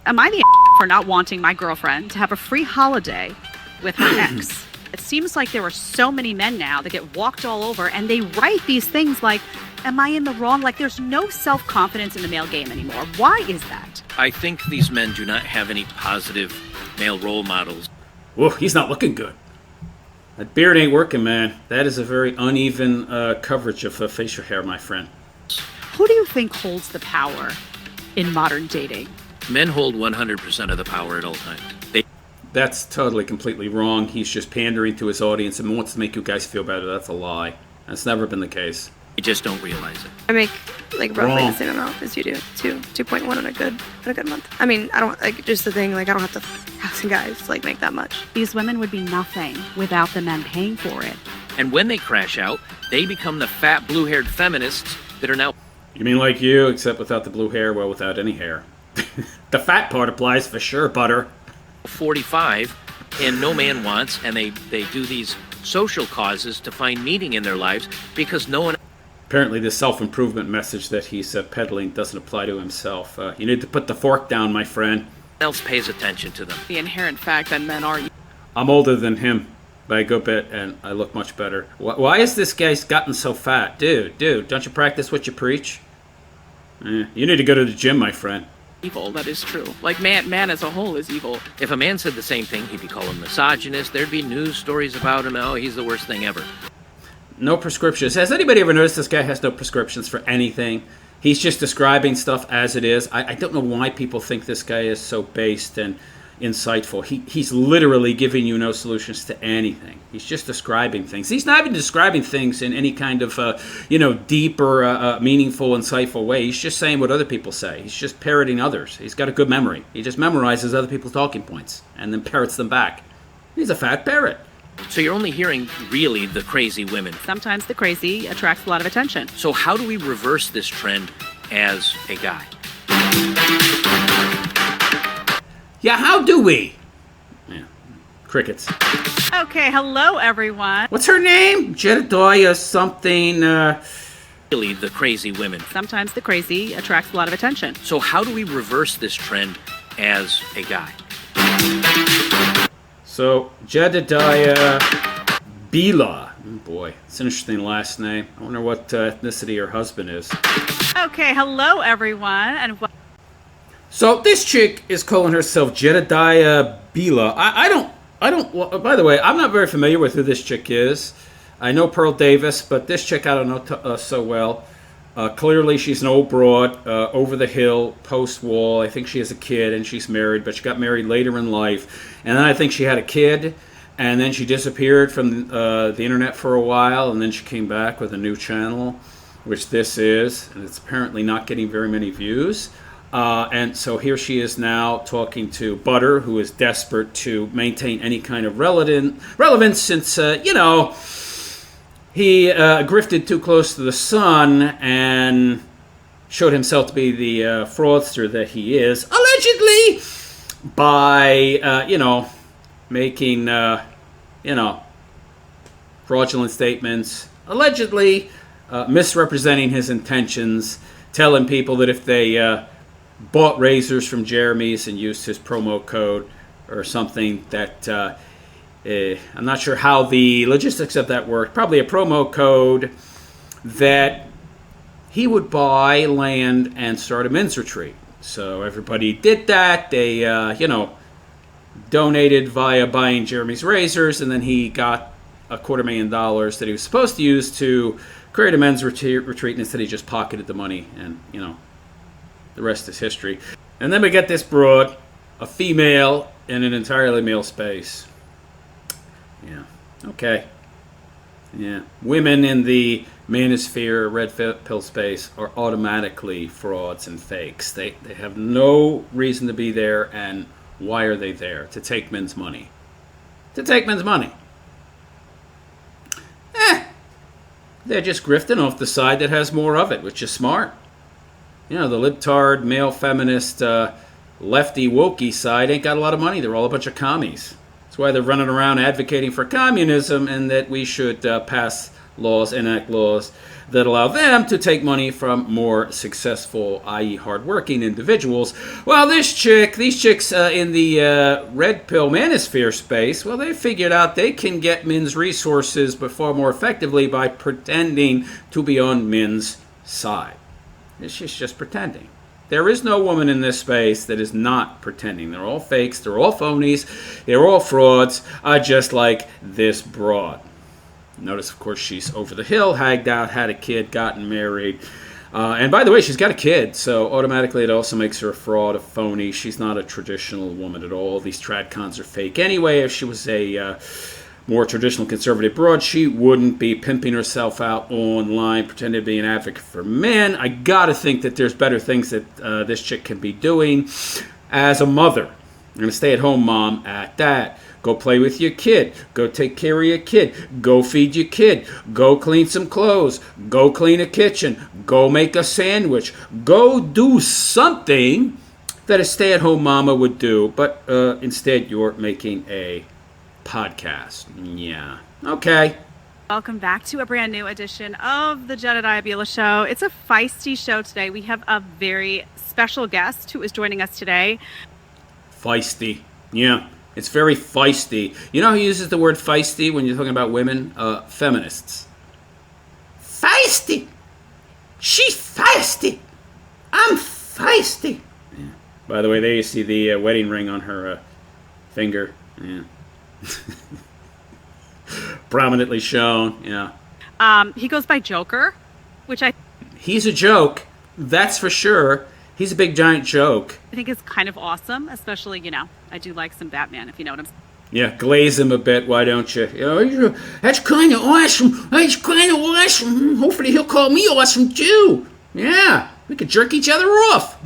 Am I the for not wanting my girlfriend to have a free holiday with her ex? It seems like there are so many men now that get walked all over, and they write these things like, am I in the wrong? Like, there's no self-confidence in the male game anymore. Why is that? I think these men do not have any positive male role models. Whoa, he's not looking good. That beard ain't working, man. That is a very uneven coverage of facial hair, my friend. Who do you think holds the power in modern dating? Men hold 100% of the power at all times. That's totally, completely wrong. He's just pandering to his audience and wants to make you guys feel better. That's a lie. That's never been the case. You just don't realize it. I make like roughly the same amount as you do. 2.1 on a good month. I mean, I don't like just the thing. Like I don't have to ask guys like make that much. These women would be nothing without the men paying for it. And when they crash out, they become the fat blue-haired feminists that are now. You mean like you, except without the blue hair? Well, without any hair. The fat part applies for sure, butter. 45, and no man wants, and they do these social causes to find meaning in their lives because no one. Apparently the self-improvement message that he's peddling doesn't apply to himself. You need to put the fork down, my friend. Else pays attention to them. The inherent fact that men are. I'm older than him by a good bit, and I look much better. Why is this guy gotten so fat? Dude, don't you practice what you preach? You need to go to the gym, my friend. Evil, that is true. Like man as a whole is evil. If a man said the same thing, he'd be called misogynist. There'd be news stories about him. Oh, he's the worst thing ever. No prescriptions. Has anybody ever noticed this guy has no prescriptions for anything? He's just describing stuff as it is. I don't know why people think this guy is so based and insightful. He's literally giving you no solutions to anything. He's just describing things. He's not even describing things in any kind of, deep or meaningful, insightful way. He's just saying what other people say. He's just parroting others. He's got a good memory. He just memorizes other people's talking points and then parrots them back. He's a fat parrot. So you're only hearing, really, the crazy women. Sometimes the crazy attracts a lot of attention. So how do we reverse this trend as a guy? Yeah, how do we? Yeah, crickets. Okay, hello everyone. What's her name? Jedidiah something, Really, the crazy women. Sometimes the crazy attracts a lot of attention. So how do we reverse this trend as a guy? So, Jedidiah Bila. Oh boy, it's an interesting last name. I wonder what ethnicity her husband is. Okay, hello everyone, and So this chick is calling herself Jedidiah Bila. I don't. Well, by the way, I'm not very familiar with who this chick is. I know Pearl Davis, but this chick I don't know so well. Clearly, she's an old broad, over the hill, post-wall. I think she has a kid, and she's married, but she got married later in life. And then I think she had a kid, and then she disappeared from the internet for a while, and then she came back with a new channel, which this is, and it's apparently not getting very many views. And so here she is now talking to Butter, who is desperate to maintain any kind of relevance since, he grifted too close to the sun and showed himself to be the fraudster that he is, allegedly, by, making, fraudulent statements, allegedly misrepresenting his intentions, telling people that if they bought razors from Jeremy's and used his promo code or something that... I'm not sure how the logistics of that worked. Probably a promo code that he would buy land and start a men's retreat. So everybody did that. They, donated via buying Jeremy's razors, and then he got $250,000 that he was supposed to use to create a men's retreat, and instead he just pocketed the money, and, the rest is history. And then we get this broad, a female in an entirely male space. Yeah. Okay. Yeah. Women in the manosphere, red pill space, are automatically frauds and fakes. They have no reason to be there, and why are they there? To take men's money. To take men's money. They're just grifting off the side that has more of it, which is smart. The libtard, male feminist, lefty, wokey side ain't got a lot of money. They're all a bunch of commies. That's why they're running around advocating for communism and that we should pass laws, enact laws that allow them to take money from more successful, i.e. hardworking individuals. Well, these chicks in the red pill manosphere space, well, they figured out they can get men's resources but far more effectively by pretending to be on men's side. She's just pretending. There is no woman in this space that is not pretending. They're all fakes, they're all phonies, they're all frauds, just like this broad. Notice, of course, she's over the hill, hagged out, had a kid, gotten married. And by the way, she's got a kid, so automatically it also makes her a fraud, a phony. She's not a traditional woman at all. These tradcons are fake. Anyway, if she was a more traditional conservative broad, she wouldn't be pimping herself out online, pretending to be an advocate for men. I gotta think that there's better things that this chick can be doing as a mother. And a stay-at-home mom at that. Go play with your kid. Go take care of your kid. Go feed your kid. Go clean some clothes. Go clean a kitchen. Go make a sandwich. Go do something that a stay-at-home mama would do. But instead, you're making a podcast. Yeah. Okay. Welcome back to a brand new edition of the Jedidiah Bila Show. It's a feisty show today. We have a very special guest who is joining us today. Feisty. Yeah. It's very feisty. You know who uses the word feisty when you're talking about women? Feminists. Feisty! She's feisty! I'm feisty! Yeah. By the way, there you see the wedding ring on her finger. Yeah. Prominently shown, yeah. He goes by Joker, which He's a joke, that's for sure. He's a big giant joke. I think is kind of awesome, especially, I do like some Batman, if you know what I'm saying. Yeah, glaze him a bit, why don't you? That's kind of awesome. That's kind of awesome. Hopefully he'll call me awesome too. Yeah, we could jerk each other off.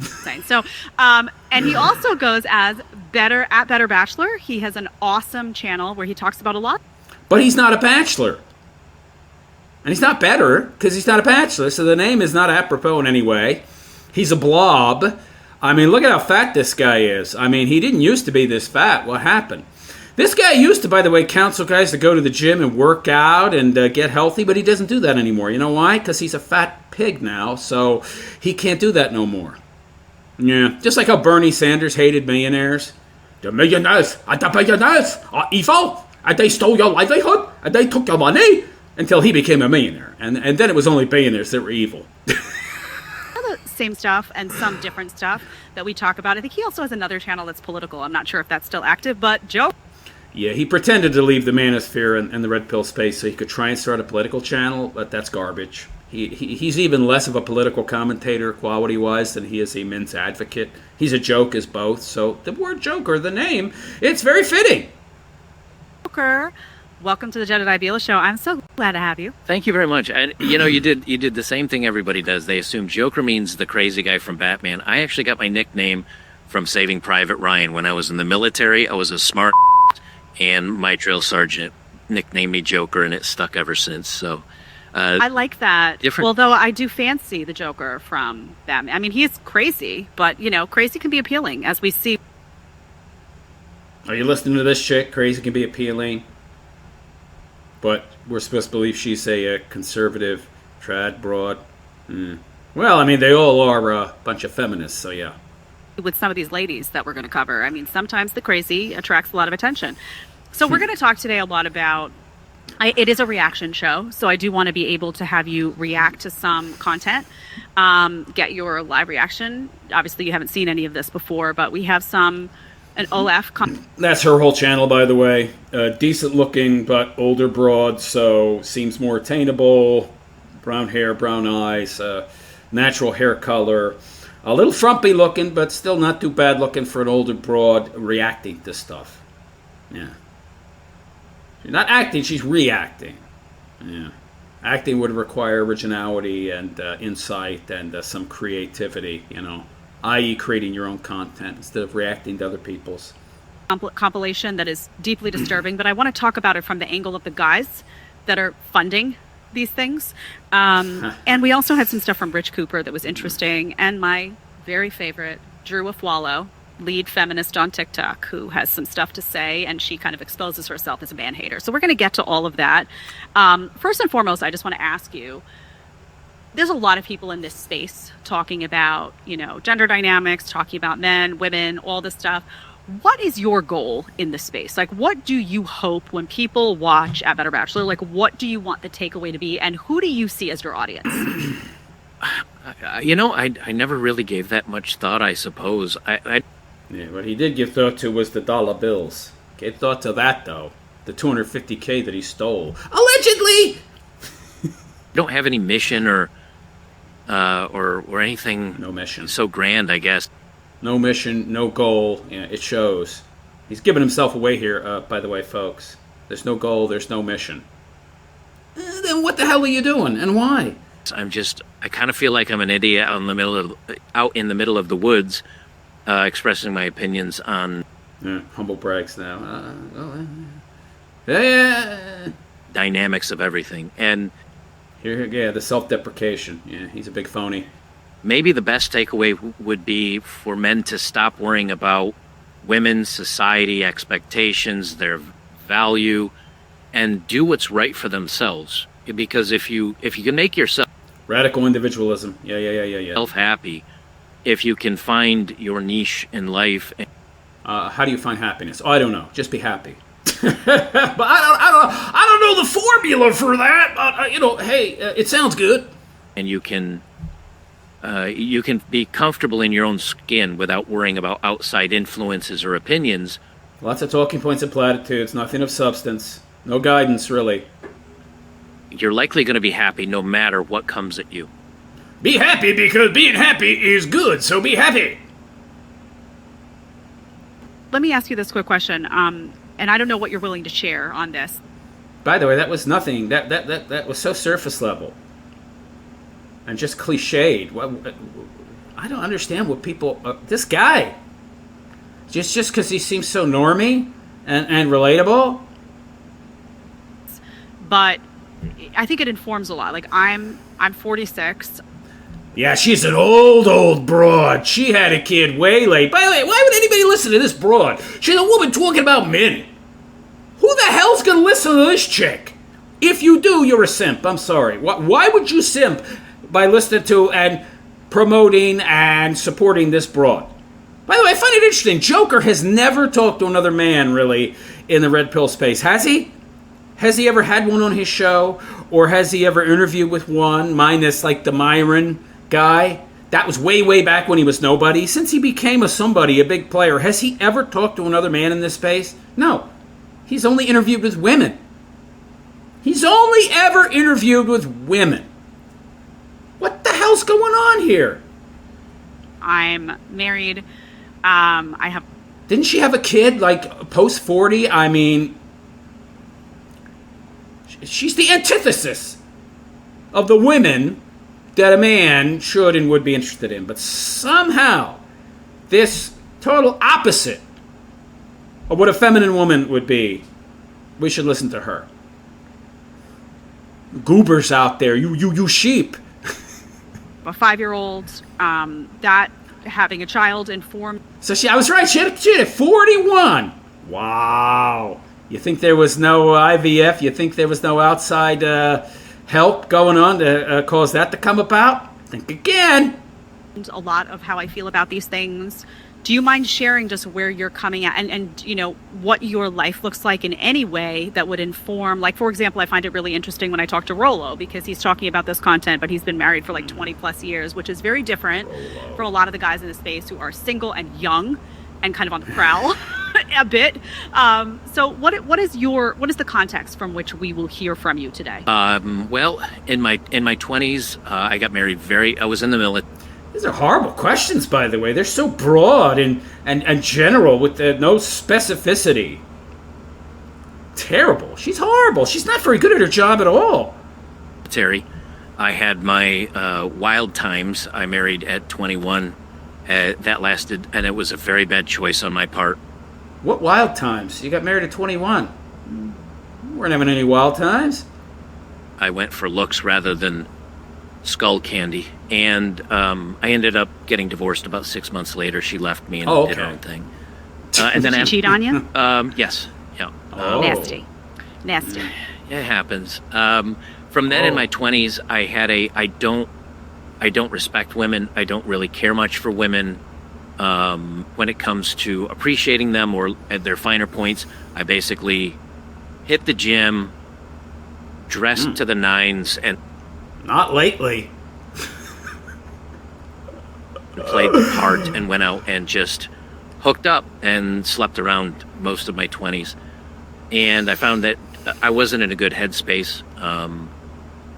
So, and he also goes as Better Bachelor. He has an awesome channel where he talks about a lot. But he's not a bachelor. And he's not better because he's not a bachelor, so the name is not apropos in any way. He's a blob. I mean, look at how fat this guy is. I mean, he didn't used to be this fat. What happened? This guy used to, by the way, counsel guys to go to the gym and work out and get healthy, but he doesn't do that anymore. You know why? Because he's a fat pig now, so he can't do that no more. Yeah, just like how Bernie Sanders hated millionaires. The millionaires are evil, and they stole your livelihood, and they took your money, until he became a millionaire. And then it was only billionaires that were evil. Same stuff and some different stuff that we talk about. I think he also has another channel that's political. I'm not sure if that's still active, but Joe. Yeah, he pretended to leave the manosphere and the red pill space so he could try and start a political channel, but that's garbage. He's even less of a political commentator quality-wise than he is a men's advocate. He's a joke as both, so the word Joker, the name, it's very fitting. Joker, welcome to the Jedidiah Bila Show. I'm so glad to have you. Thank you very much. And you did the same thing everybody does. They assume Joker means the crazy guy from Batman. I actually got my nickname from Saving Private Ryan. When I was in the military, I was a smart and my drill sergeant nicknamed me Joker, and it stuck ever since. So I like that. Different. Although I do fancy the Joker from Batman. I mean, he is crazy, but crazy can be appealing, as we see. Are you listening to this chick? Crazy can be appealing. But we're supposed to believe she's a conservative trad broad. Well, I mean, they all are a bunch of feminists, so yeah. With some of these ladies that we're going to cover, I mean, sometimes the crazy attracts a lot of attention. So we're going to talk today a lot about, it is a reaction show, so I do want to be able to have you react to some content, get your live reaction. Obviously, you haven't seen any of this before, but we have an OF. That's her whole channel, by the way. Decent looking, but older broad, so seems more attainable. Brown hair, brown eyes, natural hair color. A little frumpy looking, but still not too bad looking for an older broad reacting to stuff. Yeah. She's not acting, she's reacting. Yeah. Acting would require originality and insight and some creativity, i.e. creating your own content instead of reacting to other people's. Compilation that is deeply disturbing, but I want to talk about it from the angle of the guys that are funding these things. And we also had some stuff from Rich Cooper that was interesting, and my very favorite, Drew Afwalo, lead feminist on TikTok, who has some stuff to say, and she kind of exposes herself as a man hater. So we're going to get to all of that. First and foremost, I just want to ask you, there's a lot of people in this space talking about, gender dynamics, talking about men, women, all this stuff. What is your goal in this space? Like, what do you hope when people watch at Better Bachelor? Like, what do you want the takeaway to be? And who do you see as your audience? I never really gave that much thought, I suppose. Yeah, what he did give thought to was the dollar bills. Gave thought to that, though. The $250K that he stole. Allegedly! Don't have any mission or anything. No mission. So grand, I guess. No mission, no goal. Yeah, it shows. He's giving himself away here, by the way, folks. There's no goal, there's no mission. Then what the hell are you doing, and why? I kind of feel like I'm an idiot out in the middle of the woods, expressing my opinions on humble brags now. Dynamics of everything. And the self-deprecation. Yeah, he's a big phony. Maybe the best takeaway would be for men to stop worrying about women's society expectations, their value, and do what's right for themselves. Because if you can make yourself radical individualism, yeah. Happy, if you can find your niche in life. How do you find happiness? Oh, I don't know. Just be happy. But I don't know the formula for that. But it sounds good. And you can be comfortable in your own skin without worrying about outside influences or opinions. Lots of talking points and platitudes, nothing of substance. No guidance, really. You're likely going to be happy no matter what comes at you. Be happy because being happy is good, so be happy. Let me ask you this quick question, and I don't know what you're willing to share on this. By the way, that was nothing. That was so surface level. And just cliched. I don't understand what people... this guy, just because he seems so normy and relatable. But I think it informs a lot. Like, I'm 46. Yeah, she's an old broad. She had a kid way late. By the way, why would anybody listen to this broad? She's a woman talking about men. Who the hell's going to listen to this chick? If you do, you're a simp. I'm sorry. Why would you simp by listening to and promoting and supporting this broad? By the way, I find it interesting. Joker has never talked to another man, really, in the red pill space. Has he? Has he ever had one on his show? Or has he ever interviewed with one, minus like the Myron guy? That was way back when he was nobody. Since he became a somebody, a big player, has he ever talked to another man in this space? No. He's only interviewed with women. He's only ever interviewed with women. What the hell's going on here? I'm married. I have... Didn't she have a kid, like, post 40? I mean... She's the antithesis of the women that a man should and would be interested in. But somehow, this total opposite of what a feminine woman would be, we should listen to her. Goobers out there, you sheep. A 5-year-old, that having a child informed... So I was right, she had 41. Wow. You think there was no IVF? You think there was no outside help going on to cause that to come about? Think again. A lot of how I feel about these things. Do you mind sharing just where you're coming at and what your life looks like in any way that would inform, like, for example, I find it really interesting when I talk to Rolo because he's talking about this content, but he's been married for like 20 plus years, which is very different from a lot of the guys in the space who are single and young and kind of on the prowl a bit. So what is the context from which we will hear from you today? Well, in my 20s, I got married I was in the military. These are horrible questions, by the way. They're so broad and general with no specificity. Terrible. She's horrible. She's not very good at her job at all. Terry, I had my wild times. I married at 21. That lasted, and it was a very bad choice on my part. What wild times? You got married at 21. You weren't having any wild times. I went for looks rather than skull candy, and I ended up getting divorced about 6 months later. She left me and did her own thing. And then Did she cheat on you? Yes. Yeah. Nasty. It happens. From then in my 20s, I I don't respect women. I don't really care much for women. When it comes to appreciating them or at their finer points, I basically hit the gym, dressed to the nines, and Not lately. played the part and went out and just hooked up and slept around most of my 20s. And I found that I wasn't in a good headspace.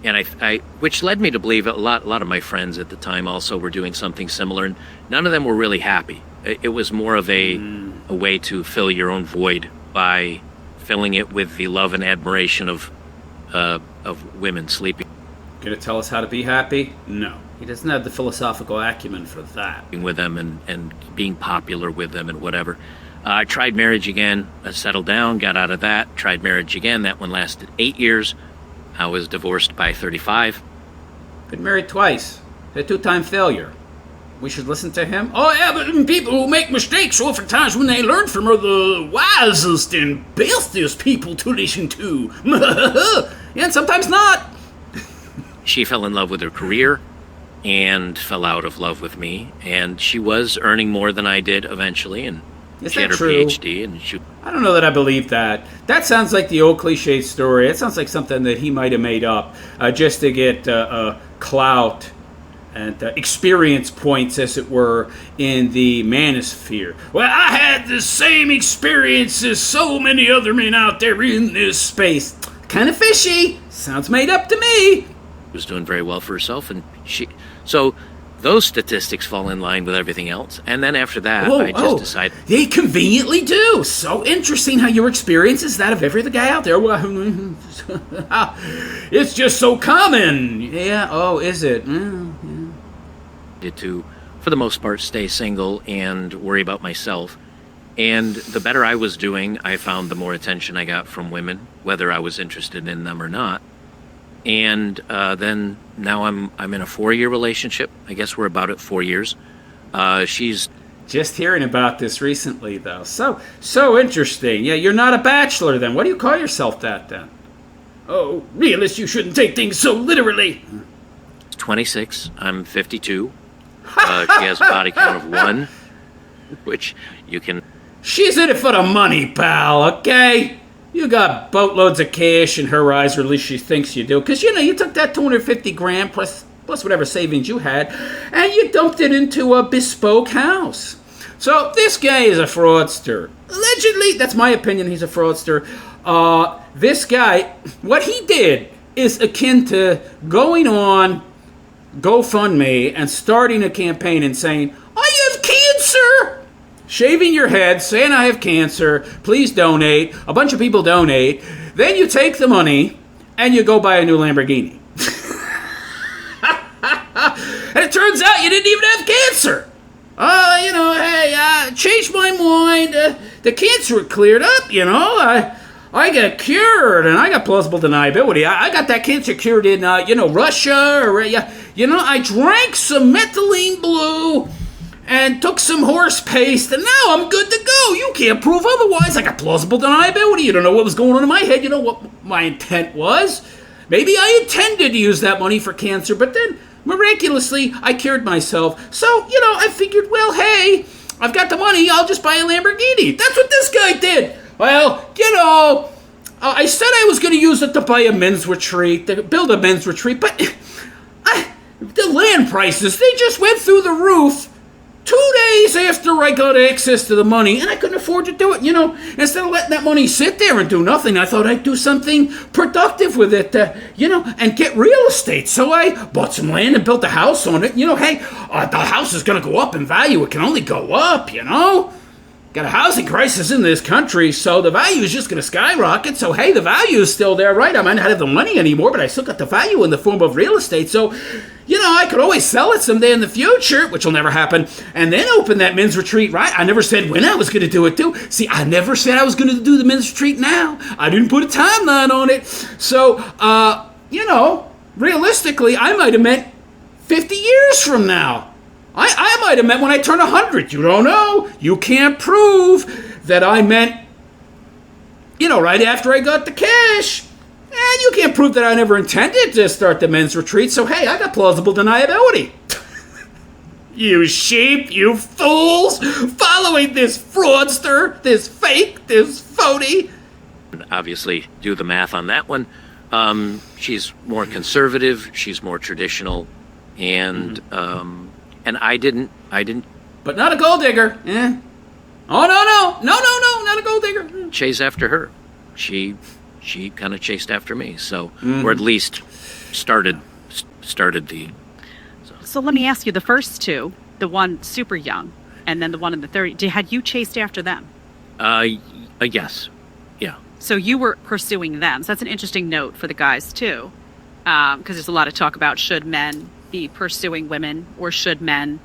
And I which led me to believe a lot of my friends at the time also were doing something similar, and none of them were really happy. It was more of a way to fill your own void by filling it with the love and admiration of women sleeping Gonna tell us how to be happy? No. He doesn't have the philosophical acumen for that. with them and being popular with them and whatever. I tried marriage again. I settled down, got out of that. Tried marriage again. That one lasted 8 years. I was divorced by 35. Been married twice. A 2-time failure. We should listen to him? Oh, yeah, but people who make mistakes oftentimes when they learn from are the wisest and bestest people to listen to. Yeah, and sometimes not. She fell in love with her career and fell out of love with me. And she was earning more than I did eventually. And Is she had that her true? PhD. And she I don't know that I believe that. That sounds like the old cliche story. It sounds like something that he might have made up just to get clout and experience points, as it were, in the manosphere. Well, I had the same experience as so many other men out there in this space. Kind of fishy. Sounds made up to me. was doing very well for herself. And so those statistics fall in line with everything else. And then after that, I just decided. They conveniently do. So interesting how your experience is that of every other guy out there. Well, it's just so common. Yeah, oh, is it? To, for the most part, stay single and worry about myself. And the better I was doing, I found the more attention I got from women, whether I was interested in them or not. And then now I'm in a 4-year relationship. I guess we're about at 4 years. She's Just hearing about this recently, though. So interesting. Yeah, you're not a bachelor then. What do you call yourself that then? Oh, realist, you shouldn't take things so literally. 26. I'm 52. She has a body count of 1, which you can. She's in it for the money, pal, okay? You got boatloads of cash in her eyes, or at least she thinks you do. Because, you took that 250 grand plus whatever savings you had, and you dumped it into a bespoke house. So this guy is a fraudster. Allegedly, that's my opinion, he's a fraudster. This guy, what he did is akin to going on GoFundMe and starting a campaign and saying, I have cancer! Shaving your head, saying I have cancer, please donate. A bunch of people donate. Then you take the money and you go buy a new Lamborghini. And it turns out you didn't even have cancer. Hey, I changed my mind. The cancer cleared up, I got cured, and I got plausible deniability. I got that cancer cured in, Russia. I drank some methylene blue and took some horse paste, and now I'm good to go. You can't prove otherwise. I got plausible deniability. You don't know what was going on in my head. You know what my intent was. Maybe I intended to use that money for cancer, but then miraculously I cured myself. So, I figured, well, hey, I've got the money. I'll just buy a Lamborghini. That's what this guy did. Well, I said I was going to use it to buy a men's retreat, to build a men's retreat, but the land prices, they just went through the roof 2 days after I got access to the money, and I couldn't afford to do it. Instead of letting that money sit there and do nothing, I thought I'd do something productive with it, and get real estate. So I bought some land and built a house on it. Hey, the house is going to go up in value. It can only go up, Got a housing crisis in this country, so the value is just going to skyrocket. So, hey, the value is still there, right? I might not have the money anymore, but I still got the value in the form of real estate. So, I could always sell it someday in the future, which will never happen, and then open that men's retreat, right? I never said when I was going to do it, too. See, I never said I was going to do the men's retreat now. I didn't put a timeline on it. So, realistically, I might have meant 50 years from now. I might have meant when I turn 100. You don't know. You can't prove that I meant, right after I got the cash. you can't prove that I never intended to start the men's retreat, so hey, I got plausible deniability. You sheep, you fools, following this fraudster, this fake, this phony. Obviously, do the math on that one. She's more conservative, she's more traditional, and I didn't. But not a gold digger, eh? Oh, no, not a gold digger. Chase after her. She kind of chased after me, so, or at least started the. So let me ask you, the first two, the one super young, and then the one in the 30s, had you chased after them? Yes. Yeah. So you were pursuing them. So that's an interesting note for the guys, too. Because there's a lot of talk about should men be pursuing women or should men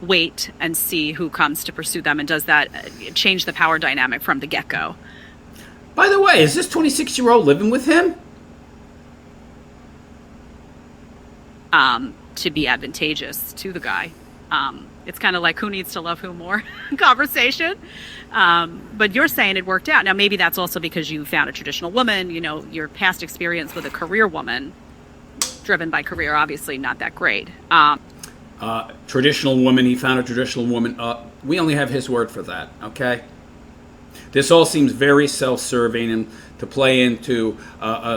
wait and see who comes to pursue them? And does that change the power dynamic from the get-go? By the way, is this 26-year-old living with him? To be advantageous to the guy. It's kind of like who needs to love who more conversation. But you're saying it worked out. Now, maybe that's also because you found a traditional woman, you know, your past experience with a career woman, driven by career, obviously not that great. Traditional woman, he found a traditional woman. We only have his word for that, okay? This all seems very self-serving and to play into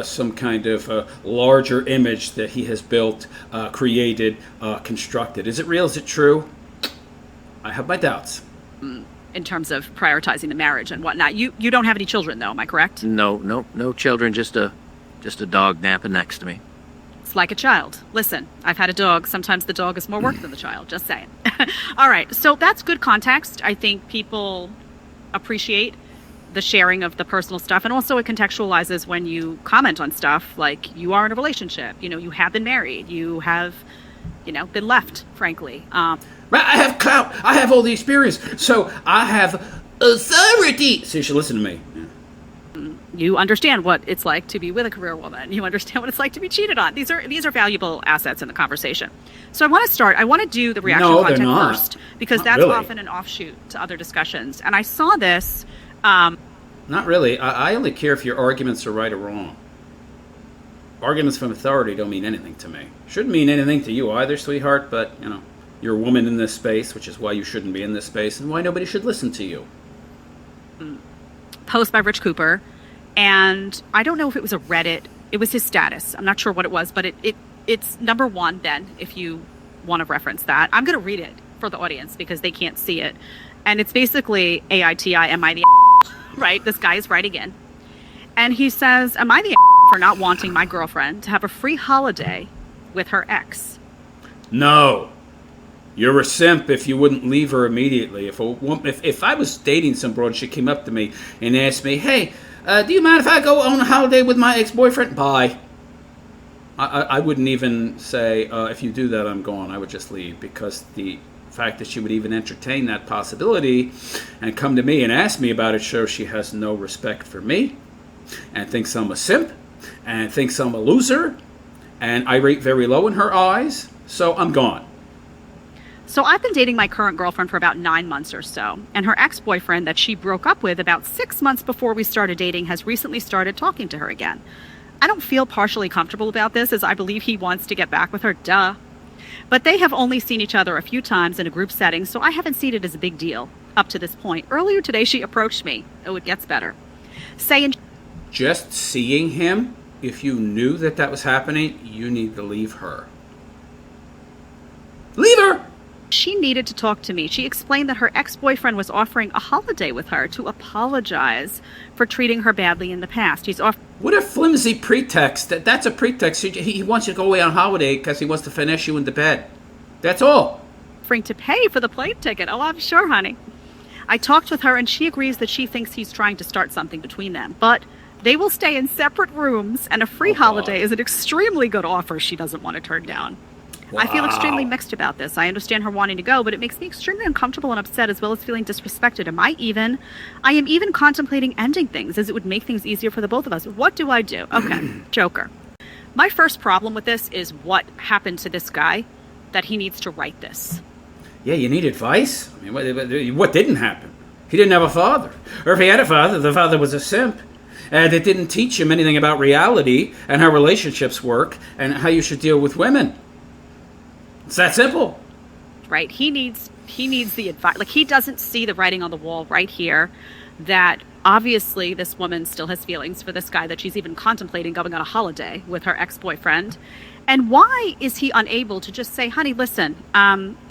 some kind of larger image that he has built, created, constructed. Is it real? Is it true? I have my doubts. In terms of prioritizing the marriage and whatnot. You don't have any children, though, am I correct? No children, just a dog napping next to me. It's like a child. Listen, I've had a dog. Sometimes the dog is more work than the child. Just saying. All right. So that's good context. I think people appreciate the sharing of the personal stuff. And also it contextualizes when you comment on stuff like you are in a relationship. You know, you have been married. You have, you know, been left, frankly. I have clout. I have all the experience. So I have authority. So you should listen to me. You understand what it's like to be with a career woman. You understand what it's like to be cheated on. These are valuable assets in the conversation. So I want to do the reaction content first, because Not that's really. often an offshoot to other discussions. And I saw this. Not really. I only care if your arguments are right or wrong. Arguments from authority don't mean anything to me. Shouldn't mean anything to you either, sweetheart, but, you know, you're a woman in this space, which is why you shouldn't be in this space and why nobody should listen to you. Post by Rich Cooper. And I don't know if it was a Reddit. It was his status. I'm not sure what it was, but it's number one, Ben, if you want to reference that. I'm going to read it for the audience because they can't see it. And it's basically AITI, am I the right? This guy is writing in. And he says, am I the for not wanting my girlfriend to have a free holiday with her ex? No. You're a simp if you wouldn't leave her immediately. If I was dating some broad, she came up to me and asked me, hey, do you mind if I go on a holiday with my ex-boyfriend? Bye. I wouldn't even say, if you do that, I'm gone. I would just leave, because the fact that she would even entertain that possibility and come to me and ask me about it shows she has no respect for me and thinks I'm a simp and thinks I'm a loser, and I rate very low in her eyes, so I'm gone. So I've been dating my current girlfriend for about 9 months or so, and her ex-boyfriend that she broke up with about 6 months before we started dating has recently started talking to her again. I don't feel partially comfortable about this, as I believe he wants to get back with her, duh. But they have only seen each other a few times in a group setting, so I haven't seen it as a big deal up to this point. Earlier today, she approached me. Oh, it gets better. Saying, just seeing him, if you knew that was happening, you need to leave her. Leave her! she needed to talk to me. She explained that her ex-boyfriend was offering a holiday with her to apologize for treating her badly in the past. What a flimsy pretext. That's a pretext. He wants you to go away on holiday because he wants to finesse you into bed. That's all. Offering to pay for the plane ticket. Oh, I'm sure, honey. I talked with her, and she agrees that she thinks he's trying to start something between them. But they will stay in separate rooms, and a free holiday is an extremely good offer she doesn't want to turn down. Wow. I feel extremely mixed about this. I understand her wanting to go, but it makes me extremely uncomfortable and upset, as well as feeling disrespected. I am even contemplating ending things, as it would make things easier for the both of us. What do I do? Okay, Joker. My first problem with this is what happened to this guy, that he needs to write this. Yeah, you need advice? I mean, what didn't happen? He didn't have a father. Or if he had a father, the father was a simp. And it didn't teach him anything about reality and how relationships work and how you should deal with women. It's that simple. Right. He needs the advice. Like, he doesn't see the writing on the wall right here that obviously this woman still has feelings for this guy, that she's even contemplating going on a holiday with her ex-boyfriend. And why is he unable to just say, honey, listen,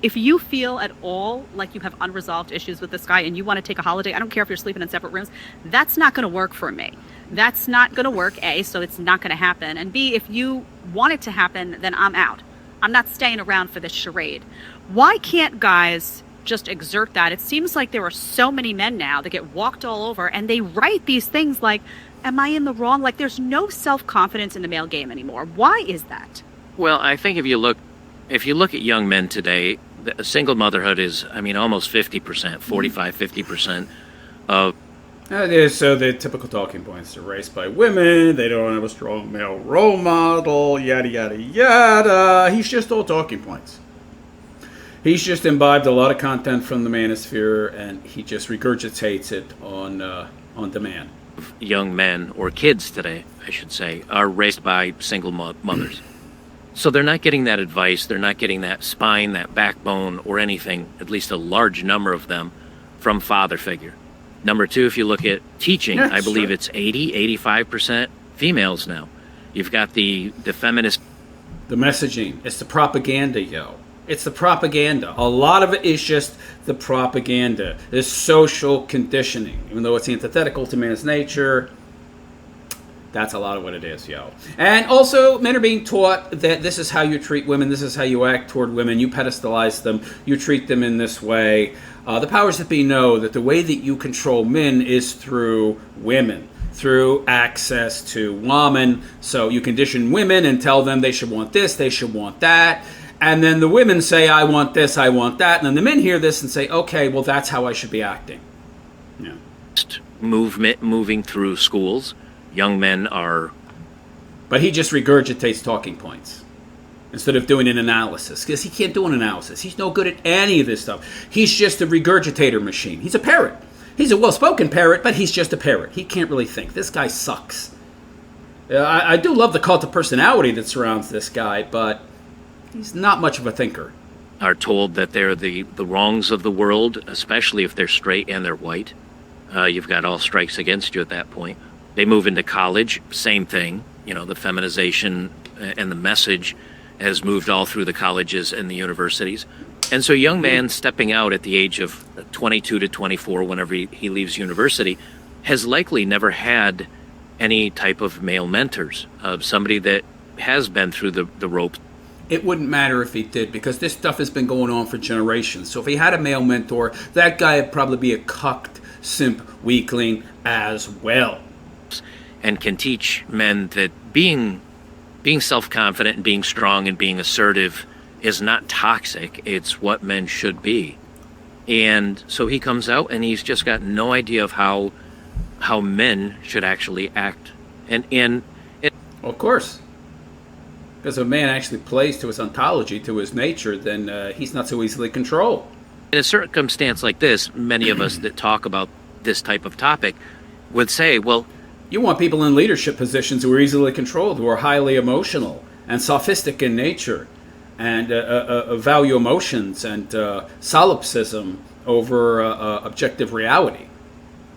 if you feel at all like you have unresolved issues with this guy and you want to take a holiday, I don't care if you're sleeping in separate rooms, that's not going to work for me. That's not going to work, A, so it's not going to happen. And B, if you want it to happen, then I'm out. I'm not staying around for this charade. Why can't guys just exert that? It seems like there are so many men now that get walked all over, and they write these things like, am I in the wrong? Like, there's no self-confidence in the male game anymore. Why is that? Well, I think if you look at young men today, single motherhood is, almost 50%, 45, 50% of... So the typical talking points are raised by women, they don't have a strong male role model, yada, yada, yada. He's just all talking points. He's just imbibed a lot of content from the manosphere, and he just regurgitates it on demand. Young men, or kids today, I should say, are raised by single mothers. So they're not getting that advice, they're not getting that spine, that backbone, or anything, at least a large number of them, from father figure. Number two, if you look at teaching, Yeah, I believe sure. it's 85% females now. You've got the feminist... The messaging, it's the propaganda, yo. It's the propaganda. A lot of it is just the propaganda. This social conditioning. Even though it's antithetical to man's nature, that's a lot of what it is, yo. And also, men are being taught that this is how you treat women, this is how you act toward women, you pedestalize them, you treat them in this way. The powers that be know that the way that you control men is through women, through access to women. So you condition women and tell them they should want this, they should want that. And then the women say, I want this, I want that. And then the men hear this and say, okay, well, that's how I should be acting. Yeah. movement moving through schools. Young men are... But he just regurgitates talking points instead of doing an analysis, because he can't do an analysis. He's no good at any of this stuff. He's just a regurgitator machine. He's a parrot. He's a well-spoken parrot, but he's just a parrot. He can't really think. This guy sucks. I do love the cult of personality that surrounds this guy, but he's not much of a thinker. Are told that they're the wrongs of the world, especially if they're straight and they're white. You've got all strikes against you at that point. They move into college, same thing. The feminization and the message has moved all through the colleges and the universities. And so young man stepping out at the age of 22 to 24, whenever he leaves university, has likely never had any type of male mentors, somebody that has been through the ropes. It wouldn't matter if he did, because this stuff has been going on for generations. So if he had a male mentor, that guy would probably be a cucked, simp, weakling as well. And can teach men that being self-confident and being strong and being assertive is not toxic. It's what men should be. And so he comes out and he's just got no idea of how men should actually act. And Of course. Because if a man actually plays to his ontology, to his nature, then he's not so easily controlled. in a circumstance like this, many of us that talk about this type of topic would say, well, You want people in leadership positions who are easily controlled, who are highly emotional and sophistic in nature, and value emotions and solipsism over objective reality.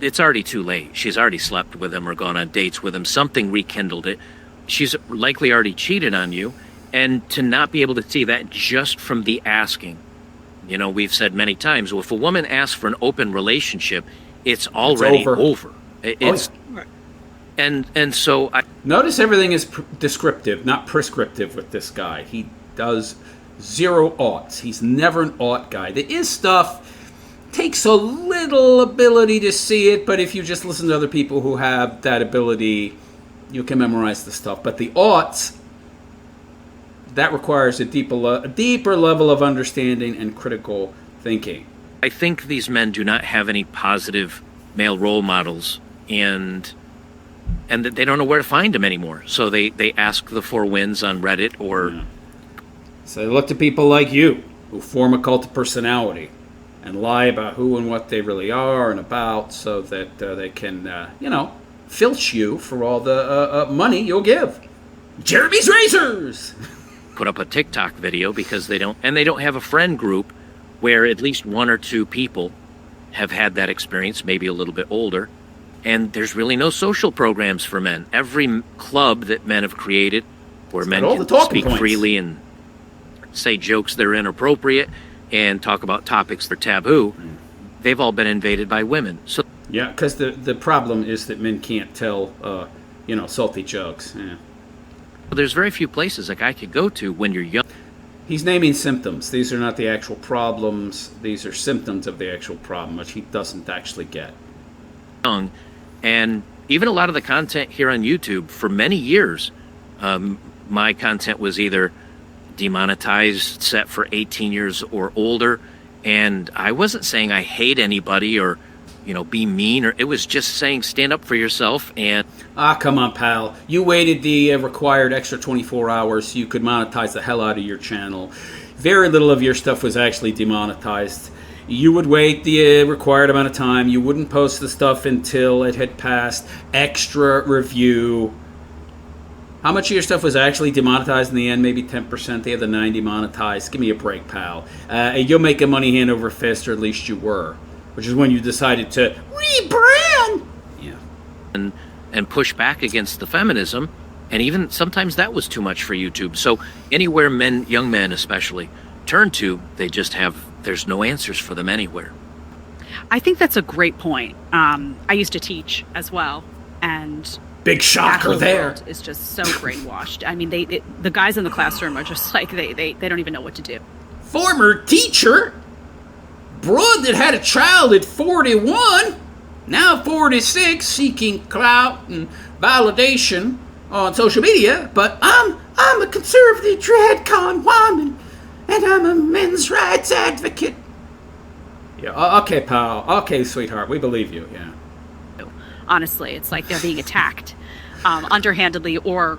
it's already too late. She's already slept with him or gone on dates with him. Something rekindled it. She's likely already cheated on you. And to not be able to see that just from the asking. You know, we've said many times, well, if a woman asks for an open relationship, it's already over. It's and so I Notice everything is descriptive, not prescriptive with this guy. He does zero oughts. He's never an ought guy. There is stuff, takes a little ability to see it, but if you just listen to other people who have that ability, you can memorize the stuff. But the oughts, that requires a deeper level of understanding and critical thinking. I think these men do not have any positive male role models, and that they don't know where to find them anymore. So they ask the four winds on Reddit or... So they look to people like you, who form a cult of personality and lie about who and what they really are and about, so that they can, filch you for all the money you'll give. Jeremy's Razors! Put up a TikTok video because they don't have a friend group where at least one or two people have had that experience, maybe a little bit older. And there's really no social programs for men. Every club that men have created where men can speak freely and say jokes that are inappropriate and talk about topics that are taboo, they've all been invaded by women. So yeah, because the problem is that men can't tell, salty jokes. Yeah. There's very few places a guy could go to when you're young. He's naming symptoms. These are not the actual problems. These are symptoms of the actual problem, which he doesn't actually get. And even a lot of the content here on YouTube, for many years, my content was either demonetized, set for 18 years or older, and I wasn't saying I hate anybody or be mean, or it was just saying stand up for yourself. And come on, pal. You waited the required extra 24 hours so you could monetize the hell out of your channel. Very little of your stuff was actually demonetized. You would wait the required amount of time. You wouldn't post the stuff until it had passed extra review. How much of your stuff was actually demonetized in the end? Maybe 10%. They have the 90 monetized. Give me a break, pal. You'll make a money hand over fist, or at least you were. Which is when you decided to rebrand. Yeah. And push back against the feminism. And even sometimes that was too much for YouTube. So anywhere young men especially, turn to, there's no answers for them anywhere. I think that's a great point. I used to teach as well. And big shocker there. World is just so brainwashed. I mean, the guys in the classroom are just like, they don't even know what to do. Former teacher? Broad that had a child at 41, now 46, seeking clout and validation on social media. But I'm a conservative dreadcon woman, and I'm a men's rights advocate. Yeah, okay, pal. Okay, sweetheart, we believe you. Yeah. Honestly, it's like they're being attacked, underhandedly or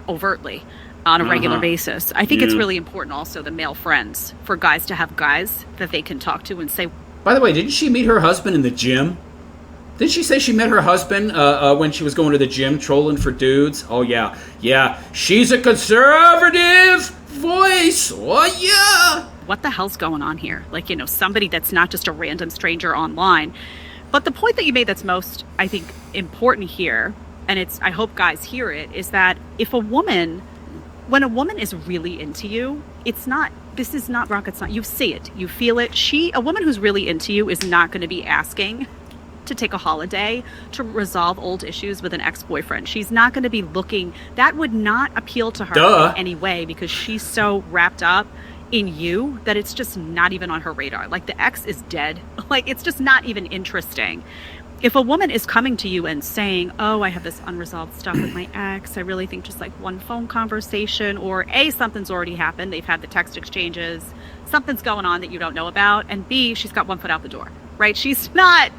overtly, on a regular basis. I think it's really important also, the male friends, for guys to have guys that they can talk to and say... By the way, didn't she meet her husband in the gym? Didn't she say she met her husband when she was going to the gym trolling for dudes? Oh, yeah. Yeah, she's a conservative voice. Oh, yeah. What the hell's going on here? Like, somebody that's not just a random stranger online. But the point that you made that's most, I think, important here, and I hope guys hear it, is that when a woman is really into you, this is not rocket science. You see it, you feel it. A woman who's really into you is not going to be asking to take a holiday to resolve old issues with an ex-boyfriend. She's not going to be looking, that would not appeal to her in any way, because she's so wrapped up in you that it's just not even on her radar. Like, the ex is dead. Like, it's just not even interesting. If a woman is coming to you and saying, oh, I have this unresolved stuff with my ex, I really think just like one phone conversation, or A, something's already happened, they've had the text exchanges, something's going on that you don't know about, and B, she's got one foot out the door, right? She's not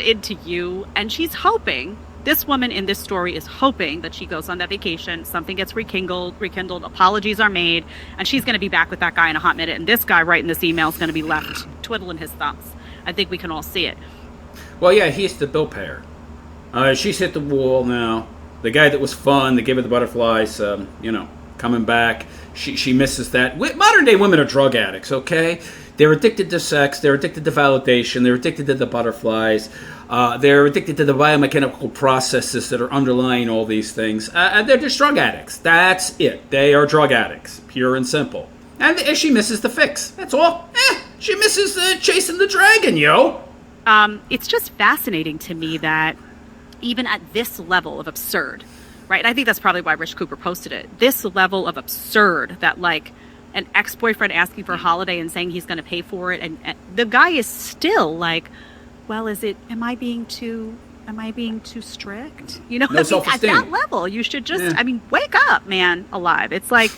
into you, and she's hoping, this woman in this story is hoping that she goes on that vacation, something gets rekindled, apologies are made, and she's going to be back with that guy in a hot minute, and this guy writing this email is going to be left twiddling his thumbs. I think we can all see it. Well, yeah, he's the bill payer. She's hit the wall now. The guy that was fun, that gave her the butterflies, coming back. She misses that. Modern day women are drug addicts, okay? They're addicted to sex. They're addicted to validation. They're addicted to the butterflies. They're addicted to the biomechanical processes that are underlying all these things. They're just drug addicts. That's it. They are drug addicts, pure and simple. And she misses the fix. That's all. She misses chasing the dragon, yo. It's just fascinating to me that even at this level of absurd, right? And I think that's probably why Rich Cooper posted it. This level of absurd that, like, an ex-boyfriend asking for a holiday and saying he's going to pay for it, and the guy is still like, well, am I being too strict? No self-esteem. At that level, you should just, wake up, man, alive. It's like,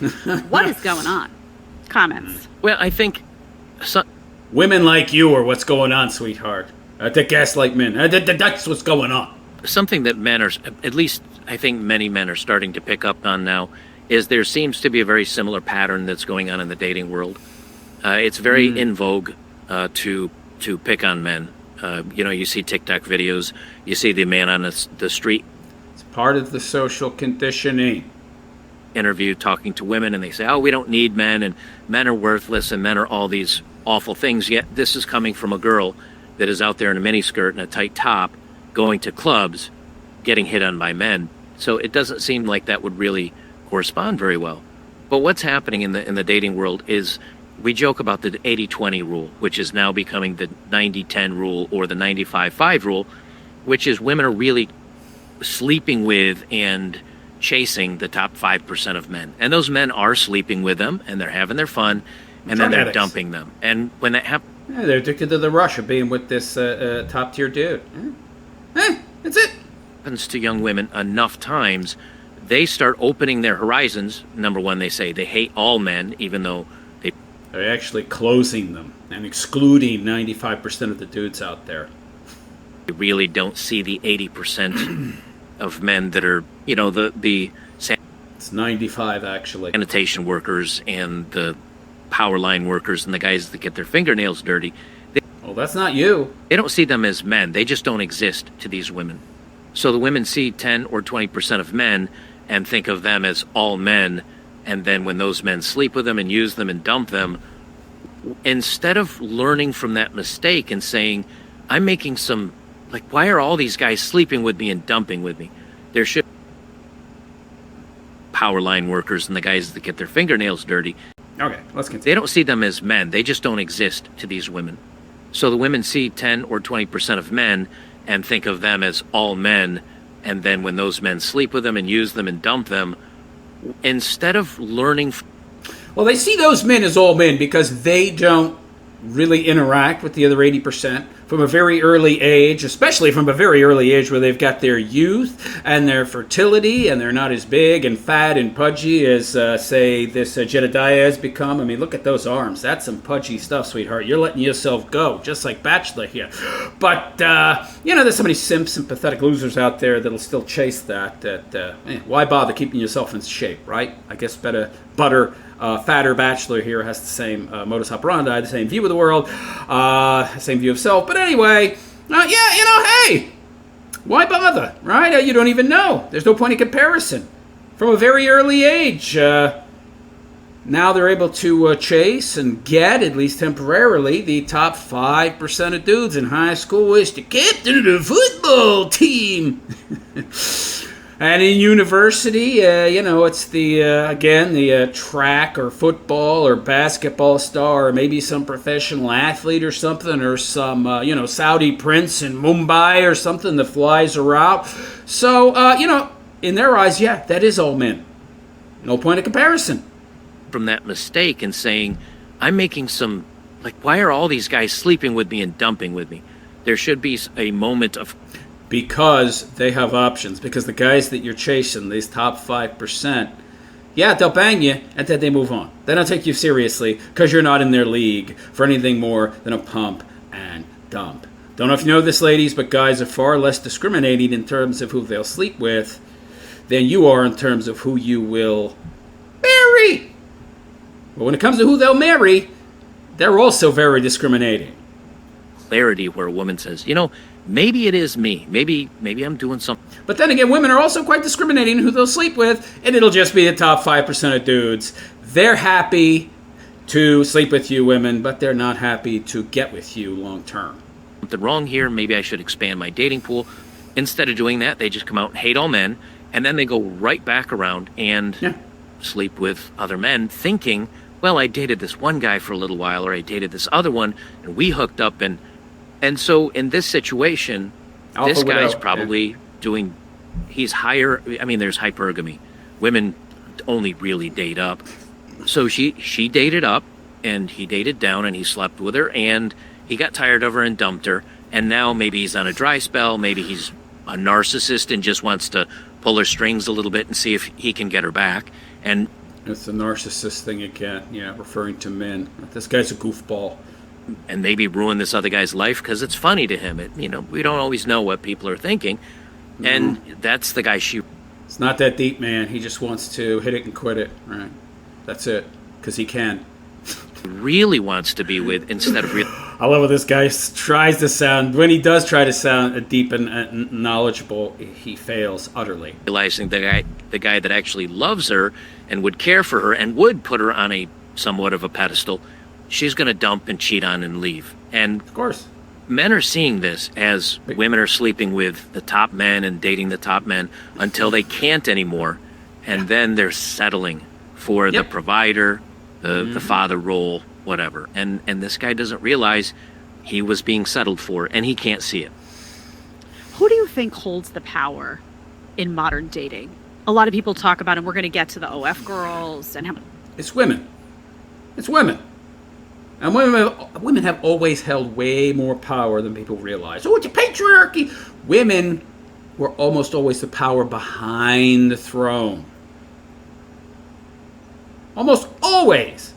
what is going on? Comments. Well, I think women like you are what's going on, sweetheart. The gaslight men. That's what's going on. Something that men are, at least I think many men are starting to pick up on now, is there seems to be a very similar pattern that's going on in the dating world. It's very in vogue to pick on men. You see TikTok videos, you see the man on the street It's part of the social conditioning. interview talking to women, and they say, oh, we don't need men, and men are worthless, and men are all these awful things. Yet this is coming from a girl that is out there in a miniskirt and a tight top, going to clubs, getting hit on by men. So it doesn't seem like that would really correspond very well. But what's happening in the dating world is we joke about the 80-20 rule, which is now becoming the 90-10 rule or the 95-5 rule, which is women are really sleeping with and chasing the top 5% of men. And those men are sleeping with them, and they're having their fun, and then they're dumping them. And when that happens... Yeah, they're addicted to the rush of being with this top-tier dude. That's it. Happens to young women enough times, they start opening their horizons. Number one, they say they hate all men, even though they're actually closing them and excluding 95% of the dudes out there. They really don't see the 80% of men that are, the It's 95 actually. sanitation workers and the power line workers and the guys that get their fingernails dirty. Well, that's not you. They don't see them as men. They just don't exist to these women. So the women see 10 or 20% of men and think of them as all men. And then when those men sleep with them and use them and dump them, instead of learning from that mistake and saying, I'm making some, why are all these guys sleeping with me and dumping with me? There should power line workers and the guys that get their fingernails dirty. Okay, let's continue. They don't see them as men. They just don't exist to these women. So the women see 10 or 20% of men and think of them as all men. And then when those men sleep with them and use them and dump them, instead of learning... Well, they see those men as all men because they don't really interact with the other 80% from a very early age, especially from a very early age where they've got their youth and their fertility and they're not as big and fat and pudgy as, say, this Jedidiah has become. I mean, look at those arms. That's some pudgy stuff, sweetheart. You're letting yourself go, just like Bachelor here. But, there's so many simps and pathetic losers out there that'll still chase that why bother keeping yourself in shape, right? I guess fatter Bachelor here has the same modus operandi, the same view of the world, same view of self. But anyway, hey, why bother, right? You don't even know. There's no point in comparison. From a very early age, now they're able to chase and get, at least temporarily, the top 5% of dudes in high school is the captain of the football team. And in university, it's the track or football or basketball star or maybe some professional athlete or something or some, Saudi prince in Mumbai or something that flies around. So, in their eyes, yeah, that is all men. No point of comparison. From that mistake and saying, I'm making some, why are all these guys sleeping with me and dumping with me? There should be a moment of... Because they have options. Because the guys that you're chasing, these top 5%, yeah, they'll bang you, and then they move on. They don't take you seriously because you're not in their league for anything more than a pump and dump. Don't know if you know this, ladies, but guys are far less discriminating in terms of who they'll sleep with than you are in terms of who you will marry. But when it comes to who they'll marry, they're also very discriminating. Clarity where a woman says, maybe it is me. Maybe I'm doing something. But then again, women are also quite discriminating in who they'll sleep with, and it'll just be the top 5% of dudes. They're happy to sleep with you, women, but they're not happy to get with you long term. Something wrong here. Maybe I should expand my dating pool. Instead of doing that, they just come out and hate all men, and then they go right back around and sleep with other men, thinking, well, I dated this one guy for a little while, or I dated this other one, and we hooked up, and so in this situation, this guy's probably he's higher. I mean, there's hypergamy. Women only really date up. So she dated up, and he dated down, and he slept with her, and he got tired of her and dumped her. And now maybe he's on a dry spell. Maybe he's a narcissist and just wants to pull her strings a little bit and see if he can get her back. And it's the narcissist thing again, referring to men. This guy's a goofball. And maybe ruin this other guy's life because it's funny to him. We don't always know what people are thinking. Mm-hmm. And that's the guy It's not that deep, man. He just wants to hit it and quit it, right? That's it. Because he can. really wants to be with instead of... I love how this guy tries to sound, when he does try to sound deep and knowledgeable, he fails utterly. Realizing the guy that actually loves her and would care for her and would put her on a somewhat of a pedestal, she's going to dump and cheat on and leave. And Of course. men are seeing this as women are sleeping with the top men and dating the top men until they can't anymore. And then they're settling for the provider, the father role, whatever. And this guy doesn't realize he was being settled for, and he can't see it. Who do you think holds the power in modern dating? A lot of people talk about, and we're going to get to the OF girls and how. It's women. It's women. And women have always held way more power than people realize. Oh, it's a patriarchy. Women were almost always the power behind the throne. Almost always.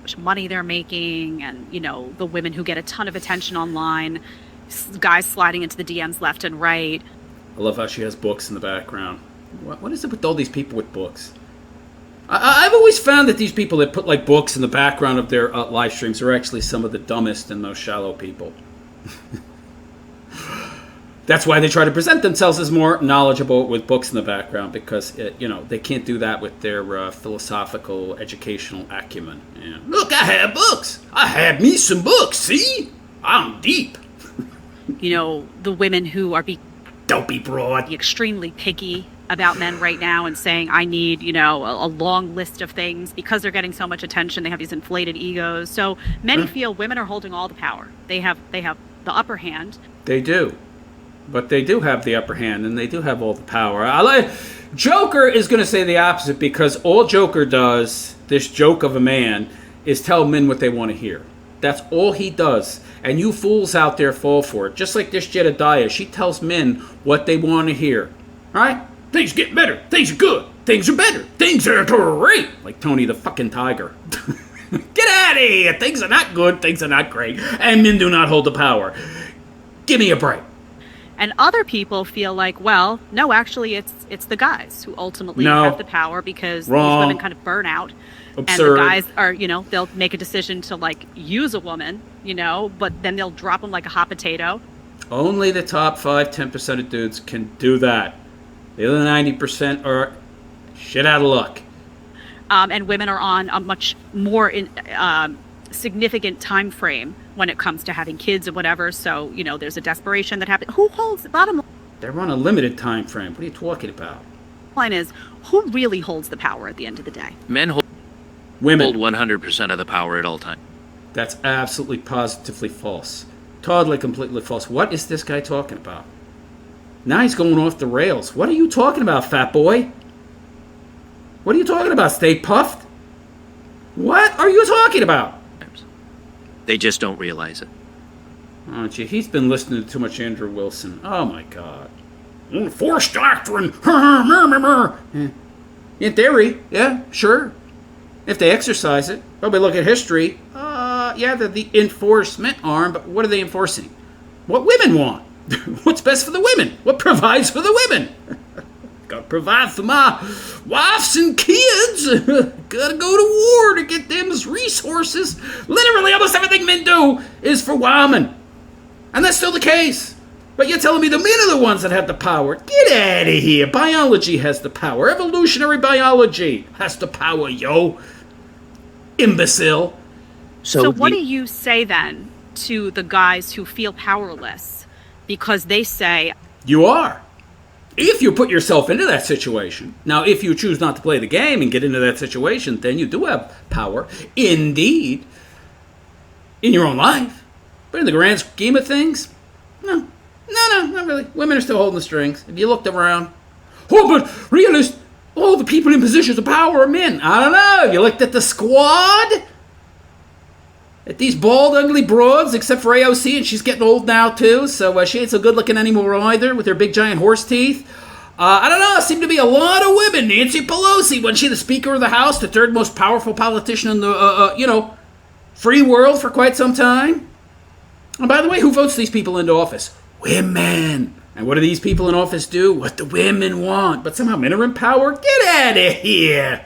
Much money they're making, and the women who get a ton of attention online, guys sliding into the DMs left and right. I love how she has books in the background. What is it with all these people with books? I've always found that these people that put like books in the background of their live streams are actually some of the dumbest and most shallow people. That's why they try to present themselves as more knowledgeable with books in the background, because they can't do that with their philosophical, educational acumen. Yeah. Look, I have books. I have me some books. See, I'm deep. The women who are Don't be broad. extremely picky about men right now and saying, I need, a long list of things because they're getting so much attention. They have these inflated egos. So many feel women are holding all the power. They have the upper hand. They do. But they do have the upper hand, and they do have all the power. Joker is going to say the opposite, because all Joker does, this joke of a man, is tell men what they want to hear. That's all he does. And you fools out there fall for it. Just like this Jedidiah, she tells men what they want to hear. All right? Things get better. Things are good. Things are better. Things are great. Like Tony the fucking Tiger. Get out of here. Things are not good. Things are not great. And men do not hold the power. Give me a break. And other people feel like, well, no, actually, it's the guys who ultimately have the power, because these women kind of burn out. Absurd. And the guys are, they'll make a decision to, use a woman, but then they'll drop them like a hot potato. Only the top 5-10% of dudes can do that. The other 90% are shit out of luck. And women are on a much more significant time frame when it comes to having kids and whatever. So, there's a desperation that happens. Who holds the bottom They're on a limited time frame. What are you talking about? line is, who really holds the power at the end of the day? Men hold Women. 100% of the power at all times. That's absolutely positively false. Totally, completely false. What is this guy talking about? Now he's going off the rails. What are you talking about, fat boy? What are you talking about? Stay puffed? What are you talking about? They just don't realize it. Oh, gee, he's been listening to too much Andrew Wilson. Oh, my God. Forced doctrine. In theory, yeah, sure. If they exercise it. But we look at history. Yeah, they're the enforcement arm, but what are they enforcing? What women want. What's best for the women? What provides for the women? Gotta provide for my wives and kids. Gotta go to war to get them resources. Literally, almost everything men do is for women. And that's still the case. But you're telling me the men are the ones that have the power. Get out of here. Biology has the power. Evolutionary biology has the power, yo. Imbecile. So what do you say then to the guys who feel powerless because they say... You are. If you put yourself into that situation. Now, if you choose not to play the game and get into that situation, then you do have power. Indeed. In your own life. But in the grand scheme of things, no, not really. Women are still holding the strings. If you looked around, but realist, all the people in positions of power are men. I don't know. If you looked at the squad, at these bald, ugly broads, except for AOC, and she's getting old now too, so she ain't so good looking anymore either, with her big giant horse teeth. I don't know. Seem to be a lot of women. Nancy Pelosi, wasn't she the Speaker of the House, the third most powerful politician in the free world for quite some time? And by the way, who votes these people into office? Women. And what do these people in office do? What the women want. But somehow men are in power? Get out of here.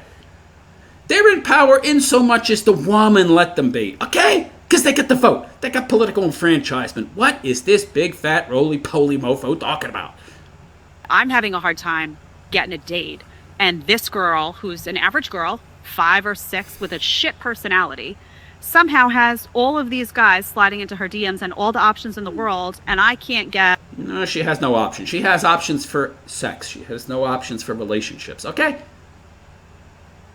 They're in power in so much as the woman let them be. Okay? Because they get the vote. They got political enfranchisement. What is this big, fat, roly-poly mofo talking about? I'm having a hard time getting a date. And this girl, who's an average girl, 5 or 6, with a shit personality, somehow has all of these guys sliding into her DMs and all the options in the world, and I can't get... No, she has no options. She has options for sex. She has no options for relationships, okay?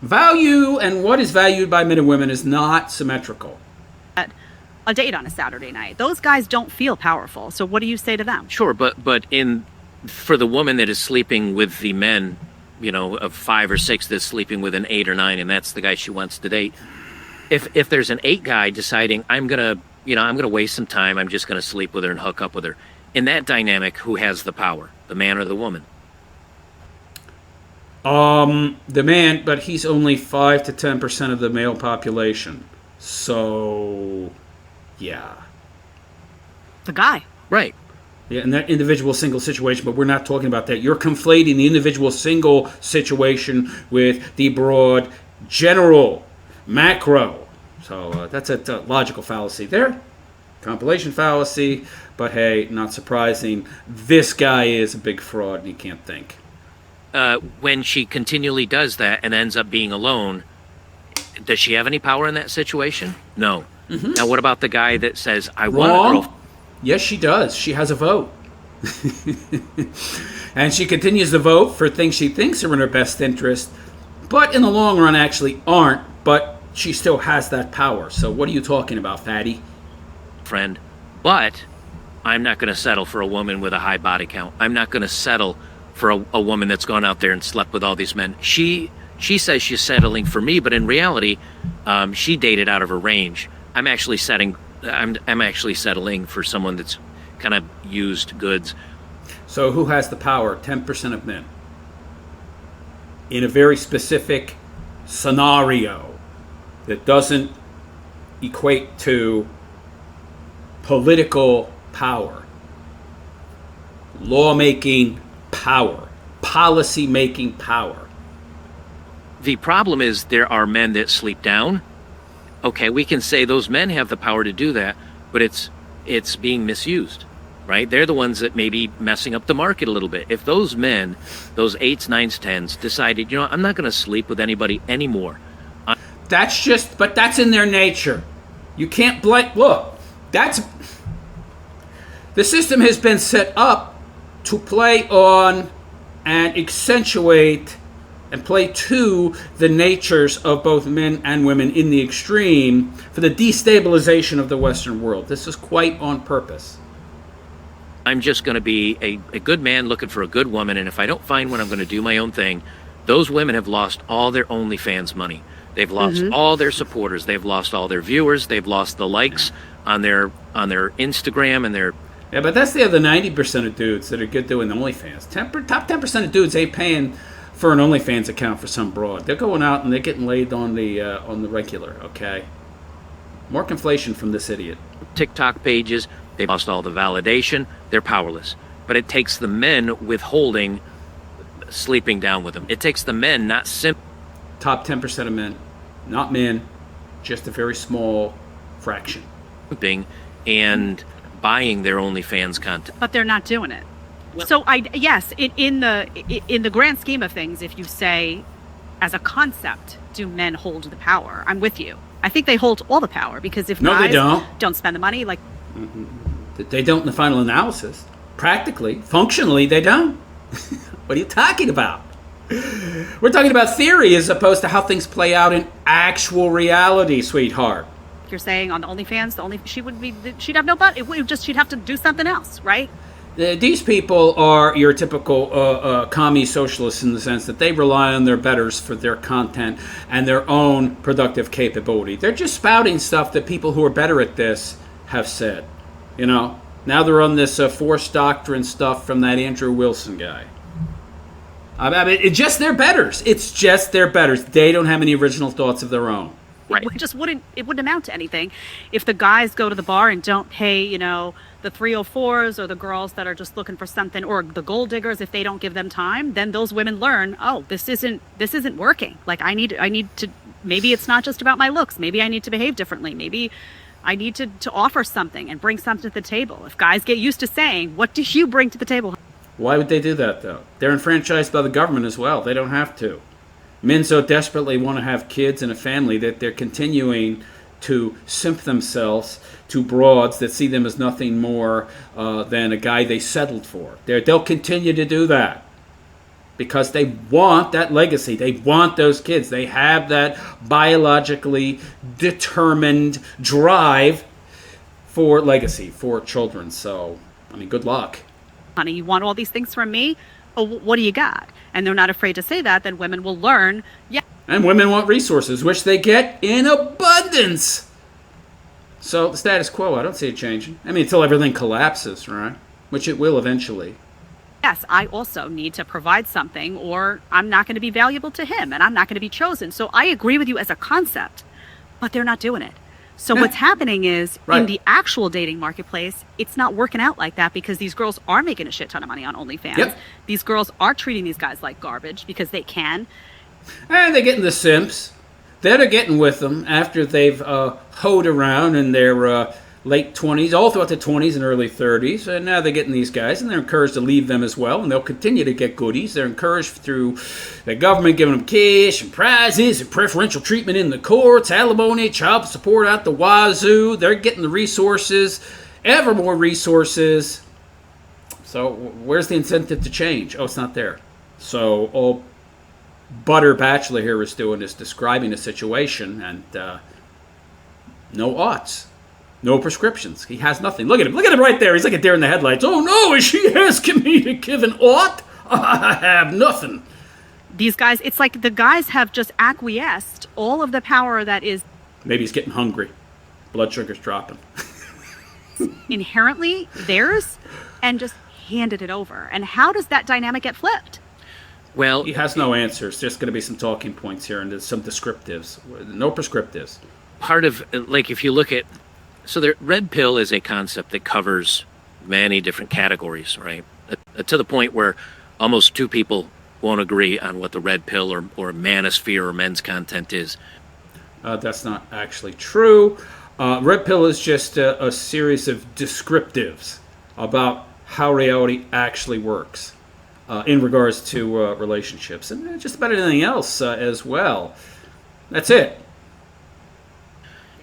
Value and what is valued by men and women is not symmetrical. A date on a Saturday night. Those guys don't feel powerful, so what do you say to them? Sure, but for the woman that is sleeping with the men, you know, of 5 or 6 that's sleeping with an 8 or 9, and that's the guy she wants to date. If there's an 8 guy deciding I'm gonna waste some time, I'm just gonna sleep with her and hook up with her. In that dynamic, who has the power, the man or the woman? The man, but he's only 5 to 10% of the male population. So, yeah. The guy. Right. Yeah, in that individual single situation, but we're not talking about that. You're conflating the individual single situation with the broad general macro. So that's a logical fallacy there. Compilation fallacy. But hey, not surprising. This guy is a big fraud and he can't think. When she continually does that and ends up being alone, does she have any power in that situation? No. Mm-hmm. Now, what about the guy that says, I want a girl? Yes, she does. She has a vote. And she continues to vote for things she thinks are in her best interest, but in the long run actually aren't, but she still has that power. So what are you talking about, fatty? Friend. But I'm not going to settle for a woman with a high body count. I'm not going to settle for a woman that's gone out there and slept with all these men. She says she's settling for me, but in reality, she dated out of her range. I'm actually settling for someone that's kind of used goods. So who has the power? 10% of men. In a very specific scenario that doesn't equate to political power, lawmaking power, policy-making power. The problem is there are men that sleep down. Okay, we can say those men have the power to do that, but it's being misused, right? They're the ones that may be messing up the market a little bit. If those men, those 8s, 9s, 10s, decided, you know, I'm not going to sleep with anybody anymore. But that's in their nature. You can't blame. Look, the system has been set up to play on and accentuate and play to the natures of both men and women in the extreme for the destabilization of the Western world. This is quite on purpose. I'm just going to be a good man looking for a good woman, and if I don't find one, I'm going to do my own thing. Those women have lost all their OnlyFans money. They've lost all their supporters. They've lost all their viewers. They've lost the likes on their Instagram and their... Yeah, but that's the other 90% of dudes that are good doing OnlyFans. Top 10% of dudes ain't paying for an OnlyFans account for some broad. They're going out and they're getting laid on the regular, okay? More conflation from this idiot. TikTok pages, they've lost all the validation. They're powerless. But it takes the men withholding sleeping down with them. It takes the men not Top 10% of men. Not men. Just a very small fraction. simping and buying their OnlyFans content. But they're not doing it. So in the grand scheme of things, if you say, as a concept, do men hold the power? I'm with you. I think they hold all the power because if guys don't spend the money, like they don't in the final analysis. Practically, functionally, they don't. What are you talking about? We're talking about theory as opposed to how things play out in actual reality, sweetheart. You're saying on the OnlyFans, she'd have no butt. She'd have to do something else, right? These people are your typical commie socialists in the sense that they rely on their betters for their content and their own productive capability. They're just spouting stuff that people who are better at this have said. You know, now they're on this forced doctrine stuff from that Andrew Wilson guy. I mean, it's just their betters. It's just their betters. They don't have any original thoughts of their own. Right. It wouldn't amount to anything if the guys go to the bar and don't pay, the 304s or the girls that are just looking for something, or the gold diggers, if they don't give them time. Then those women learn, oh, this isn't working. Like I need to, maybe it's not just about my looks. Maybe I need to behave differently. Maybe I need to offer something and bring something to the table. If guys get used to saying, what do you bring to the table? Why would they do that, though? They're enfranchised by the government as well. They don't have to. Men so desperately want to have kids and a family that they're continuing to simp themselves to broads that see them as nothing more than a guy they settled for. They'll continue to do that because they want that legacy. They want those kids. They have that biologically determined drive for legacy, for children. So, I mean, good luck. Honey, you want all these things from me? Oh, what do you got? And they're not afraid to say that, then women will learn, yeah. And women want resources, which they get in abundance. So the status quo, I don't see it changing. I mean, until everything collapses, right? Which it will eventually. Yes, I also need to provide something or I'm not going to be valuable to him and I'm not going to be chosen. So I agree with you as a concept, but they're not doing it. So what's happening is in the actual dating marketplace, it's not working out like that because these girls are making a shit ton of money on OnlyFans. Yep. These girls are treating these guys like garbage because they can. And they're getting the simps. They're getting with them after they've hoed around in their late 20s, all throughout the 20s and early 30s. And now they're getting these guys, and they're encouraged to leave them as well. And they'll continue to get goodies. They're encouraged through the government giving them cash and prizes and preferential treatment in the courts, alimony, child support out the wazoo. They're getting the resources, ever more resources. So where's the incentive to change? Oh, it's not there. So all Butter Bachelor here is doing is describing a situation, and no oughts. No prescriptions. He has nothing. Look at him. Look at him right there. He's like a deer in the headlights. Oh no, is she asking me to give an ought? I have nothing. These guys, it's like the guys have just acquiesced all of the power that is Maybe he's getting hungry. Blood sugar's dropping. inherently theirs and just handed it over. And how does that dynamic get flipped? Well, He has no answers. There's going to be some talking points here and there's some descriptives. No prescriptives. part of, like, if you look at, so the red pill is a concept that covers many different categories, right? To the point where almost two people won't agree on what the red pill or manosphere or men's content is. That's not actually true. Red pill is just a series of descriptives about how reality actually works in regards to relationships and just about anything else as well. That's it.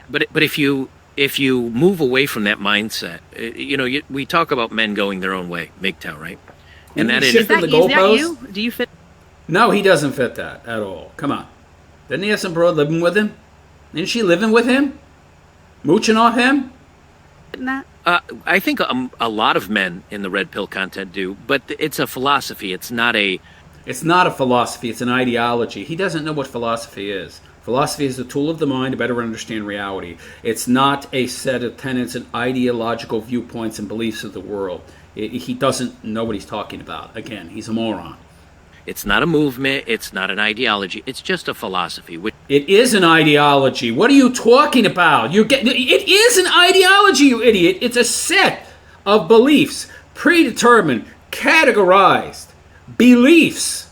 But if you move away from that mindset, we talk about men going their own way, MGTOW, right? And that Is that you? Do you fit No, he doesn't fit that at all. Come on. Didn't he have some broad living with him? Isn't she living with him? Mooching off him? in that? I think a lot of men in the red pill content do, but it's a philosophy. It's not a philosophy. It's an ideology. He doesn't know what philosophy is. Philosophy is a tool of the mind to better understand reality. It's not a set of tenets and ideological viewpoints and beliefs of the world. He doesn't know what he's talking about. Again, he's a moron. It's not a movement. It's not an ideology. It's just a philosophy. It is an ideology. What are you talking about? It is an ideology, you idiot. It's a set of beliefs, predetermined, categorized beliefs.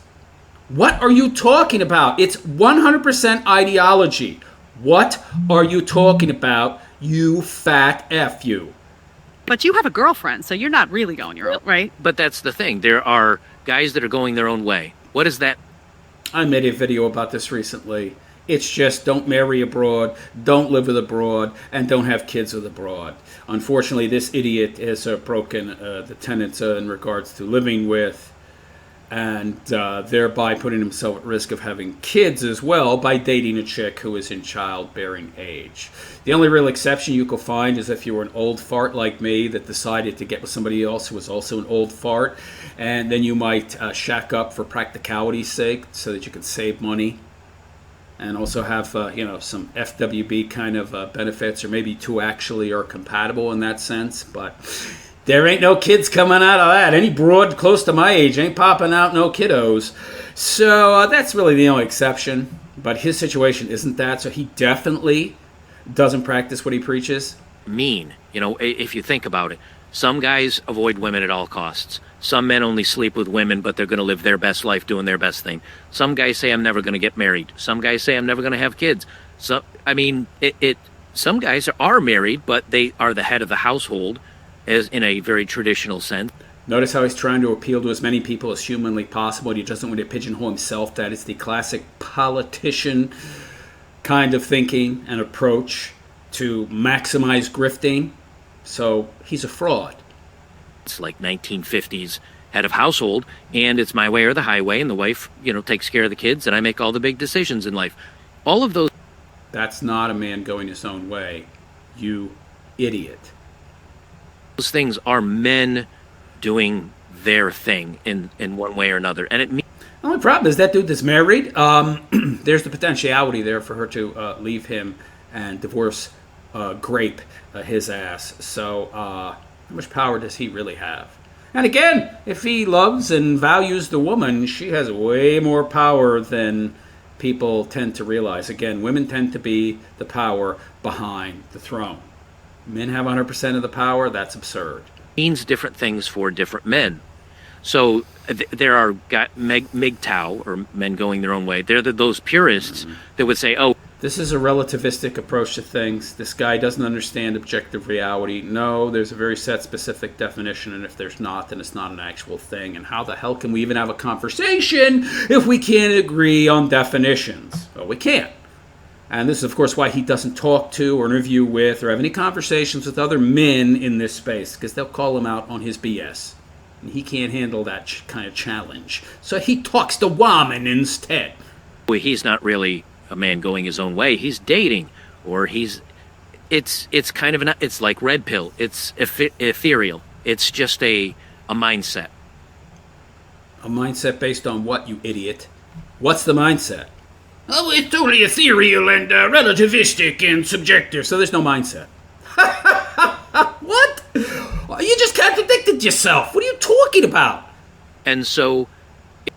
What are you talking about? It's 100% ideology. What are you talking about, you fat F you? But you have a girlfriend, so you're not really going your own, right? But that's the thing. There are guys that are going their own way. What is that? I made a video about this recently. It's just don't marry abroad, don't live with a broad, and don't have kids with a broad. Unfortunately, this idiot has broken the tenets in regards to living with and thereby putting himself at risk of having kids as well by dating a chick who is in childbearing age. The only real exception you could find is if you were an old fart like me that decided to get with somebody else who was also an old fart, and then you might shack up for practicality's sake so that you can save money and also have some FWB kind of benefits, or maybe two actually are compatible in that sense, but there ain't no kids coming out of that. Any broad close to my age ain't popping out no kiddos. So that's really the only exception. But his situation isn't that. So he definitely doesn't practice what he preaches. Mean. If you think about it, some guys avoid women at all costs. Some men only sleep with women, but they're going to live their best life doing their best thing. Some guys say, I'm never going to get married. Some guys say, I'm never going to have kids. So, I mean, some guys are married, but they are the head of the household, as in a very traditional sense. Notice how he's trying to appeal to as many people as humanly possible. He doesn't want to pigeonhole himself. That is the classic politician kind of thinking and approach to maximize grifting. So he's a fraud. It's like 1950s head of household, and it's my way or the highway, and the wife, takes care of the kids, and I make all the big decisions in life. All of those. That's not a man going his own way, you idiot. Those things are men doing their thing in one way or another. And the only problem is that dude is married. There's the potentiality there for her to leave him and divorce Grape his ass. So how much power does he really have? And again, if he loves and values the woman, she has way more power than people tend to realize. Again, women tend to be the power behind the throne. Men have 100% of the power. That's absurd. Means different things for different men. So there are MGTOW, or men going their own way. They're those purists that would say, oh, this is a relativistic approach to things. This guy doesn't understand objective reality. No, there's a very set specific definition, and if there's not, then it's not an actual thing. And how the hell can we even have a conversation if we can't agree on definitions? Well, we can't. And this is, of course, why he doesn't talk to or interview with or have any conversations with other men in this space, because they'll call him out on his BS. And he can't handle that kind of challenge. So he talks to women instead. Well, he's not really a man going his own way. He's dating, or it's kind of it's like red pill. It's ethereal. It's just a mindset. A mindset based on what, you idiot? What's the mindset? Oh, it's totally ethereal and relativistic and subjective, so there's no mindset. What? You just contradicted yourself. What are you talking about? And so,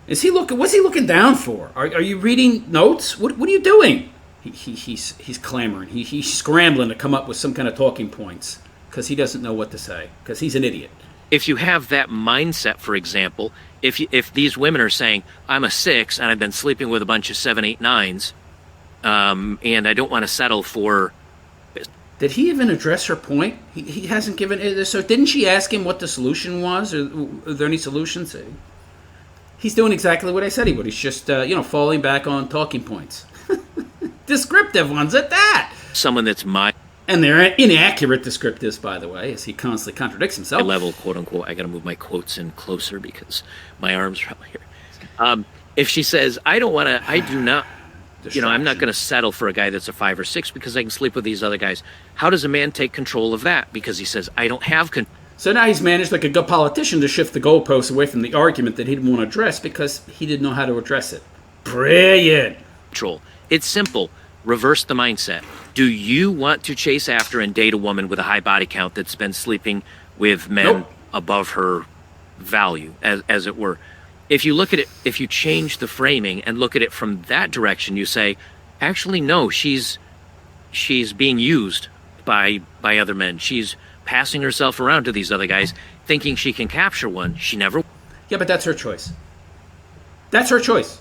what's he looking down for? Are you reading notes? What are you doing? He's clamoring. He's scrambling to come up with some kind of talking points because he doesn't know what to say, because he's an idiot. If you have that mindset, for example, if these women are saying, I'm a 6 and I've been sleeping with a bunch of 7, 8, 9s, and I don't want to settle for... Did he even address her point? He hasn't given it. So didn't she ask him what the solution was? Or are there any solutions? He's doing exactly what I said he would. He's just, falling back on talking points. Descriptive ones at that. Someone that's my... And they're inaccurate descriptives, by the way, as he constantly contradicts himself. Level, quote unquote. I got to move my quotes in closer because my arms are out here. If she says, I do not, I'm not going to settle for a guy that's a 5 or 6 because I can sleep with these other guys. How does a man take control of that? Because he says, I don't have control. So now he's managed, like a good politician, to shift the goalposts away from the argument that he didn't want to address because he didn't know how to address it. Brilliant. It's simple. Reverse the mindset. Do you want to chase after and date a woman with a high body count that's been sleeping with men above her value, as it were? If you look at it, if you change the framing and look at it from that direction, you say, actually, no, she's being used by other men. She's passing herself around to these other guys, thinking she can capture one. She never... Yeah, but that's her choice. That's her choice.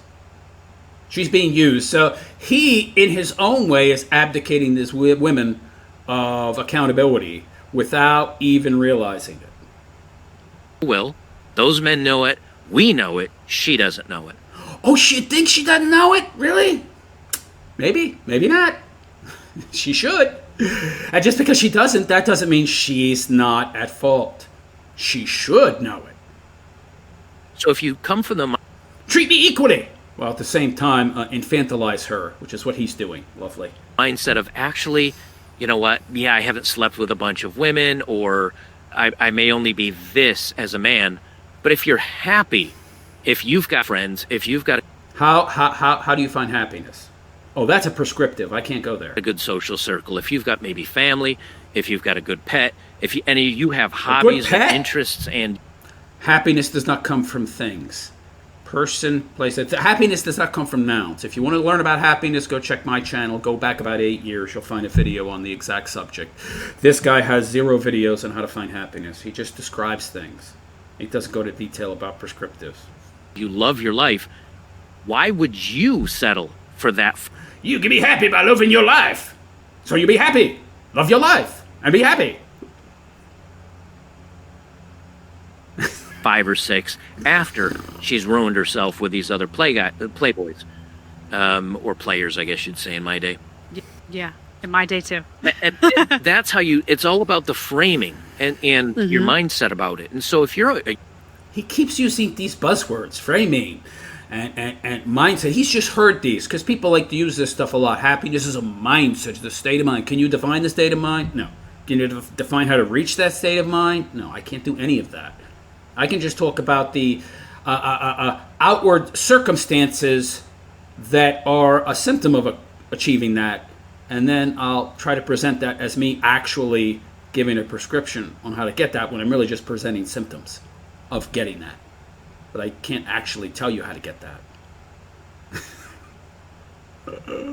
She's being used. So he, in his own way, is abdicating these women of accountability without even realizing it. Well, those men know it. We know it. She doesn't know it. Oh, she thinks she doesn't know it? Really? Maybe. Maybe not. She should. And just because she doesn't, that doesn't mean she's not at fault. She should know it. So if you come from the... Treat me equally! While at the same time, infantilize her, which is what he's doing. Lovely. Mindset of, actually, you know what? Yeah, I haven't slept with a bunch of women, or I may only be this as a man. But if you're happy, if you've got friends, if you've got... How do you find happiness? Oh, that's a prescriptive. I can't go there. A good social circle. If you've got maybe family, if you've got a good pet, if you have hobbies and interests and... Happiness does not come from things. Person, place. Happiness does not come from nouns. If you want to learn about happiness, go check my channel. Go back about 8 years. You'll find a video on the exact subject. This guy has 0 videos on how to find happiness. He just describes things. He doesn't go to detail about prescriptives. You love your life. Why would you settle for that? You can be happy by loving your life. So you be happy. Love your life and be happy. 5 or 6 after she's ruined herself with these other playboys, or players, I guess you'd say in my day. Yeah, in my day too. And that's how it's all about the framing and your mindset about it. And so if you're he keeps using these buzzwords, framing and mindset. He's just heard these because people like to use this stuff a lot. Happiness is a mindset, the state of mind. Can you define the state of mind? No. Can you define how to reach that state of mind? No, I can't do any of that. I can just talk about the outward circumstances that are a symptom of achieving that, and then I'll try to present that as me actually giving a prescription on how to get that when I'm really just presenting symptoms of getting that. But I can't actually tell you how to get that.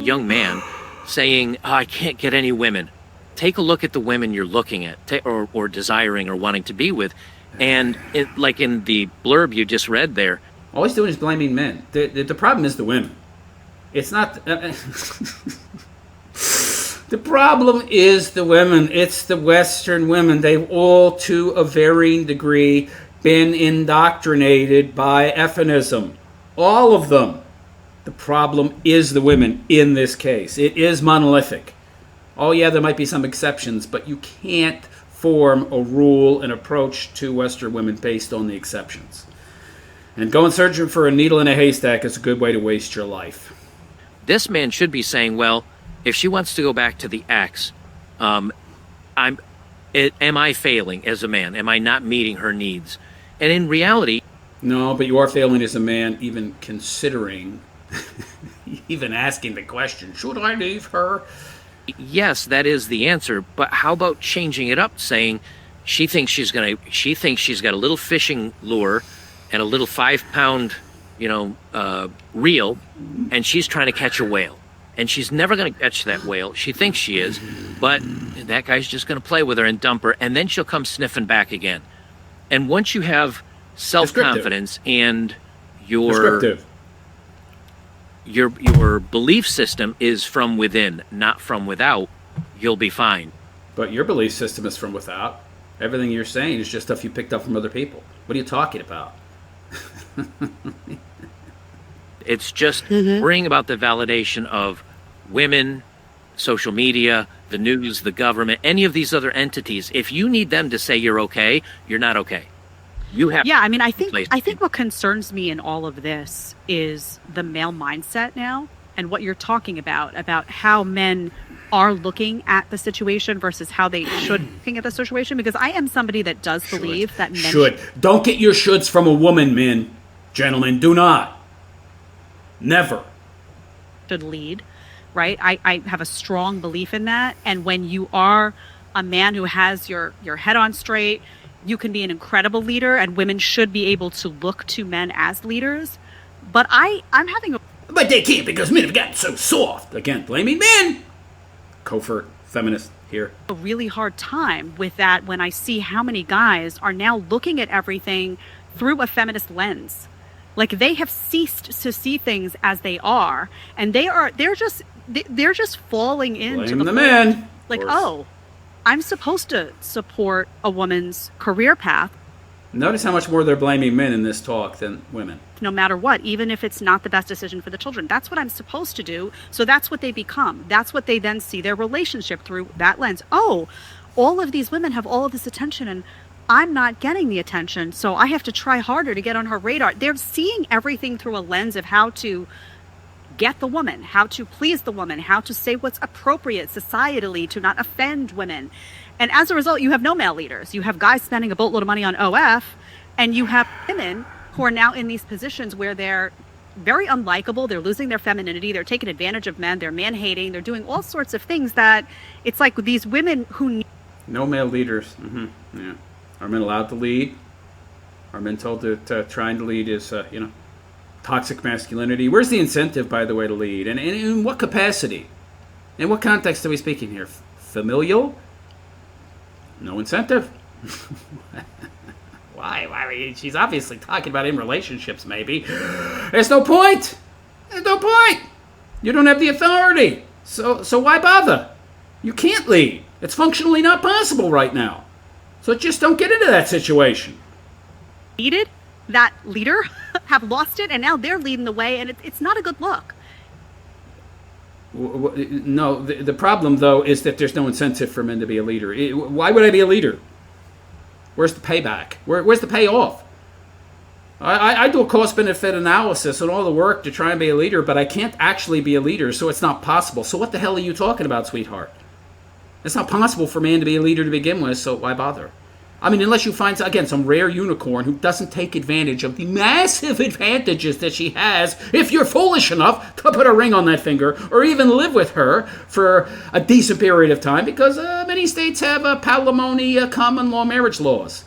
young man saying, I can't get any women. Take a look at the women you're looking at or desiring or wanting to be with. And like in the blurb you just read there. All he's doing is blaming men. The problem is the women. It's not... the problem is the women. It's the Western women. They've all, to a varying degree, been indoctrinated by feminism. All of them. The problem is the women in this case. It is monolithic. Oh yeah, there might be some exceptions, but you can't form a rule and approach to Western women based on the exceptions. And going searching for a needle in a haystack is a good way to waste your life. This man should be saying, well, if she wants to go back to the ex, am I failing as a man? Am I not meeting her needs? And in reality... No, but you are failing as a man, even considering, even asking the question, should I leave her? Yes, that is the answer, but how about changing it up, saying she thinks she's got a little fishing lure and a little 5-pound, reel, and she's trying to catch a whale. And she's never going to catch that whale. She thinks she is, but that guy's just going to play with her and dump her, and then she'll come sniffing back again. And once you have self-confidence and your belief system is from within, not from without, you'll be fine. But your belief system is from without. Everything you're saying is just stuff you picked up from other people. What are you talking about? It's just worrying about the validation of women, social media, the news, the government, any of these other entities. If you need them to say you're okay, you're not okay. You have. Yeah, I mean, I think what concerns me in all of this is the male mindset now, and what you're talking about how men are looking at the situation versus how they should be looking at the situation. Because I am somebody that does believe that men should. Don't get your shoulds from a woman, men, gentlemen. Do not. Never. Should lead, right? I have a strong belief in that. And when you are a man who has your head on straight, you can be an incredible leader, and women should be able to look to men as leaders. But I'm having a... But they can't because men have gotten so soft. Again, blaming men. Covert feminist here. A really hard time with that when I see how many guys are now looking at everything through a feminist lens. Like, they have ceased to see things as they are, and they're just falling into the men. Like, oh, I'm supposed to support a woman's career path. Notice how much more they're blaming men in this talk than women. No matter what, even if it's not the best decision for the children. That's what I'm supposed to do. So that's what they become. That's what they then see their relationship through that lens. Oh, all of these women have all of this attention, and I'm not getting the attention, so I have to try harder to get on her radar. They're seeing everything through a lens of how to get the woman, how to please the woman, how to say what's appropriate societally to not offend women. And as a result, you have no male leaders. You have guys spending a boatload of money on OF, and you have women who are now in these positions where they're very unlikable. They're losing their femininity. They're taking advantage of men. They're man-hating. They're doing all sorts of things that it's like these women who... No male leaders. Yeah. Are men allowed to lead? Are men told that trying to lead is, toxic masculinity? Where's the incentive, by the way, to lead? And in what capacity? In what context are we speaking here? Familial? No incentive. Why? She's obviously talking about in relationships, maybe. There's no point. There's no point. You don't have the authority. So why bother? You can't lead. It's functionally not possible right now. So just don't get into that situation. Needed that leader have lost it, and now they're leading the way, and it's not a good look. No, the problem, though, is that there's no incentive for men to be a leader. Why would I be a leader? Where's the payback? Where's the payoff? I do a cost-benefit analysis and all the work to try and be a leader, but I can't actually be a leader, so it's not possible. So what the hell are you talking about, sweetheart? It's not possible for a man to be a leader to begin with, so why bother? I mean, unless you find, again, some rare unicorn who doesn't take advantage of the massive advantages that she has if you're foolish enough to put a ring on that finger or even live with her for a decent period of time, because many states have palimony common law marriage laws.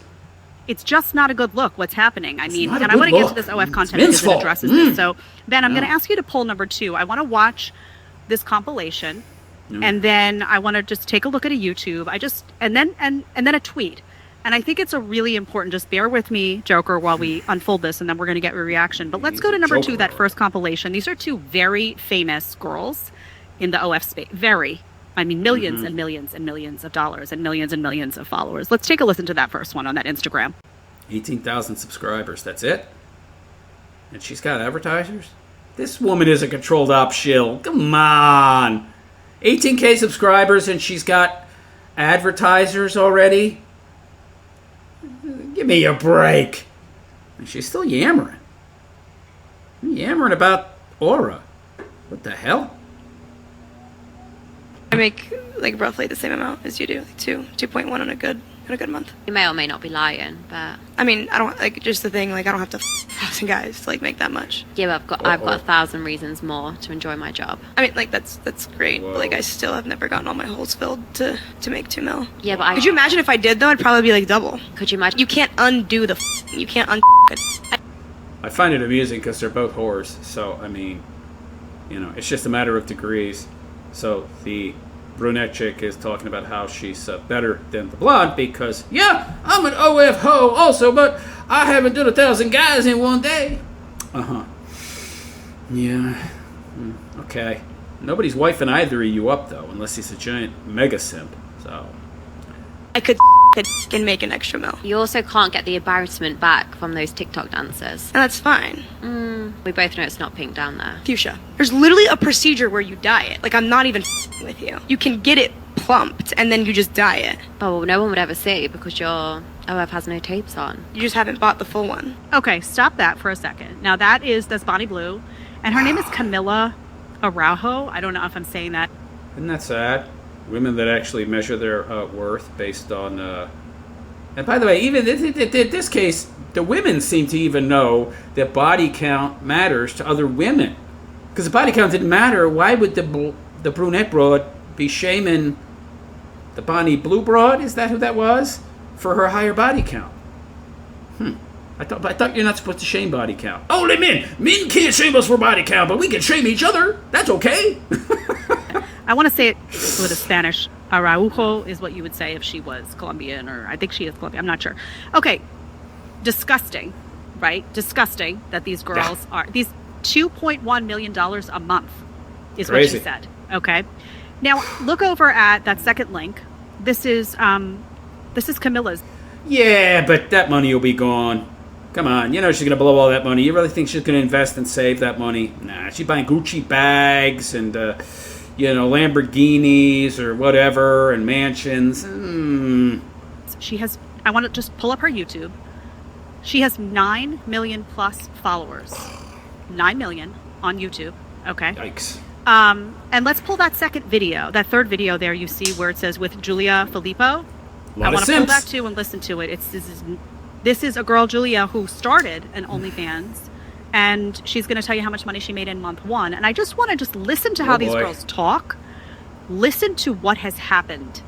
It's just not a good look what's happening. I mean, and I want to get to this OF content It's because it addresses this. So, Ben, I'm Yeah. going to ask you to poll number 2. I want to watch this compilation, and then I want to just take a look at a YouTube. And then a tweet. And I think it's a really important, just bear with me, Joker, while we unfold this, and then we're going to get your reaction. But let's go to number 2, that first compilation. These are 2 very famous girls in the OF space. Millions and millions and millions of dollars and millions of followers. Let's take a listen to that first one on that Instagram. 18,000 subscribers, that's it? And she's got advertisers? This woman is a controlled op shill. Come on. 18K subscribers and she's got advertisers already? Give me a break. And she's still yammering. Yammering about Aura. What the hell? I make like roughly the same amount as you do, like 2.1 on a good month. You may or may not be lying, but I mean, I don't like just the thing. Like I don't have to 1,000 guys to like make that much. yeah, but I've got 1,000 reasons more to enjoy my job. I mean, like that's great. But like I still have never gotten all my holes filled to make 2 mil. Yeah, but Could you imagine if I did though? I'd probably be like double. Could you imagine? You can't undo the. You can't I find it amusing because they're both whores. So, I mean, it's just a matter of degrees. So the brunette chick is talking about how she's better than the blonde because, I'm an OF hoe also, but I haven't done 1,000 guys in one day. Yeah. Okay. Nobody's wifing either of you up, though, unless he's a giant mega simp. So. I could and make an extra mil. You also can't get the embarrassment back from those TikTok dancers. And that's fine. We both know it's not pink down there. Fuchsia. There's literally a procedure where you dye it. Like, I'm not even with you. You can get it plumped, and then you just dye it. Oh, well, no one would ever see because your OF has no tapes on. You just haven't bought the full one. Okay, stop that for a second. Now that's Bonnie Blue, and her name is Camila Araujo. I don't know if I'm saying that. Isn't that sad? Women that actually measure their worth based on... And by the way, even in this case, the women seem to even know that body count matters to other women. Because if body count didn't matter, why would the brunette broad be shaming the Bonnie Blue broad? Is that who that was? For her higher body count. I thought you're not supposed to shame body count. Only men! Men can't shame us for body count, but we can shame each other. That's okay. I want to say it with a Spanish. Araujo is what you would say if she was Colombian, or I think she is Colombian. I'm not sure. Okay. Disgusting, right? Disgusting that these girls are... These $2.1 million a month is Crazy. what she said. Okay. Now, look over at that second link. This is Camila's. Yeah, but that money will be gone. Come on, she's going to blow all that money. You really think she's going to invest and save that money? Nah, she's buying Gucci bags and, Lamborghinis or whatever and mansions. She has, I want to just pull up her YouTube. She has 9 million plus followers. 9 million on YouTube. Okay. Yikes. And let's pull that third video there you see where it says with Julia Filippo. I want to pull that too and listen to it. This is a girl, Julia, who started an OnlyFans, and she's going to tell you how much money she made in month 1. And I just want to listen to how these girls talk. Listen to what has happened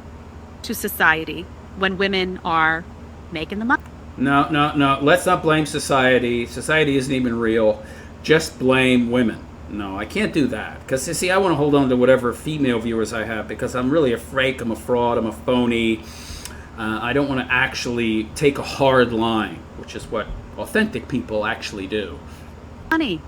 to society when women are making the money. No. Let's not blame society. Society isn't even real. Just blame women. No, I can't do that. Because, you see, I want to hold on to whatever female viewers I have because I'm really a fake, I'm a fraud, I'm a phony. I don't want to actually take a hard line, which is what authentic people actually do. Money.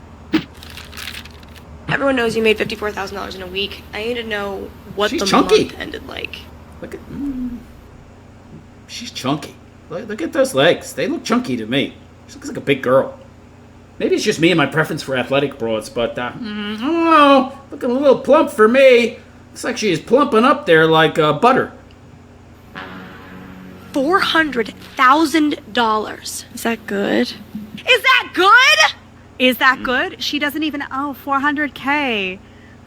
Everyone knows you made $54,000 in a week. I need to know what She's the chunky. month ended like. Look at... she's chunky. Look at those legs. They look chunky to me. She looks like a big girl. Maybe it's just me and my preference for athletic broads, but I don't know. Looking a little plump for me. Looks like she's plumping up there like butter. $400,000. Is that good? Is that good? Is that good? She doesn't even, 400K.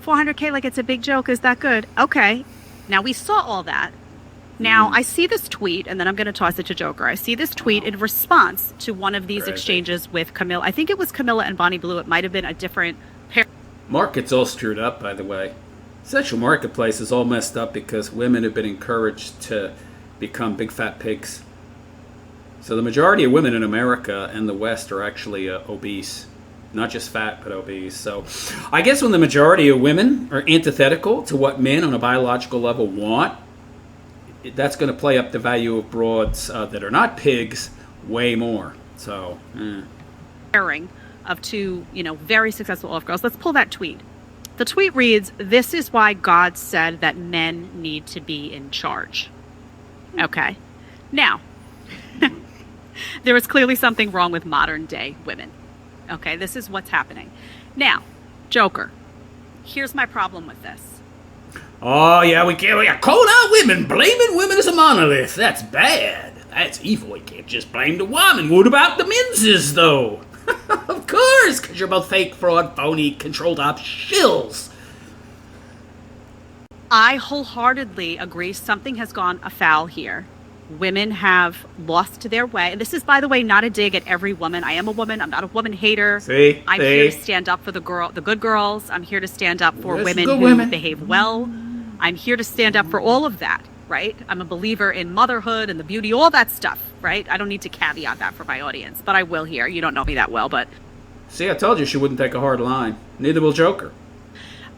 400K like it's a big joke. Is that good? Okay. Now we saw all that. Now I see this tweet, and then I'm going to toss it to Joker. I see this tweet in response to one of these exchanges with Camilla. I think it was Camilla and Bonnie Blue. It might have been a different pair. Market's all screwed up, by the way. Sexual marketplace is all messed up because women have been encouraged to become big fat pigs. So the majority of women in America and the West are actually obese. Not just fat, but obese. So I guess when the majority of women are antithetical to what men on a biological level want, that's going to play up the value of broads that are not pigs way more. So, pairing of two, very successful off girls. Let's pull that tweet. The tweet reads, "This is why God said that men need to be in charge." Okay. Now, there is clearly something wrong with modern day women. Okay, this is what's happening. Now, Joker, here's my problem with this. oh, yeah, we can't calling out women, blaming women as a monolith. That's bad. That's evil. We can't just blame the woman. What about the menses, though? Of course, because you're both fake, fraud, phony, controlled op shills. I wholeheartedly agree something has gone afoul here. Women have lost their way. This is, by the way, not a dig at every woman. I am a woman. I'm not a woman hater. I'm here to stand up for the good girls. I'm here to stand up for women who behave well. I'm here to stand up for all of that, right? I'm a believer in motherhood and the beauty, all that stuff, right? I don't need to caveat that for my audience, but I will here. You don't know me that well, but... See, I told you she wouldn't take a hard line. Neither will Joker.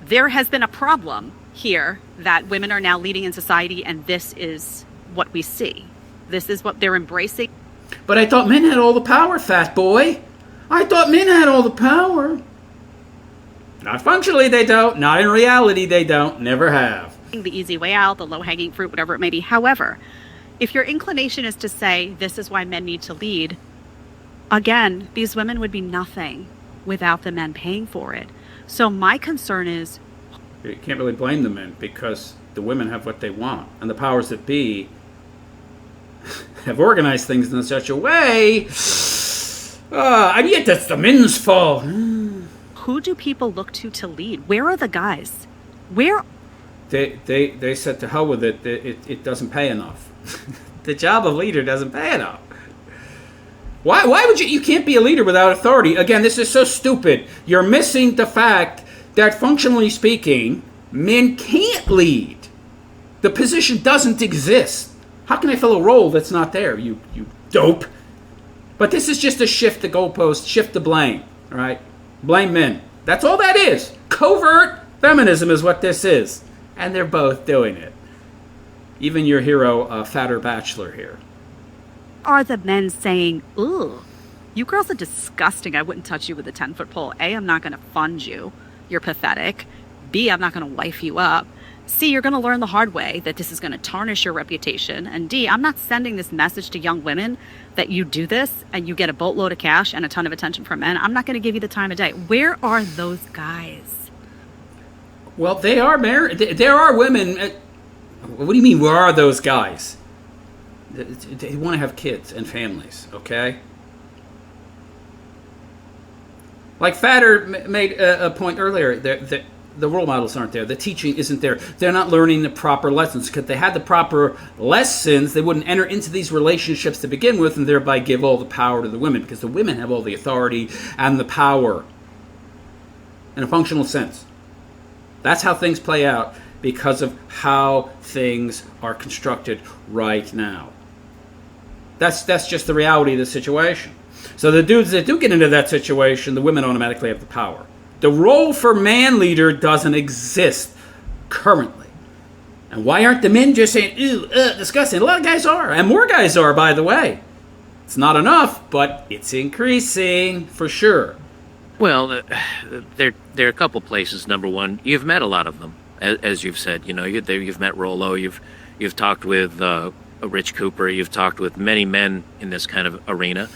There has been a problem here that women are now leading in society, and this is what we see. This is what they're embracing. But I thought men had all the power, fat boy. I thought men had all the power. Not functionally, they don't. Not in reality, they don't. Never have. The easy way out, the low-hanging fruit, whatever it may be. However, if your inclination is to say this is why men need to lead, again, these women would be nothing without the men paying for it. So my concern is... You can't really blame the men because the women have what they want. And the powers that be have organized things in such a way... and yet that's the men's fault. Who do people look to lead? Where are the guys? Where... They said to hell with it. It doesn't pay enough. The job of leader doesn't pay enough. Why would you can't be a leader without authority? Again, this is so stupid. You're missing the fact that functionally speaking, men can't lead. The position doesn't exist. How can I fill a role that's not there, you dope? But this is just to shift the goalpost, shift the blame, all right? Blame men. That's all that is. Covert feminism is what this is. And they're both doing it. Even your hero, fatter Bachelor here. Are the men saying, "Ugh, you girls are disgusting. I wouldn't touch you with a 10-foot pole. A, I'm not going to fund you. You're pathetic. B, I'm not going to wife you up. C, you're going to learn the hard way that this is going to tarnish your reputation. And D, I'm not sending this message to young women that you do this and you get a boatload of cash and a ton of attention from men. I'm not going to give you the time of day." Where are those guys? Well, they are married. There are women. What do you mean, where are those guys? They want to have kids and families, okay? Like Fatter made a point earlier, the role models aren't there. The teaching isn't there. They're not learning the proper lessons. Because if they had the proper lessons, they wouldn't enter into these relationships to begin with and thereby give all the power to the women. Because the women have all the authority and the power in a functional sense. That's how things play out because of how things are constructed right now. That's just the reality of the situation. So the dudes that do get into that situation, the women automatically have the power. The role for man leader doesn't exist currently. And why aren't the men just saying, "Ew, disgusting"? A lot of guys are, and more guys are, by the way. It's not enough, but it's increasing for sure. Well, there are a couple places. Number one, you've met a lot of them, as you've said. You've met Rollo, you've You've talked with Rich Cooper. You've talked with many men in this kind of arena.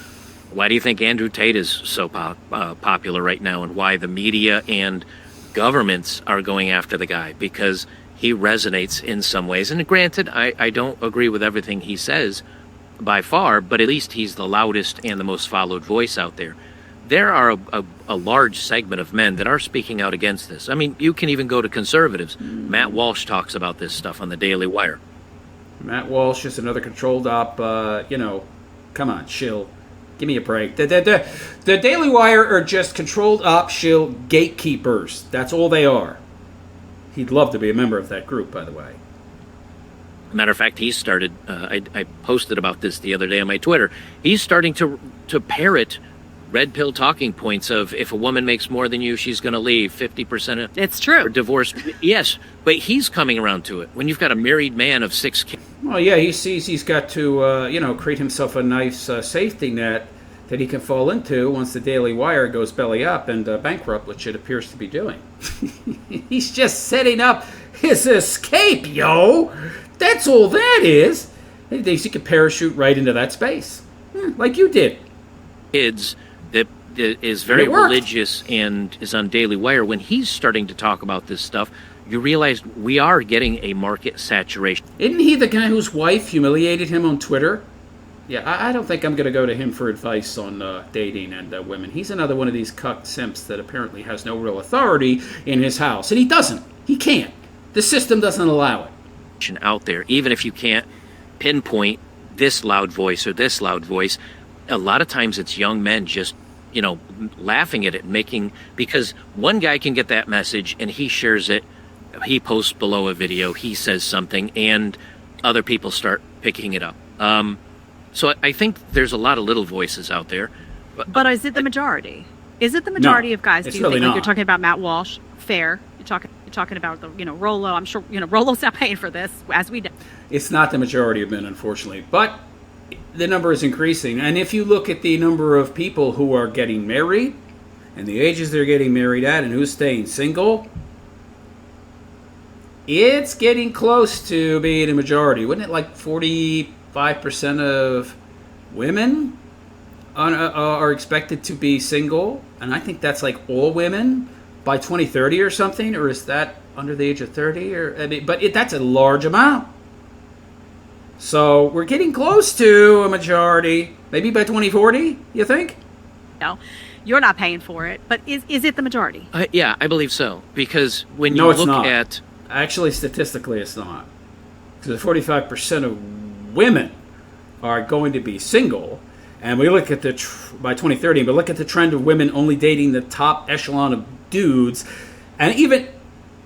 Why do you think Andrew Tate is so popular right now, and why the media and governments are going after the guy? Because he resonates in some ways. And granted, I don't agree with everything he says by far, but at least he's the loudest and the most followed voice out there. There are a large segment of men that are speaking out against this. I mean, you can even go to conservatives. Matt Walsh talks about this stuff on the Daily Wire. Matt Walsh is another controlled op. Come on, shill. Give me a break. The Daily Wire are just controlled op shill gatekeepers. That's all they are. He'd love to be a member of that group, by the way. Matter of fact, he started, I posted about this the other day on my Twitter. He's starting to parrot red pill talking points of, if a woman makes more than you, she's going to leave. 50% of It's true. or divorce. Yes, but he's coming around to it. When you've got a married man of 6 kids. Well, yeah, he sees he's got to, create himself a nice safety net that he can fall into once the Daily Wire goes belly up and bankrupt, which it appears to be doing. He's just setting up his escape, yo! That's all that is. He could parachute right into that space, like you did. Kids that is very religious and is on Daily Wire. When he's starting to talk about this stuff, you realize we are getting a market saturation. Isn't he the guy whose wife humiliated him on Twitter? Yeah, I don't think I'm going to go to him for advice on dating and women. He's another one of these cucked simps that apparently has no real authority in his house. And he doesn't. He can't. The system doesn't allow it. Out there, even if you can't pinpoint this loud voice or this loud voice, a lot of times it's young men just, laughing at it, because one guy can get that message and he shares it, he posts below a video, he says something, and other people start picking it up. So I think there's a lot of little voices out there. But is it the majority? Is it the majority of guys? It's Do you really think? Like not. you're talking about Matt Walsh, fair. You're talking about the Rollo. I'm sure Rollo's not paying for this, as we do. It's not the majority of men, unfortunately, but the number is increasing. And if you look at the number of people who are getting married and the ages they're getting married at and who's staying single, it's getting close to being a majority. Wouldn't it like 45% of women are expected to be single? And I think that's like all women by 2030 or something, or is that under the age of 30? But that's a large amount. So we're getting close to a majority. Maybe by 2040, you think? No, you're not paying for it. But is it the majority? Yeah, I believe so. Because when you No, it's look not. at... Actually, statistically, it's not. Because 45% of women are going to be single. And we look at by 2030, but look at the trend of women only dating the top echelon of dudes. And even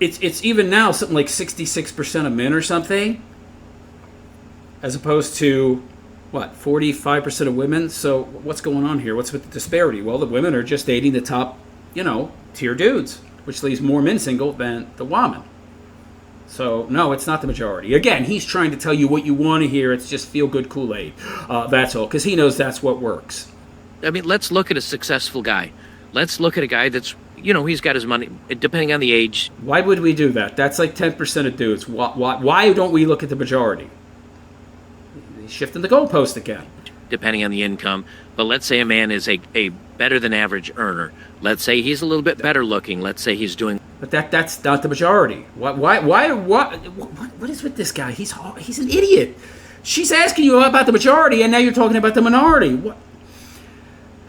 it's even now something like 66% of men or something, as opposed to, 45% of women? So what's going on here? What's with the disparity? Well, the women are just dating the top, tier dudes, which leaves more men single than the women. So, no, it's not the majority. Again, he's trying to tell you what you want to hear. It's just feel-good Kool-Aid. That's all, because he knows that's what works. I mean, let's look at a successful guy. Let's look at a guy that's, he's got his money, depending on the age. Why would we do that? That's like 10% of dudes. Why don't we look at the majority? He's shifting the goalpost again. Depending on the income. But let's say a man is a better than average earner. Let's say he's a little bit better looking. Let's say he's doing... But that's not the majority. What is with this guy? He's an idiot. She's asking you about the majority, and now you're talking about the minority. What?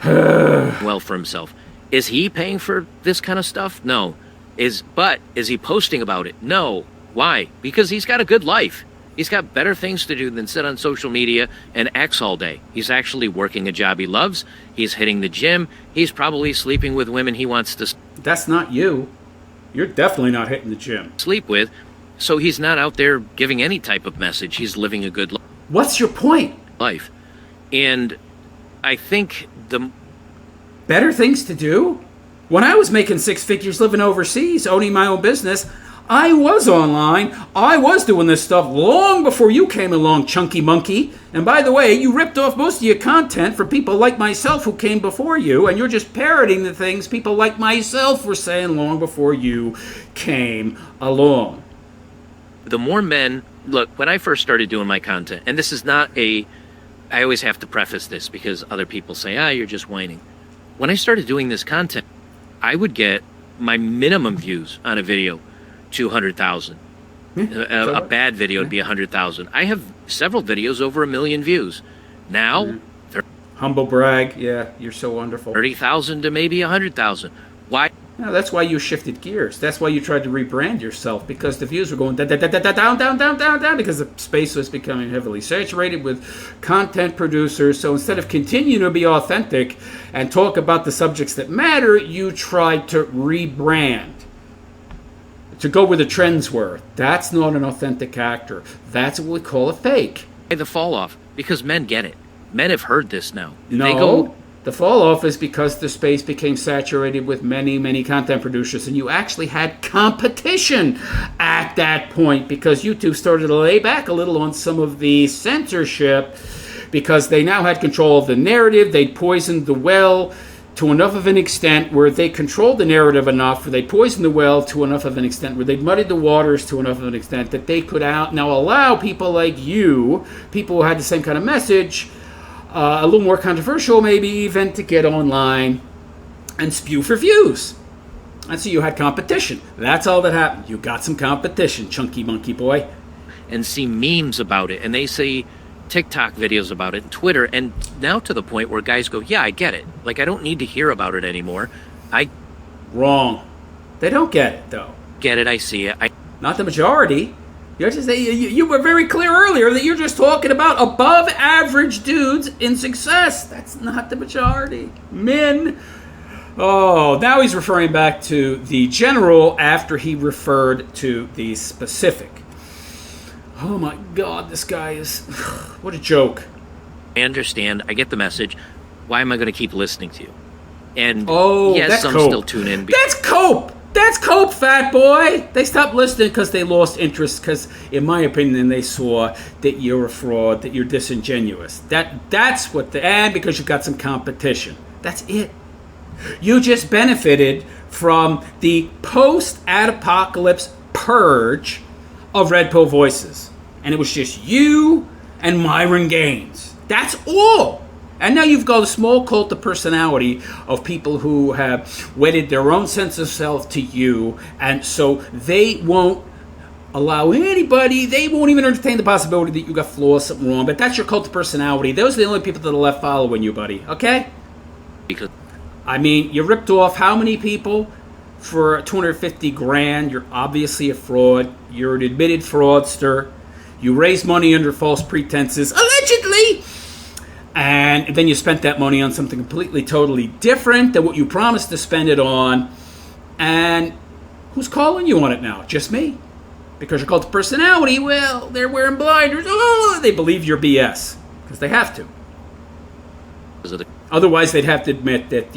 well for himself. Is he paying for this kind of stuff? No. But is he posting about it? No. Why? Because he's got a good life. He's got better things to do than sit on social media and X all day. He's actually working a job he loves. He's hitting the gym. He's probably sleeping with women he wants to... That's not you. You're definitely not hitting the gym. Sleep with. So he's not out there giving any type of message. He's living a good What's your point? life. And I think the... Better things to do? When I was making 6 figures living overseas, owning my own business, I was online. I was doing this stuff long before you came along, chunky monkey. And by the way, you ripped off most of your content for people like myself who came before you, and you're just parroting the things people like myself were saying long before you came along. The more men look, when I first started doing my content, and this is not I always have to preface this because other people say, you're just whining. When I started doing this content, I would get my minimum views on a video, 200,000. A bad video would be 100,000. I have several videos over 1 million views. Now, humble brag. Yeah, you're so wonderful. 30,000 to maybe 100,000. Why? No, that's why you shifted gears. That's why you tried to rebrand yourself, because the views were going down, because the space was becoming heavily saturated with content producers. So instead of continuing to be authentic and talk about the subjects that matter, you tried to rebrand, to go where the trends were. That's not an authentic actor. That's what we call a fake. The fall off, because men get it. Men have heard this now. No, the fall off is because the space became saturated with many, many content producers, and you actually had competition at that point, because YouTube started to lay back a little on some of the censorship, because they now had control of the narrative. They'd poisoned the well to enough of an extent where they controlled the narrative enough, where they poisoned the well to enough of an extent, where they muddied the waters to enough of an extent that they could now allow people like you, people who had the same kind of message, a little more controversial maybe even, to get online and spew for views. And so you had competition. That's all that happened. You got some competition, chunky monkey boy. And see memes about it, and they see TikTok videos about it, and Twitter, and now to the point where guys go, yeah, I get it. Like, I don't need to hear about it anymore. Wrong. They don't get it, though. Get it, I see it. Not the majority. You were very clear earlier that you're just talking about above average dudes in success. That's not the majority. Men. Oh, now he's referring back to the general after he referred to the specific. Oh my God, this guy is... What a joke. I understand. I get the message. Why am I going to keep listening to you? And yes, that's some cope. still tune in. That's cope! That's cope, fat boy! They stopped listening because they lost interest, because, in my opinion, they saw that you're a fraud, that you're disingenuous. That's what and because you got some competition. That's it. You just benefited from the post-apocalypse purge of Red Pill voices. And it was just you and Myron Gaines. That's all. And now you've got a small cult of personality of people who have wedded their own sense of self to you, and so they won't allow anybody, they won't even entertain the possibility that you got flaws, something wrong, but that's your cult of personality. Those are the only people that are left following you, buddy, okay? Because I mean, you ripped off how many people for $250,000? You're obviously a fraud. You're an admitted fraudster. You raised money under false pretenses, allegedly. And then you spent that money on something completely, totally different than what you promised to spend it on. And who's calling you on it now? Just me. Because you're called the personality. Well, they're wearing blinders. Oh, they believe your BS. Because they have to. Otherwise, they'd have to admit that,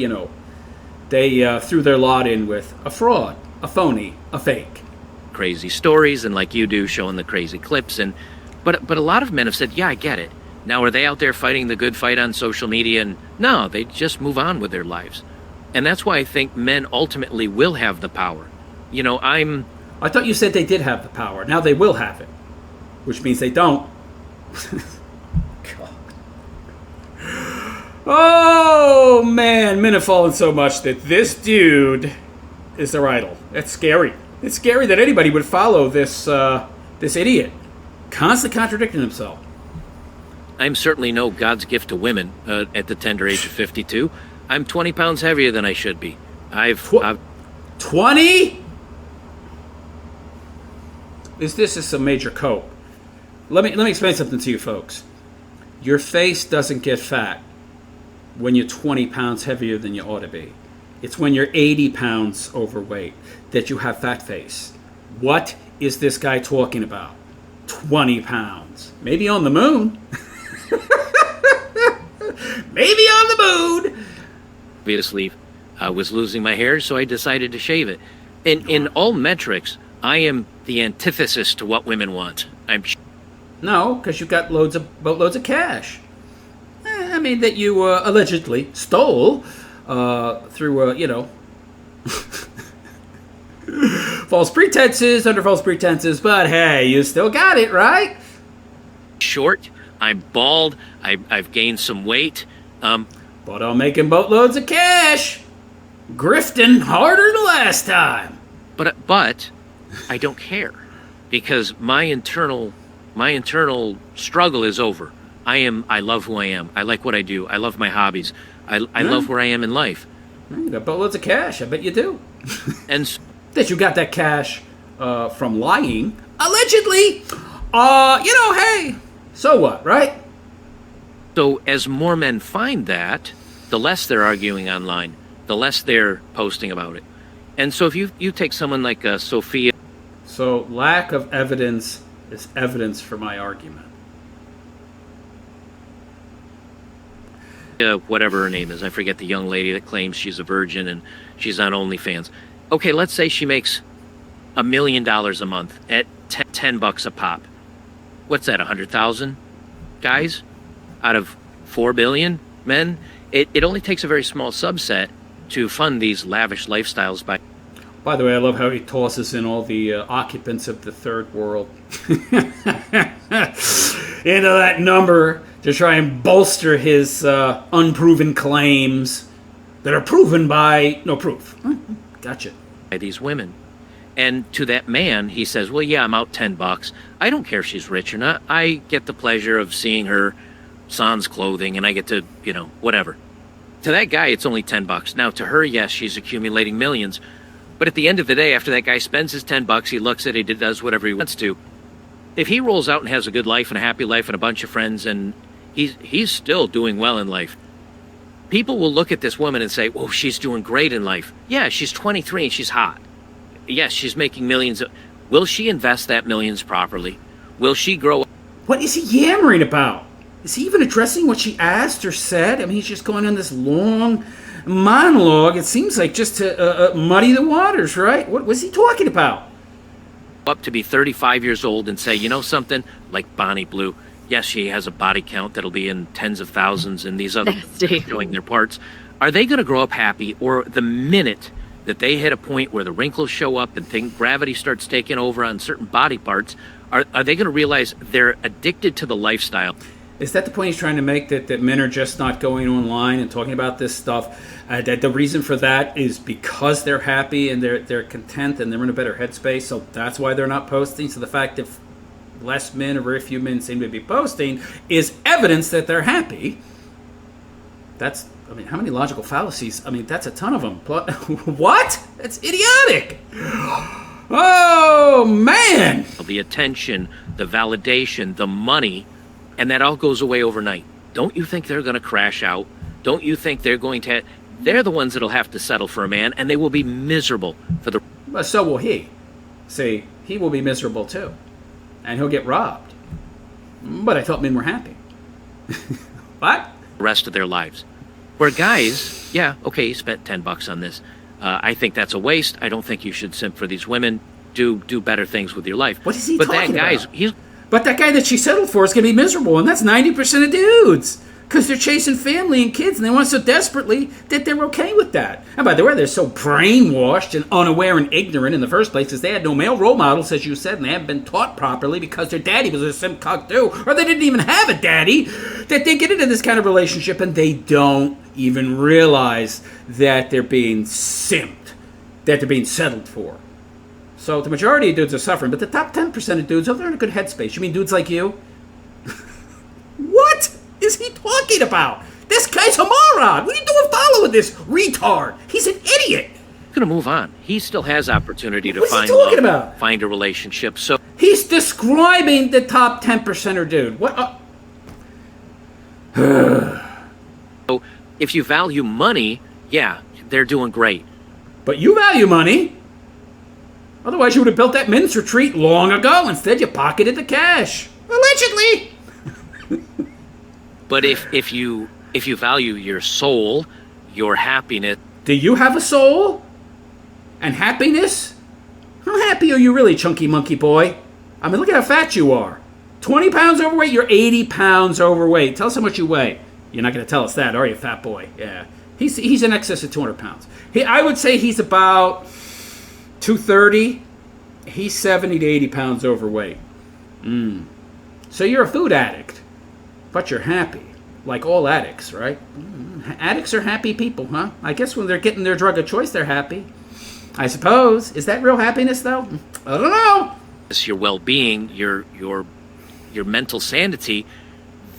they threw their lot in with a fraud, a phony, a fake. Crazy stories, and like you do, showing the crazy clips. But a lot of men have said, yeah, I get it. Now, are they out there fighting the good fight on social media? And no, they just move on with their lives. And that's why I think men ultimately will have the power. I thought you said they did have the power. Now they will have it. Which means they don't. God. Oh, man. Men have fallen so much that this dude is their idol. That's scary. It's scary that anybody would follow this idiot. Constantly contradicting himself. I'm certainly no God's gift to women at the tender age of 52. I'm 20 pounds heavier than I should be. I've 20? This is some major cope. Let me explain something to you folks. Your face doesn't get fat when you're 20 pounds heavier than you ought to be. It's when you're 80 pounds overweight that you have fat face. What is this guy talking about? 20 pounds. Maybe on the moon. Maybe on the moon. Obviously, I was losing my hair, so I decided to shave it. In all metrics, I am the antithesis to what women want. No, because you got boatloads of cash. I mean, that you allegedly stole through, false pretenses under false pretenses, but hey, you still got it, right? Short. I'm bald. I've gained some weight. But I'm making boatloads of cash. Grifting harder than last time. But I don't care because my internal struggle is over. I love who I am. I like what I do. I love my hobbies. I love where I am in life. You got boatloads of cash. I bet you do. And that you got that cash from lying, allegedly. Hey, so what, right? so as more men find that, the less they're arguing online, the less they're posting about it. And so if you take someone like Sophia. So lack of evidence is evidence for my argument. Whatever her name is, I forget, the young lady that claims she's a virgin and she's on OnlyFans. Okay, let's say she makes $1 million a month at $10 a pop. What's that? 100,000 guys out of 4 billion men. It only takes a very small subset to fund these lavish lifestyles. By the way, I love how he tosses in all the occupants of the third world into that number to try and bolster his unproven claims that are proven by no proof. Gotcha. By these women. And to that man, he says, well, yeah, I'm out $10. I don't care if she's rich or not. I get the pleasure of seeing her sans clothing, and I get to, whatever. To that guy, it's only $10. Now, to her, yes, she's accumulating millions. But at the end of the day, after that guy spends his $10, he looks at it, he does whatever he wants to. If he rolls out and has a good life and a happy life and a bunch of friends, and he's still doing well in life, people will look at this woman and say, oh, she's doing great in life. Yeah, she's 23 and she's hot. Yes, she's making millions. Will she invest that millions properly? Will she grow up? What is he yammering about? Is he even addressing what she asked or said? I mean, he's just going on this long monologue. It seems like just to muddy the waters, right? What was he talking about? Up to be 35 years old and say, you know something? Like Bonnie Blue. Yes, she has a body count that'll be in tens of thousands, and these other showing their parts. Are they going to grow up happy, or the minute that they hit a point where the wrinkles show up and gravity starts taking over on certain body parts, are they going to realize they're addicted to the lifestyle? Is that the point he's trying to make, that men are just not going online and talking about this stuff? That the reason for that is because they're happy and they're content and they're in a better headspace, so that's why they're not posting? So the fact that less men or very few men seem to be posting is evidence that they're happy. How many logical fallacies? That's a ton of them. What? That's idiotic. Oh, man. The attention, the validation, the money, and that all goes away overnight. Don't you think they're going to crash out? Don't you think they're the ones that'll have to settle for a man, and they will be miserable for the... Well, so will he. See, he will be miserable too. And he'll get robbed. But I thought men were happy. What? Rest of their lives. Where guys, yeah, okay, you spent $10 on this. I think that's a waste. I don't think you should simp for these women. Do better things with your life. What is he but talking that guy's, about? But that guy that she settled for is going to be miserable, and that's 90% of dudes. Because they're chasing family and kids, and they want so desperately that they're okay with that. And by the way, they're so brainwashed and unaware and ignorant in the first place because they had no male role models, as you said, and they haven't been taught properly because their daddy was a simp cuck too, or they didn't even have a daddy, that they get into this kind of relationship and they don't even realize that they're being simped, that they're being settled for. So the majority of dudes are suffering, but the top 10% of dudes, they're in a good headspace. You mean dudes like you? What is he talking about? This guy's a moron. What are you doing following this retard? He's an idiot. He's going to move on. He still has opportunity to What's find he talking love, about? find a relationship. So he's describing the top 10%er dude. What? So if you value money, yeah, they're doing great. But you value money. Otherwise, you would have built that men's retreat long ago. Instead, you pocketed the cash. Allegedly. But if you value your soul, your happiness. Do you have a soul? And happiness? How happy are you really, chunky monkey boy? Look at how fat you are. 20 pounds overweight, you're 80 pounds overweight. Tell us how much you weigh. You're not going to tell us that, are you, fat boy? Yeah. He's in excess of 200 pounds. I would say he's about 230, He's 70 to 80 pounds overweight. So you're a food addict, but you're happy. Like all addicts, right? Addicts are happy people, huh? I guess when they're getting their drug of choice, they're happy. I suppose. Is that real happiness, though? I don't know. It's your well-being, your mental sanity.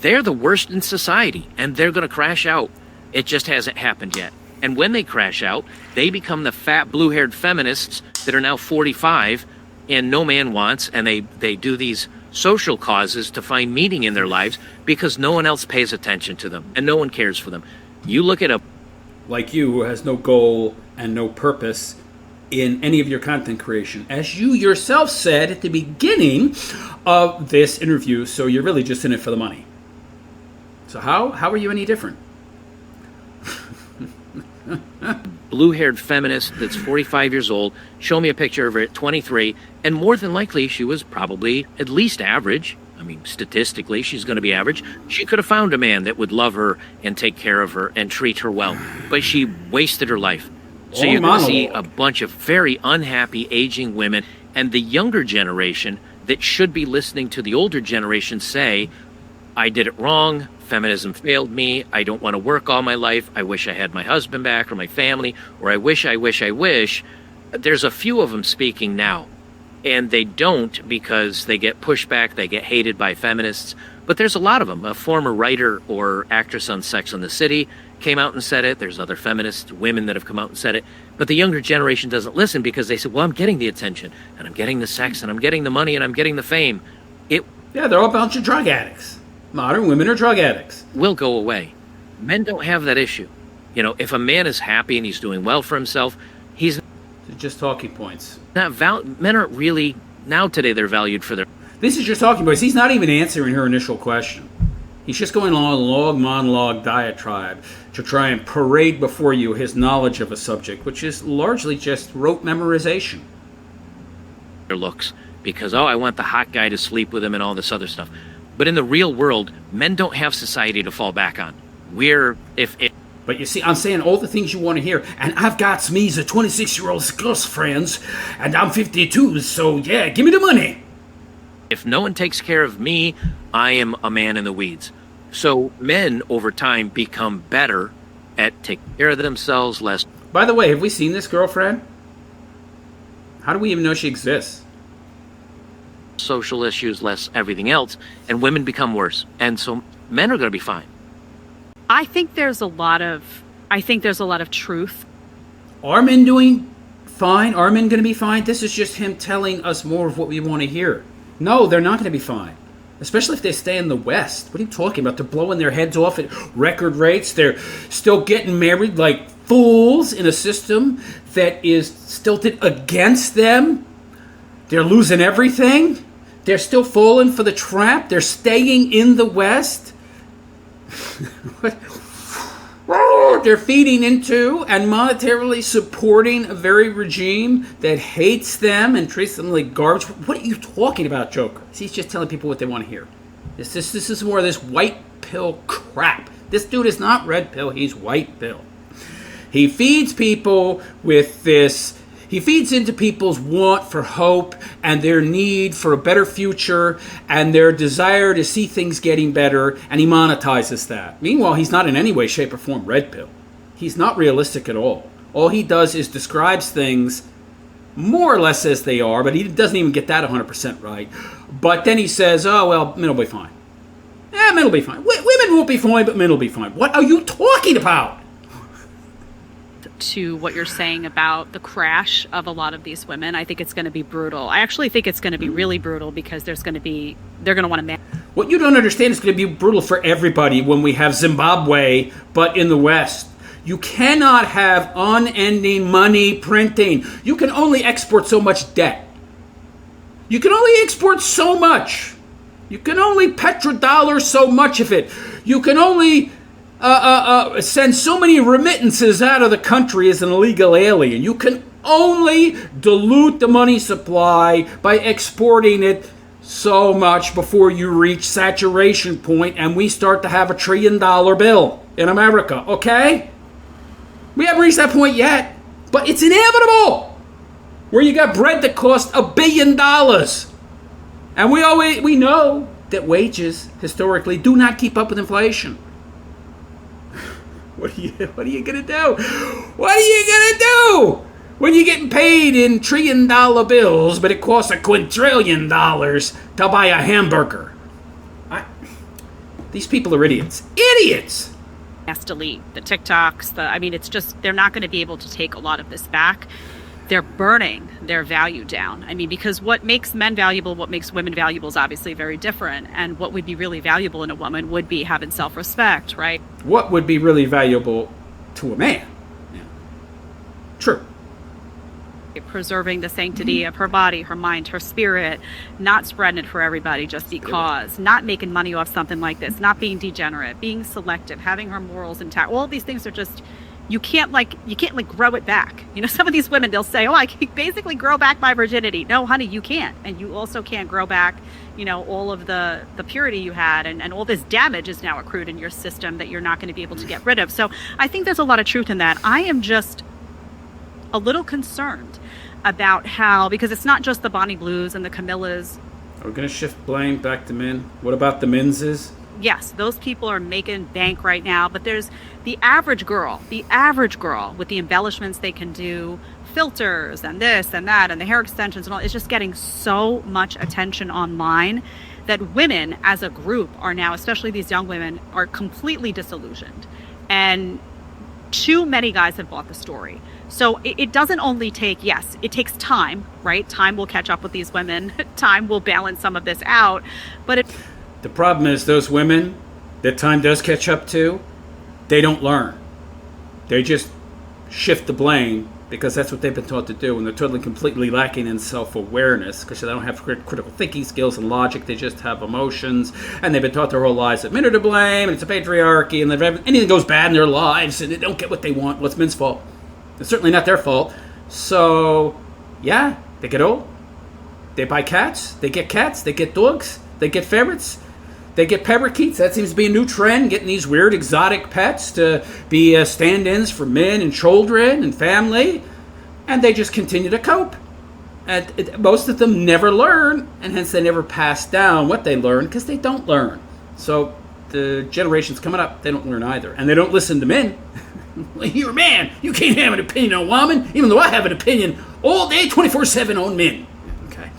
They're the worst in society, and they're going to crash out. It just hasn't happened yet. And when they crash out, they become the fat, blue-haired feminists that are now 45 and no man wants, and they do these social causes to find meaning in their lives because no one else pays attention to them and no one cares for them. You look at a... Like you, who has no goal and no purpose in any of your content creation. As you yourself said at the beginning of this interview, so you're really just in it for the money. So how are you any different? Blue-haired feminist that's 45 years old, show me a picture of her at 23, and more than likely she was probably at least average. I mean, statistically, she's going to be average. She could have found a man that would love her and take care of her and treat her well, but she wasted her life. So you're going to see a bunch of very unhappy, aging women, and the younger generation that should be listening to the older generation say, I did it wrong, feminism failed me, I don't want to work all my life, I wish I had my husband back or my family, or I wish. There's a few of them speaking now, and they don't because they get pushback, they get hated by feminists, but there's a lot of them. A former writer or actress on Sex and the City came out and said it. There's other feminist women that have come out and said it, but the younger generation doesn't listen because they say, well, I'm getting the attention, and I'm getting the sex, and I'm getting the money, and I'm getting the fame. Yeah, they're all a bunch of drug addicts. Modern women are drug addicts. Will go away. Men don't have that issue. You know, if a man is happy and he's doing well for himself, he's They're just talking points. not men aren't really, now today they're valued for their... This is just talking points. He's not even answering her initial question. He's just going on a long monologue diatribe to try and parade before you his knowledge of a subject, which is largely just rote memorization. their looks. Because, I want the hot guy to sleep with him and all this other stuff. But in the real world, men don't have society to fall back on. But you see, I'm saying all the things you want to hear, and I've got me as a 26-year-old girlfriend, and I'm 52, so yeah, give me the money. If no one takes care of me, I am a man in the weeds. So men, over time, become better at taking care of themselves, less... By the way, have we seen this girlfriend? How do we even know she exists? social issues, less everything else, and women become worse. And so men are going to be fine. I think there's a lot of truth. Are men doing fine? Are men going to be fine? This is just him telling us more of what we want to hear. No, they're not going to be fine. Especially if they stay in the West. What are you talking about? They're blowing their heads off at record rates. They're still getting married like fools in a system that is stilted against them. They're losing everything. They're still falling for the trap. They're staying in the West. They're feeding into and monetarily supporting a very regime that hates them and treats them like garbage. What are you talking about, Joker? He's just telling people what they want to hear. This is more of this white pill crap. This dude is not red pill, he's white pill. He feeds people with this. He feeds into people's want for hope and their need for a better future and their desire to see things getting better, and he monetizes that. Meanwhile, he's not in any way, shape, or form red pill. He's not realistic at all. All he does is describes things more or less as they are, but he doesn't even get that 100% right. But then he says, oh, well, men will be fine. Yeah, men will be fine. Women won't be fine, but men will be fine. What are you talking about? To what you're saying about the crash of a lot of these women, I think it's going to be brutal. I actually think it's going to be really brutal because they're going to want to... What you don't understand is going to be brutal for everybody when we have Zimbabwe, but in the West. You cannot have unending money printing. You can only export so much debt. You can only export so much. You can only petrodollar so much of it. You can only... send so many remittances out of the country as an illegal alien. You can only dilute the money supply by exporting it so much before you reach saturation point and we start to have $1 trillion bill in America, okay? We haven't reached that point yet, but it's inevitable. where you got bread that cost $1 billion. And we know that wages historically do not keep up with inflation. What are you gonna do? What are you gonna do when you're getting paid in $1 trillion bills, but it costs $1 quintillion to buy a hamburger? These people are idiots. Idiots! Has to leave. The TikToks, it's just, they're not going to be able to take a lot of this back. They're burning their value down. Because what makes men valuable, what makes women valuable is obviously very different. And what would be really valuable in a woman would be having self-respect, right? What would be really valuable to a man? Yeah. True. Preserving the sanctity of her body, her mind, her spirit, not spreading it for everybody just because, not making money off something like this, not being degenerate, being selective, having her morals intact. All of these things are just, you can't grow it back. Some of these women, they'll say, oh, I can basically grow back my virginity. No, honey, you can't. And you also can't grow back, all of the purity you had, and all this damage is now accrued in your system that you're not going to be able to get rid of. So I think there's a lot of truth in that. I am just a little concerned about how, because it's not just the Bonnie Blues and the Camillas. Are we going to shift blame back to men? What about the Minses? Yes, those people are making bank right now, but there's the average girl with the embellishments they can do, filters and this and that and the hair extensions and all, it's just getting so much attention online that women as a group are now, especially these young women, are completely disillusioned. And too many guys have bought the story. So it doesn't only take, yes, it takes time, right? Time will catch up with these women. Time will balance some of this out. But the problem is those women that time does catch up to, they don't learn. They just shift the blame because that's what they've been taught to do, and they're totally completely lacking in self-awareness because they don't have critical thinking skills and logic. They just have emotions, and they've been taught their whole lives that men are to blame, and it's a patriarchy, and anything goes bad in their lives, and they don't get what they want. Well, it's men's fault. It's certainly not their fault. So, yeah, they get old. They buy cats. They get cats. They get dogs. They get ferrets. They get parakeets. That seems to be a new trend, getting these weird exotic pets to be stand-ins for men and children and family. And they just continue to cope. And most of them never learn, and hence they never pass down what they learn because they don't learn. So the generations coming up, they don't learn either. And they don't listen to men. You're a man. You can't have an opinion on women, even though I have an opinion all day, 24/7 on men. Okay.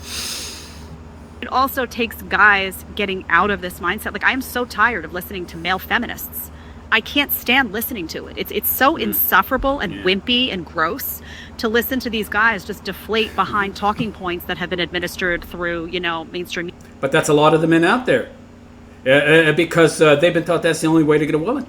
it also takes guys getting out of this mindset. Like, I'm so tired of listening to male feminists. I can't stand listening to it. It's so insufferable and wimpy and gross to listen to these guys just deflate behind talking points that have been administered through, mainstream. But that's a lot of the men out there. Because they've been taught that's the only way to get a woman,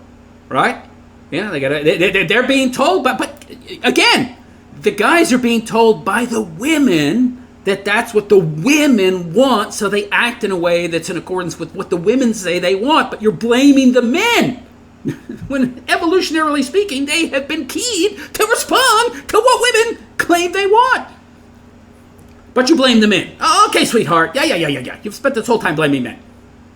right? Yeah, they're being told, but again, the guys are being told by the women that that's what the women want, so they act in a way that's in accordance with what the women say they want, but you're blaming the men. When evolutionarily speaking, they have been keyed to respond to what women claim they want. But you blame the men. Oh, okay, sweetheart. Yeah. You've spent this whole time blaming men.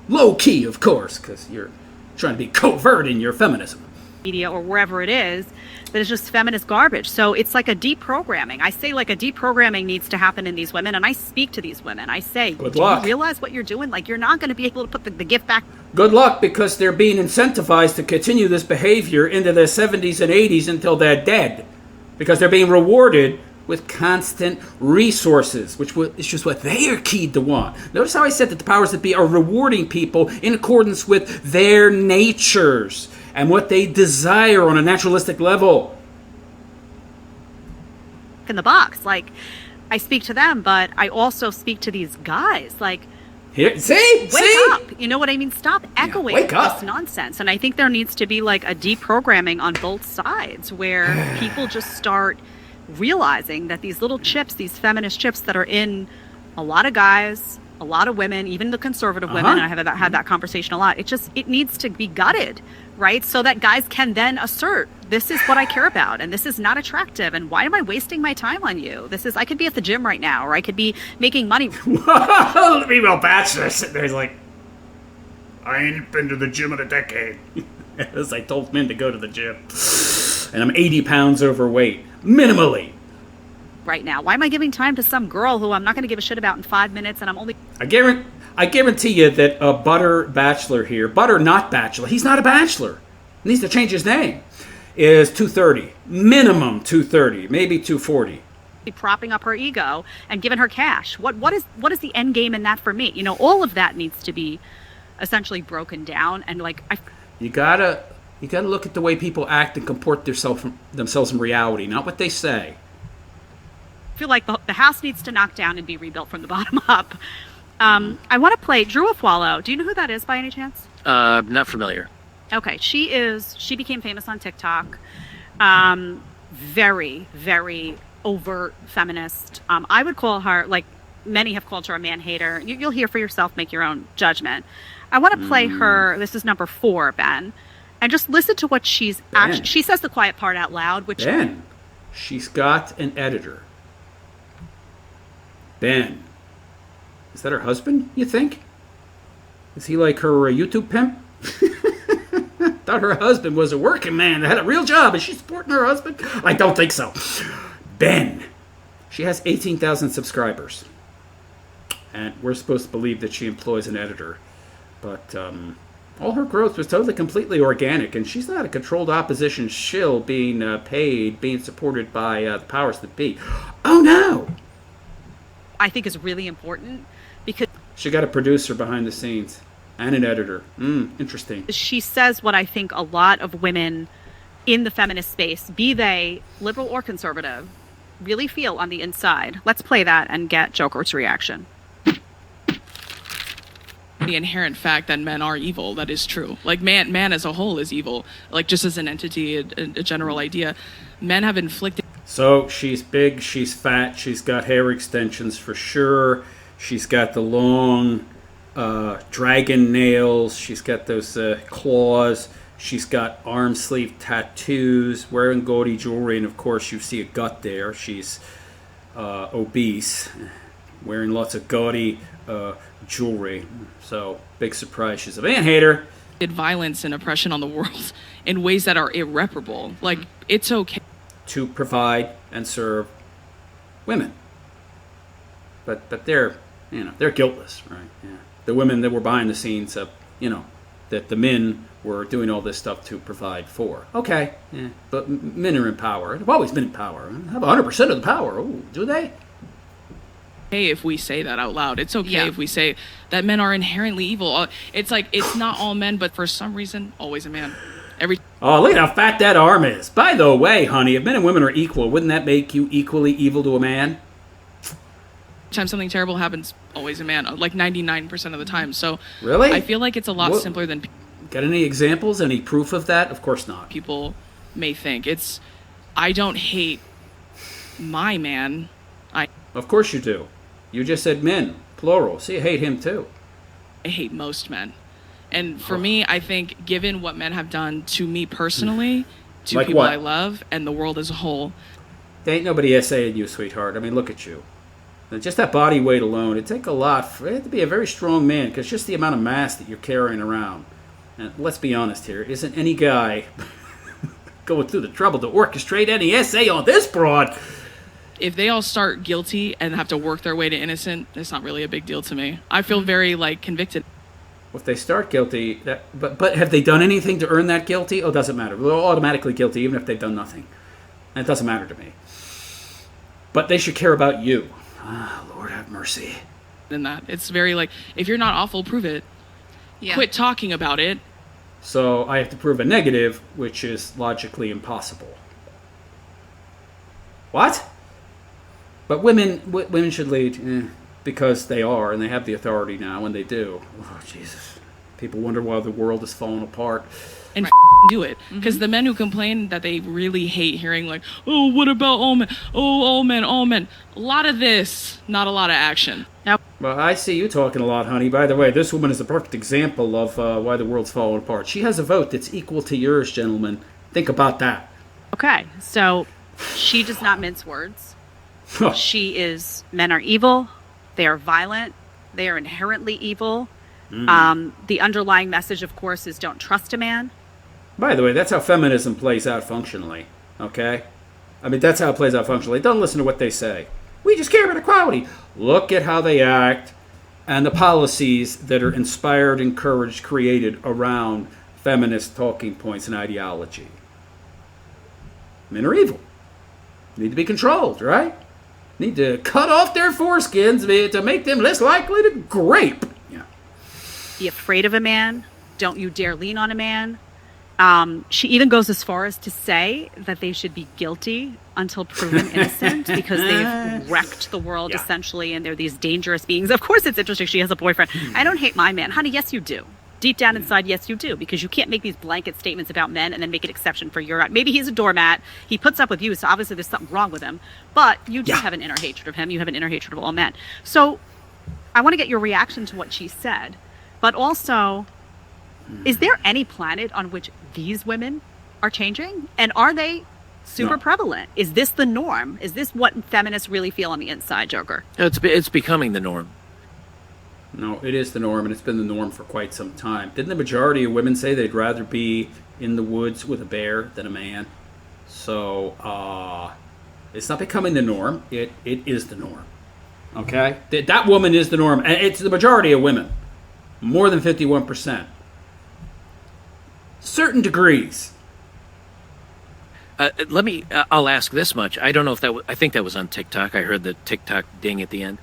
Low key, of course, because you're trying to be covert in your feminism. Media or wherever it is, that is just feminist garbage. So it's like a deprogramming. I say like a deprogramming needs to happen in these women, and I speak to these women. I say, Good do luck. you realize what you're doing? Like, you're not going to be able to put the gift back. Good luck, because they're being incentivized to continue this behavior into their 70s and 80s until they're dead. Because they're being rewarded with constant resources, which is just what they are keyed to want. Notice how I said that the powers that be are rewarding people in accordance with their natures and what they desire on a naturalistic level. In the box, like, I speak to them, but I also speak to these guys. Like, here, see? Wake up. You know what I mean? Stop echoing wake up. this nonsense. And I think there needs to be like a deprogramming on both sides where people just start realizing that these little chips, these feminist chips that are in a lot of guys, a lot of women, even the conservative women, and I have had that conversation a lot, it needs to be gutted, right? So that guys can then assert, this is what I care about, and this is not attractive, and why am I wasting my time on you? I could be at the gym right now, or I could be making money. The female bachelor sitting there, he's like, I ain't been to the gym in a decade. As I told men to go to the gym. And I'm 80 pounds overweight. Minimally. right now? Why am I giving time to some girl who I'm not going to give a shit about in 5 minutes and I'm only... I guarantee you that Butter Bachelor here, Butter not Bachelor, he's not a bachelor. He needs to change his name. Is 230. Minimum 230, maybe 240. propping up her ego and giving her cash. What is the end game in that for me? You know, all of that needs to be essentially broken down. And like, you gotta look at the way people act and comport themselves in reality, not what they say. I feel like the house needs to knock down and be rebuilt from the bottom up. I want to play Drew Afwalo. Do you know who that is by any chance? Not familiar. Okay, she became famous on TikTok. Very, very overt feminist. I would call her, like many have called her, a man hater. You'll hear for yourself, make your own judgment. I want to play her. This is number 4, Ben, and just listen to what she says the quiet part out loud. Which Ben, she's got an editor. Ben, is that her husband? You think? Is he like her YouTube pimp? Thought her husband was a working man that had a real job. Is she supporting her husband? I don't think so. Ben, she has 18,000 subscribers. And we're supposed to believe that she employs an editor. But all her growth was totally, completely organic. And she's not a controlled opposition shill being paid, being supported by the powers that be. Oh, no. I think is really important because she got a producer behind the scenes. And an editor. Interesting. She says what I think a lot of women in the feminist space, be they liberal or conservative, really feel on the inside. Let's play that and get Joker's reaction. The inherent fact that men are evil, that is true. Like man as a whole is evil. Like just as an entity, a general idea. Men have inflicted... So she's big, she's fat, she's got hair extensions for sure. She's got the long... dragon nails. She's got those claws. She's got arm sleeve tattoos, wearing gaudy jewelry, and of course you see a gut there. She's obese, wearing lots of gaudy jewelry. So big surprise, she's a man hater. Violence and oppression on the world in ways that are irreparable. Like, it's okay to provide and serve women, but they're guiltless, right? Yeah. The women that were behind the scenes of, that the men were doing all this stuff to provide for. Okay, yeah, but men are in power. They've always been in power. Have 100% of the power. Oh, do they? Hey, if we say that out loud. It's okay if we say that men are inherently evil. It's like, it's not all men, but for some reason, always a man. Oh, look at how fat that arm is. By the way, honey, if men and women are equal, wouldn't that make you equally evil to a man? Time something terrible happens, always a man, like 99% of the time. So really, I feel like it's a lot simpler than got any examples, any proof of that? Of course not. People may think. I don't hate my man. Of course you do. You just said men, plural, so you hate him too. I hate most men. And for me, I think given what men have done to me personally, to like people what? I love, and the world as a whole. There ain't nobody essaying you, sweetheart. I mean, look at you. Just that body weight alone, it'd take a lot for it to be a very strong man, because just the amount of mass that you're carrying around. And let's be honest here, isn't any guy going through the trouble to orchestrate any essay on this broad? If they all start guilty and have to work their way to innocent, it's not really a big deal to me. I feel very, convicted. Well, if they start guilty, but have they done anything to earn that guilty? Oh, it doesn't matter. They're automatically guilty, even if they've done nothing. And it doesn't matter to me. But they should care about you. Ah, Lord have mercy. In that, it's very if you're not awful, prove it. Yeah. Quit talking about it. So I have to prove a negative, which is logically impossible. What? But women should lead because they are, and they have the authority now, and they do. Oh, Jesus. People wonder why the world is falling apart. And do it. Because the men who complain that they really hate hearing oh, what about all men? Oh, all men, all men. A lot of this, not a lot of action. Now, well, I see you talking a lot, honey. By the way, this woman is a perfect example of why the world's falling apart. She has a vote that's equal to yours, gentlemen. Think about that. Okay, so she does not mince words. Men are evil. They are violent. They are inherently evil. The underlying message, of course, is don't trust a man. By the way, that's how feminism plays out functionally, okay? I mean, that's how it plays out functionally. Don't listen to what they say. We just care about equality. Look at how they act and the policies that are inspired, encouraged, created around feminist talking points and ideology. Men are evil. Need to be controlled, right? Need to cut off their foreskins to make them less likely to grape. Yeah. Be afraid of a man. Don't you dare lean on a man. She even goes as far as to say that they should be guilty until proven innocent because they've wrecked the world essentially, and they're these dangerous beings. Of course, it's interesting she has a boyfriend. I don't hate my man. Honey, yes, you do. Deep down inside, yes, you do, because you can't make these blanket statements about men and then make an exception for your... Maybe he's a doormat. He puts up with you, so obviously there's something wrong with him. But you do have an inner hatred of him. You have an inner hatred of all men. So I want to get your reaction to what she said. But also, is there any planet on which these women are changing? And are they super prevalent? Is this the norm? Is this what feminists really feel on the inside, Joker? It's becoming the norm. No, it is the norm, and it's been the norm for quite some time. Didn't the majority of women say they'd rather be in the woods with a bear than a man? So, it's not becoming the norm. It is the norm. Okay? That woman is the norm, and it's the majority of women. More than 51%. Certain degrees. I'll ask this much. I don't know if I think that was on TikTok. I heard the TikTok ding at the end.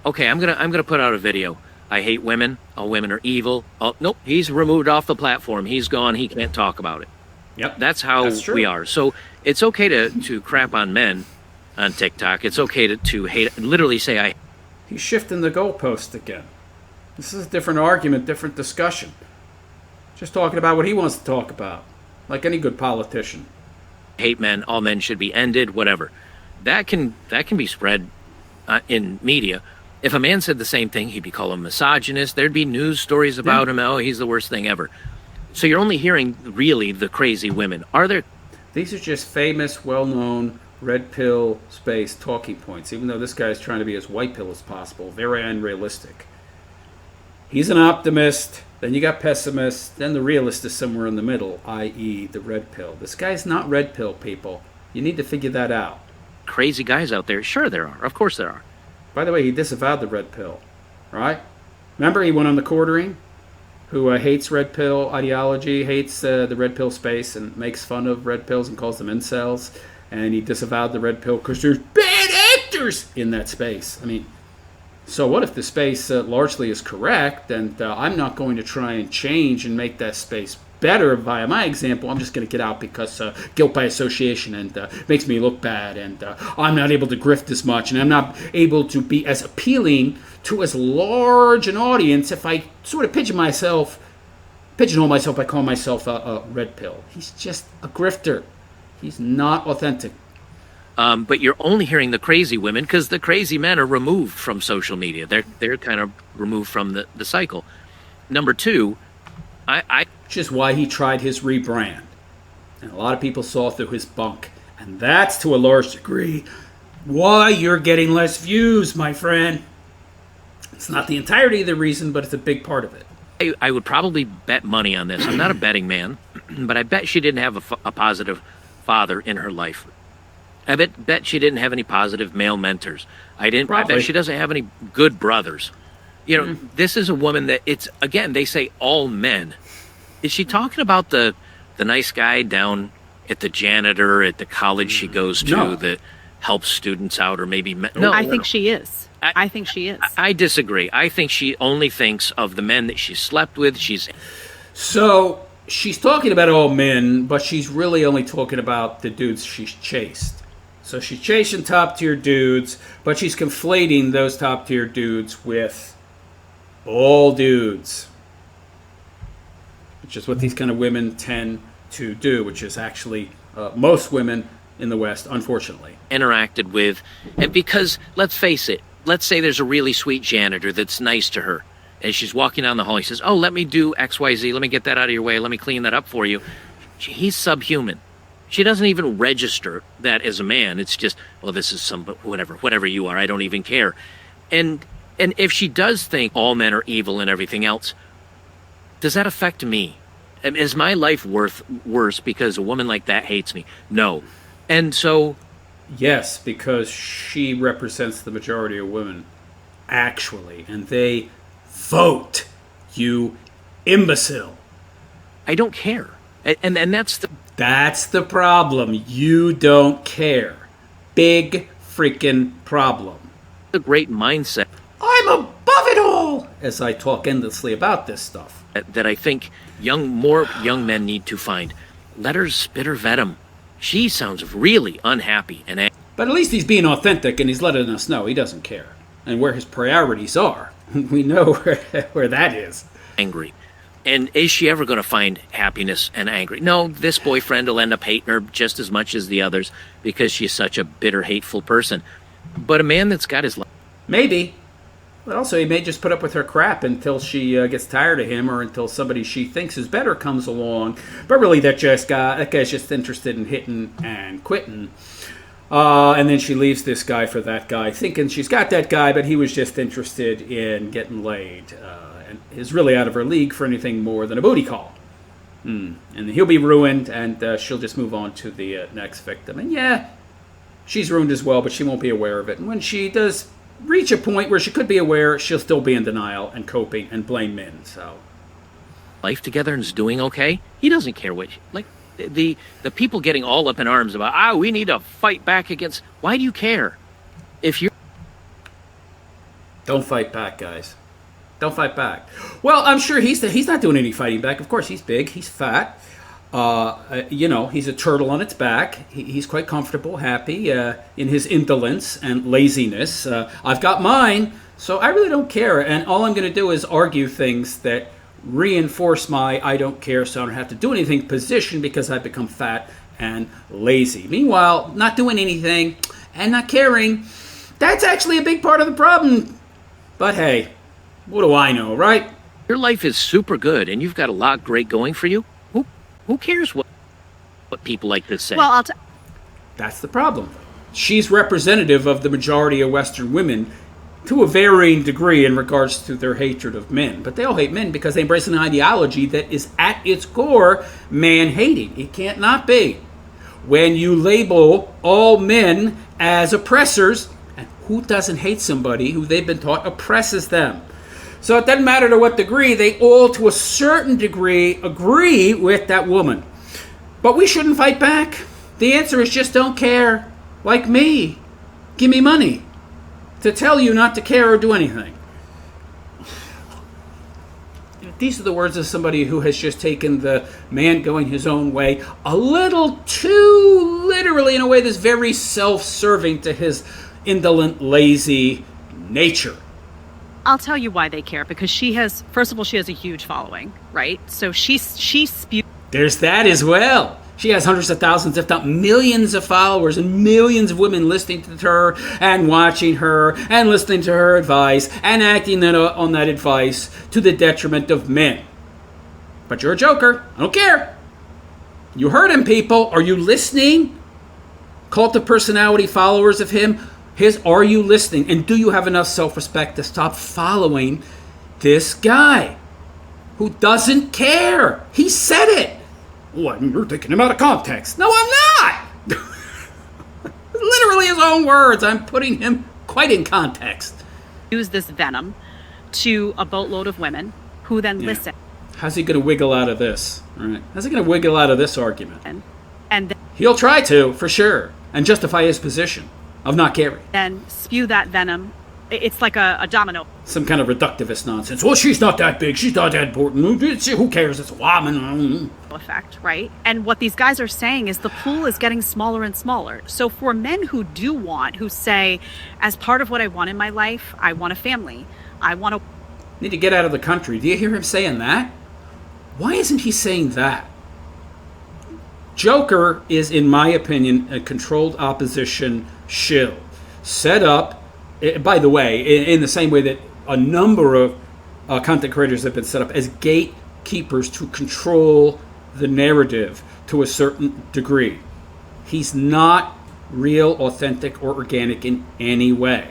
Okay, I'm gonna put out a video. I hate women. All women are evil. Oh, nope, he's removed off the platform. He's gone. He can't talk about it. Yep, that's how we are. So it's okay to crap on men on TikTok. It's okay to hate. Literally say I. He's shifting the goalpost again. This is a different argument, different discussion. Just talking about what he wants to talk about, like any good politician. Hate men. All men should be ended. Whatever. That can be spread in media. If a man said the same thing, he'd be called a misogynist. There'd be news stories about him. Oh, he's the worst thing ever. So you're only hearing really the crazy women. Are there? These are just famous, well-known red pill space talking points. Even though this guy's trying to be as white pill as possible, very unrealistic. He's an optimist. Then you got pessimists. Then the realist is somewhere in the middle, i.e., the red pill. This guy's not red pill, people. You need to figure that out. Crazy guys out there? Sure there are. Of course there are. By the way, he disavowed the red pill, right? Remember, he went on the quartering, who hates red pill ideology, hates the red pill space, and makes fun of red pills and calls them incels. And he disavowed the red pill because there's bad actors in that space. I mean, so what if the space largely is correct, and I'm not going to try and change and make that space better via my example. I'm just going to get out because guilt by association and makes me look bad, and I'm not able to grift as much, and I'm not able to be as appealing to as large an audience if I sort of pigeonhole myself by calling myself a red pill. He's just a grifter. He's not authentic. But you're only hearing the crazy women because the crazy men are removed from social media. They're kind of removed from the cycle. Number two, which is why he tried his rebrand. And a lot of people saw through his bunk. And that's, to a large degree, why you're getting less views, my friend. It's not the entirety of the reason, but it's a big part of it. I would probably bet money on this. I'm not a betting man, but I bet she didn't have a positive father in her life. I bet she didn't have any positive male mentors. I bet she doesn't have any good brothers. You know, this is a woman that again, they say all men. Is she talking about the nice guy down at the janitor at the college she goes to that helps students out, or maybe no? I think she is. I think she is. I disagree. I think she only thinks of the men that she slept with. So she's talking about all men, but she's really only talking about the dudes she's chased. So she's chasing top-tier dudes, but she's conflating those top-tier dudes with all dudes, which is what these kind of women tend to do, which is actually most women in the West, unfortunately. Interacted with, and because, let's face it, let's say there's a really sweet janitor that's nice to her, and she's walking down the hall, he says, oh, let me do XYZ, let me get that out of your way, let me clean that up for you. He's subhuman. She doesn't even register that as a man. It's just, well, this is whatever you are, I don't even care. And if she does think all men are evil and everything else, does that affect me? Is my life worse because a woman like that hates me? No. And so, Yes, because she represents the majority of women, actually, and they vote, you imbecile. I don't care. And That's the problem. You don't care. Big freaking problem. the great mindset I'm above it all, as I talk endlessly about this stuff. that I think more young men need to find. Let her spit her venom. She sounds really unhappy and But at least he's being authentic and he's letting us know he doesn't care. And where his priorities are. We know where that is. angry. And is she ever going to find happiness and angry? No, this boyfriend will end up hating her just as much as the others because she's such a bitter, hateful person. But a man that's got his life. Maybe. But also, he may just put up with her crap until she gets tired of him or until somebody she thinks is better comes along. But really, that guy's just interested in hitting and quitting. And then she leaves this guy for that guy, thinking she's got that guy, but he was just interested in getting laid. And is really out of her league for anything more than a booty call. And he'll be ruined, and she'll just move on to the next victim. And yeah, she's ruined as well, but she won't be aware of it. And when she does reach a point where she could be aware, she'll still be in denial and coping and blame men. So life together and is doing okay. He doesn't care what, like, the people getting all up in arms about, we need to fight back against. Why do you care? If you don't fight back, guys. Don't fight back. Well, I'm sure he's not doing any fighting back. Of course, he's big, he's fat. He's a turtle on its back. He's quite comfortable, happy in his indolence and laziness. I've got mine, so I really don't care. And all I'm going to do is argue things that reinforce my I don't care, so I don't have to do anything position because I've become fat and lazy. Meanwhile, not doing anything and not caring, that's actually a big part of the problem. But hey, what do I know, right? your life is super good and you've got a lot great going for you, who cares what people like this say? Well, That's the problem. She's representative of the majority of Western women to a varying degree in regards to their hatred of men. But they all hate men because they embrace an ideology that is at its core man-hating. It can't not be. When you label all men as oppressors, and who doesn't hate somebody who they've been taught oppresses them? So it doesn't matter to what degree, they all to a certain degree agree with that woman. But we shouldn't fight back. The answer is just don't care. Like me. Give me money to tell you not to care or do anything. These are the words of somebody who has just taken the man going his own way a little too literally, in a way that's very self-serving to his indolent, lazy nature. I'll tell you why they care, because first of all, she has a huge following, right? So she spews. There's that as well. She has hundreds of thousands, if not millions of followers and millions of women listening to her and watching her and listening to her advice and acting on that advice to the detriment of men. But you're a joker. I don't care. You heard him, people. Are you listening? Cult of personality followers of him. Are you listening? And do you have enough self-respect to stop following this guy who doesn't care? He said it. What? You're taking him out of context. No, I'm not. Literally his own words. I'm putting him quite in context. Use this venom to a boatload of women who then listen. How's he going to wiggle out of this? Right? How's he going to wiggle out of this argument? And He'll try to, for sure, and justify his position of not caring. then spew that venom. It's like a domino Some kind of reductivist nonsense. Well, she's not that big. She's not that important. Who cares? It's a woman. effect, right? And what these guys are saying is the pool is getting smaller and smaller. So for men who say, as part of what I want in my life, I want a family. I want to... Need to get out of the country. Do you hear him saying that? Why isn't he saying that? Joker is, in my opinion, a controlled opposition shill. Set up, by the way, in the same way that a number of content creators have been set up as gatekeepers to control the narrative to a certain degree. He's not real, authentic, or organic in any way.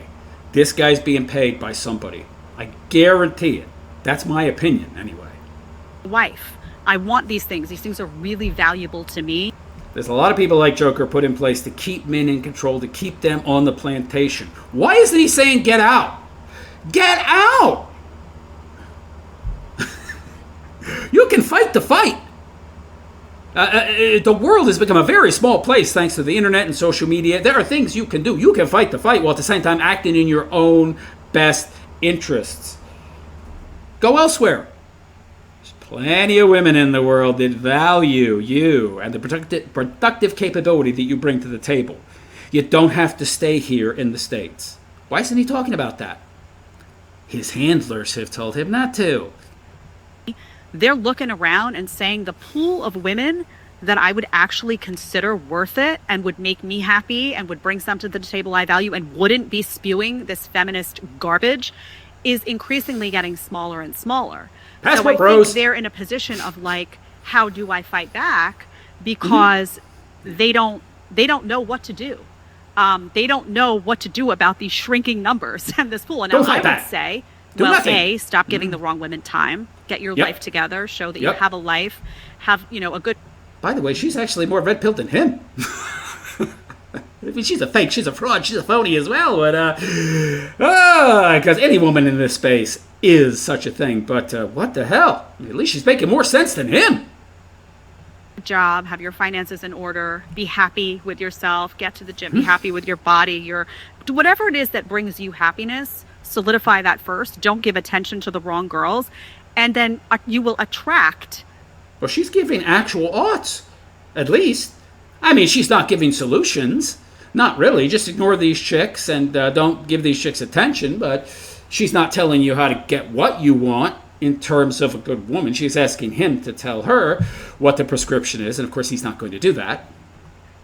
This guy's being paid by somebody. I guarantee it. That's my opinion, anyway. wife. I want these things. These things are really valuable to me. There's a lot of people like Joker put in place to keep men in control, to keep them on the plantation. Why isn't he saying get out? Get out! You can fight the fight. The world has become a very small place thanks to the internet and social media. There are things you can do. You can fight the fight while at the same time acting in your own best interests. Go elsewhere. There's plenty of women in the world that value you and the productive capability that you bring to the table. You don't have to stay here in the States. Why isn't he talking about that? His handlers have told him not to. They're looking around and saying the pool of women that I would actually consider worth it and would make me happy and would bring something to the table I value and wouldn't be spewing this feminist garbage is increasingly getting smaller and smaller. Passport so I bros. think they're in a position of like, how do I fight back? Because they don't know what to do. They don't know what to do about these shrinking numbers and this pool. And Don't I fight would back. say, Do well, nothing. A, stop giving the wrong women time. Get your Yep. life together. Show that Yep. you have a life. Have, a good... By the way, she's actually more red-pilled than him. I mean, she's a fake, she's a fraud, she's a phony as well. But, because any woman in this space is such a thing. But what the hell? At least she's making more sense than him. job, have your finances in order, be happy with yourself, get to the gym, be happy with your body, whatever it is that brings you happiness, solidify that first. Don't give attention to the wrong girls. And then you will attract. Well, she's giving actual odds, at least. I mean, she's not giving solutions. Not really. Just ignore these chicks and don't give these chicks attention. But she's not telling you how to get what you want in terms of a good woman. She's asking him to tell her what the prescription is. And, of course, he's not going to do that.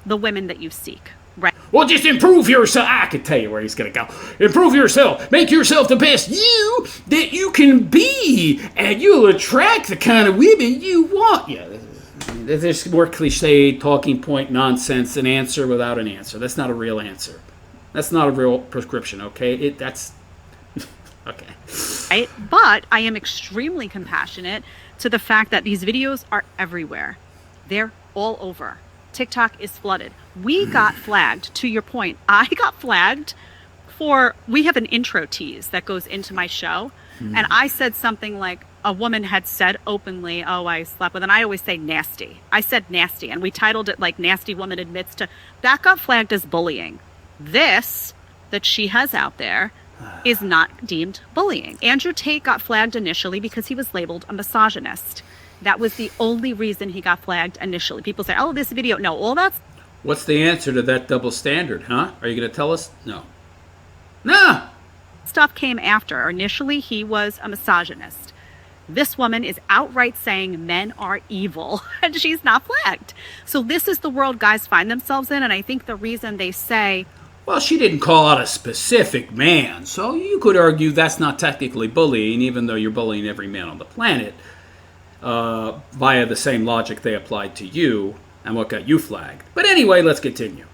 The women that you seek, right? Well, just improve yourself. I can tell you where he's going to go. Improve yourself. Make yourself the best you that you can be. And you'll attract the kind of women you want. Yeah, there's more cliche talking point nonsense, an answer without an answer. That's not a real answer. That's not a real prescription, okay? That's... okay. Right? But I am extremely compassionate to the fact that these videos are everywhere. They're all over. TikTok is flooded. We got flagged, to your point. I got flagged we have an intro tease that goes into my show. And I said something like, a woman had said openly, oh, I slept with, and I always say nasty. I said nasty, and we titled it like Nasty Woman Admits to, that got flagged as bullying. This that she has out there is not deemed bullying. Andrew Tate got flagged initially because he was labeled a misogynist. That was the only reason he got flagged initially. People say, oh, this video, no, all that's... What's the answer to that double standard, huh? Are you going to tell us? No. Nah! Stuff came after. Initially, he was a misogynist. This woman is outright saying men are evil, and she's not flagged. So this is the world guys find themselves in, and I think the reason they say... Well, she didn't call out a specific man, so you could argue that's not technically bullying, even though you're bullying every man on the planet, via the same logic they applied to you, and what got you flagged. But anyway, let's continue.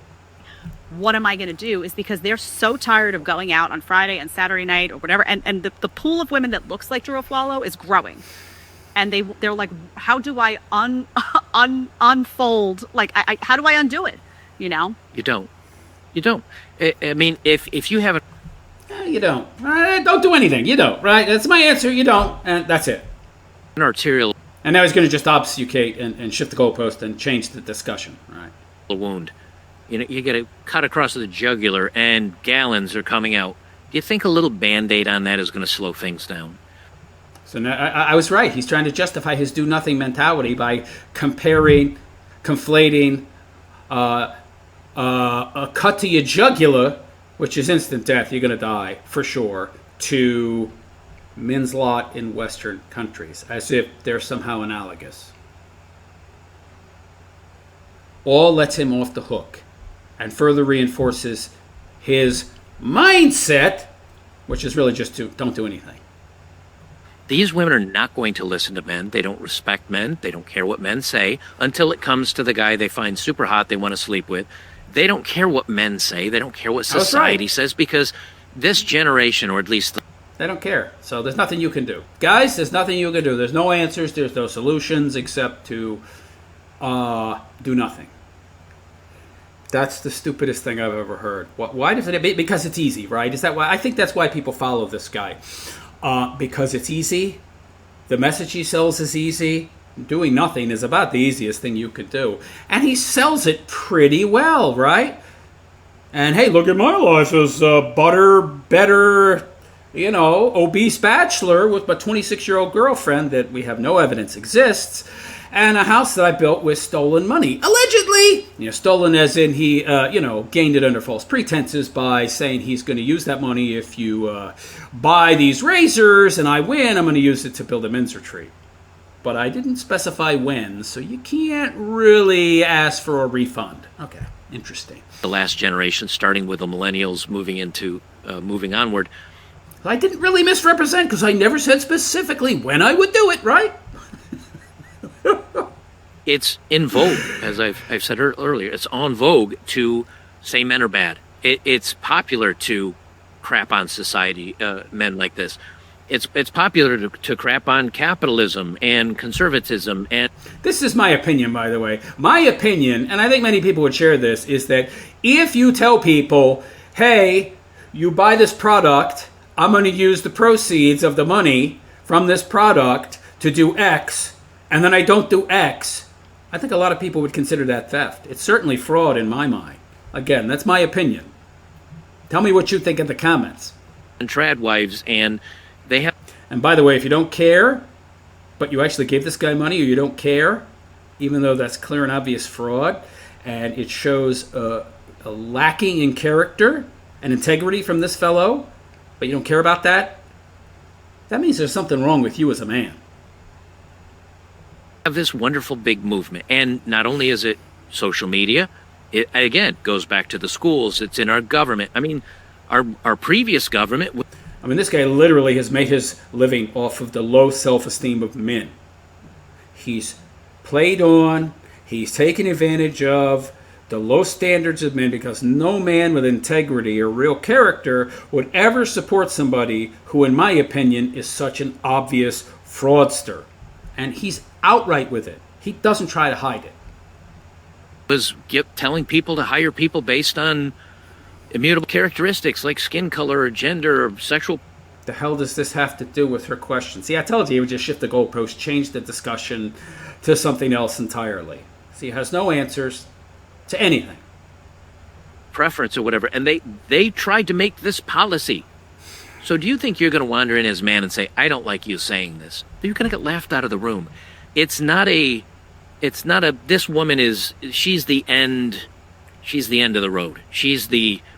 What am I going to do? Is because they're so tired of going out on Friday and Saturday night or whatever, and the pool of women that looks like Drew Aflalo is growing. And they're like, how do I unfold? Like, how do I undo it? You know? You don't. I mean, if you haven't... You don't. Don't do anything. You don't, right? That's my answer. You don't. And that's it. An arterial And now he's going to just obfuscate and shift the goalpost and change the discussion, right? wound, you get a cut across the jugular and gallons are coming out. Do you think a little Band-Aid on that is going to slow things down? So now, I was right. He's trying to justify his do-nothing mentality by conflating a cut to your jugular, which is instant death, you're going to die, for sure, to men's lot in Western countries, as if they're somehow analogous. All lets him off the hook and further reinforces his mindset, which is really just to don't do anything. These women are not going to listen to men. They don't respect men. They don't care what men say until it comes to the guy they find super hot they want to sleep with. They don't care what men say. They don't care what society says, because this generation, or at least... They don't care. So there's nothing you can do. Guys, there's nothing you can do. There's no answers. There's no solutions except to do nothing. That's the stupidest thing I've ever heard. Why does it? Because it's easy, right? Is that why? I think that's why people follow this guy. Because it's easy. The message he sells is easy. Doing nothing is about the easiest thing you could do. And he sells it pretty well, right? And hey, look at my life as a better, obese bachelor with my 26-year-old girlfriend that we have no evidence exists, and a house that I built with stolen money. Allegedly! Stolen as in he, gained it under false pretenses by saying he's going to use that money if you buy these razors and I win, I'm going to use it to build a men's retreat. But I didn't specify when, so you can't really ask for a refund. Okay, interesting. The last generation, starting with the millennials, moving onward. I didn't really misrepresent because I never said specifically when I would do it, right? It's in vogue, as I've said earlier. It's on vogue to say men are bad. It's popular to crap on society, men like this. It's popular to crap on capitalism and conservatism. And this is my opinion, by the way. My opinion, and I think many people would share this, is that if you tell people, hey, you buy this product, I'm going to use the proceeds of the money from this product to do X, and then I don't do X, I think a lot of people would consider that theft. It's certainly fraud in my mind. Again, that's my opinion. Tell me what you think in the comments. And trad wives, and they have... And by the way, if you don't care, but you actually gave this guy money, or you don't care, even though that's clear and obvious fraud, and it shows a lacking in character and integrity from this fellow, but you don't care about that, that means there's something wrong with you as a man. Have this wonderful big movement, and not only is it social media, it again goes back to the schools, it's in our government. I mean, our previous government... this guy literally has made his living off of the low self-esteem of men. He's played on, he's taken advantage of the low standards of men, because no man with integrity or real character would ever support somebody who, in my opinion, is such an obvious fraudster. And he's outright with it. He doesn't try to hide it. Was telling people to hire people based on immutable characteristics like skin color or gender or sexual... The hell does this have to do with her question? See, I told you he would just shift the goalpost, change the discussion to something else entirely. See, he has no answers to anything. Preference or whatever, and they tried to make this policy. So do you think you're going to wander in as a man and say, I don't like you saying this? You're going to get laughed out of the room. It's not a, this woman is, she's the end of the road. She's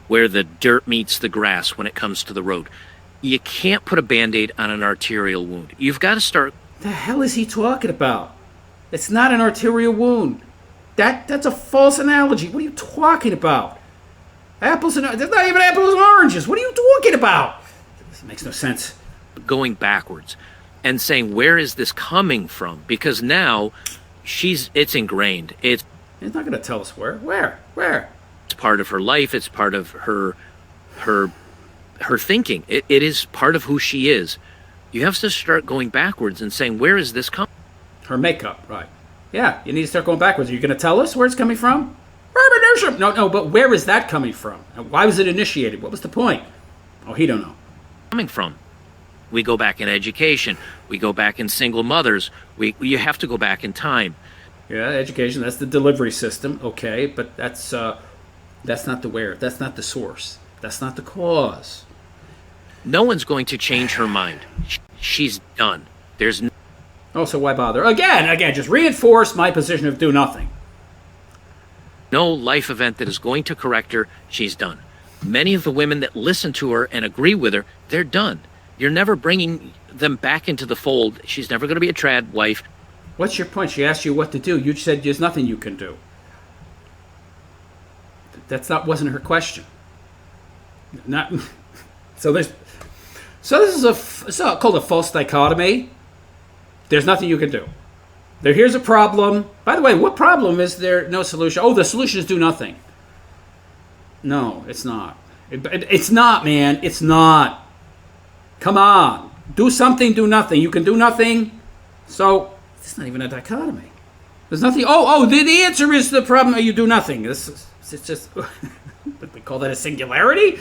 where the dirt meets the grass when it comes to the road. You can't put a Band-Aid on an arterial wound. You've got to start... The hell is he talking about? It's not an arterial wound. That's a false analogy. What are you talking about? Apples and... There's not even apples and oranges. What are you talking about? This makes no sense. Going backwards and saying, where is this coming from? Because now it's ingrained. He's not going to tell us where. Where? It's part of her life. It's part of her thinking. It is part of who she is. You have to start going backwards and saying, where is this coming? Her makeup, right. Yeah, you need to start going backwards. Are you going to tell us where it's coming from? No, but where is that coming from? Why was it initiated? What was the point? Oh, he don't know. Coming from. We go back in education. We go back in single mothers. You have to go back in time. Yeah, education, that's the delivery system. Okay, but that's not the where. That's not the source. That's not the cause. No one's going to change her mind. She's done. There's no... Oh, so why bother? Again, just reinforce my position of do nothing. No life event that is going to correct her. She's done. Many of the women that listen to her and agree with her, they're done. You're never bringing them back into the fold. She's never going to be a trad wife. What's your point? She asked you what to do. You said there's nothing you can do. Wasn't her question. So this is called a false dichotomy. There's nothing you can do. Here's a problem. By the way, what problem is there no solution? Oh, the solution is do nothing. No, it's not. It's not, man. It's not. Come on. Do something, do nothing. You can do nothing. So, it's not even a dichotomy. There's nothing. The answer is the problem. You do nothing. It's just. We call that a singularity?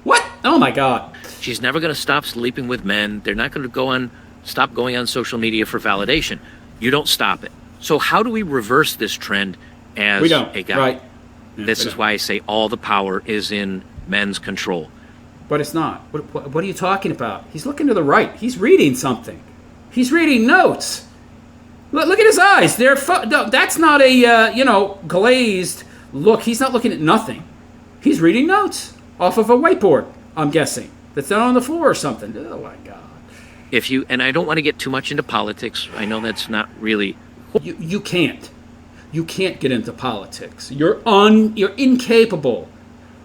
What? Oh my God. She's never going to stop sleeping with men. They're not going to stop going on social media for validation. You don't stop it. So how do we reverse this trend as We don't. a guy? Right. This is why I say all the power is in men's control. But it's not. What are you talking about? He's looking to the right. He's reading something. He's reading notes. Look at his eyes. That's not a glazed look. He's not looking at nothing. He's reading notes off of a whiteboard, I'm guessing. That's not on the floor or something. Oh, my God. And I don't want to get too much into politics. I know that's not really... You can't. You can't get into politics. You're incapable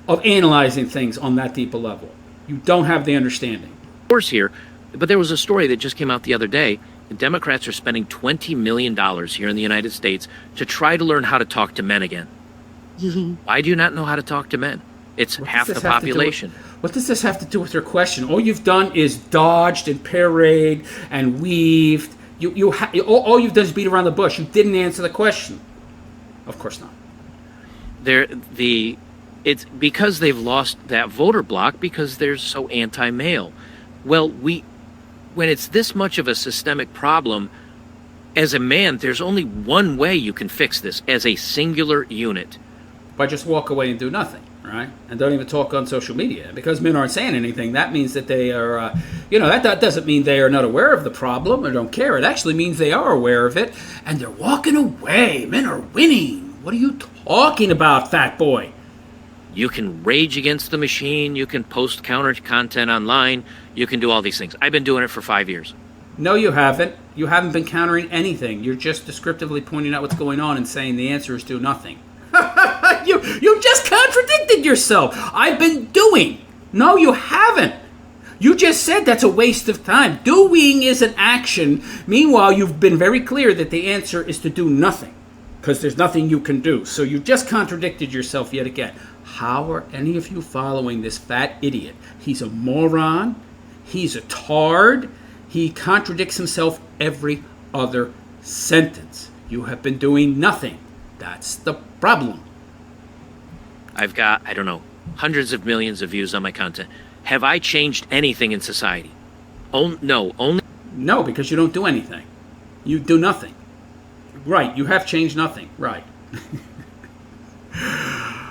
of analyzing things on that deep a level. You don't have the understanding. Course here, but there was a story that just came out the other day. The Democrats are spending $20 million here in the United States to try to learn how to talk to men again. Why do you not know how to talk to men? It's half the population. What does this have to do with your question? All you've done is dodged and parried and weaved. All you've done is beat around the bush. You didn't answer the question. Of course not. It's because they've lost that voter block because they're so anti-male. Well, when it's this much of a systemic problem, as a man, there's only one way you can fix this as a singular unit. By just walk away and do nothing, right? And don't even talk on social media. Because men aren't saying anything, that means that they are, that doesn't mean they are not aware of the problem or don't care. It actually means they are aware of it, and they're walking away. Men are winning. What are you talking about, fat boy? You can rage against the machine. You can post counter content online. You can do all these things. I've been doing it for 5 years. No, you haven't. You haven't been countering anything. You're just descriptively pointing out what's going on and saying the answer is do nothing. You just contradicted yourself. I've been doing. No, you haven't. You just said that's a waste of time. Doing is an action. Meanwhile, you've been very clear that the answer is to do nothing because there's nothing you can do. So you just contradicted yourself yet again. How are any of you following this fat idiot? He's a moron. He's a tard. He contradicts himself every other sentence. You have been doing nothing. That's the problem. I've got, hundreds of millions of views on my content. Have I changed anything in society? No, because you don't do anything. You do nothing. Right, you have changed nothing. Right.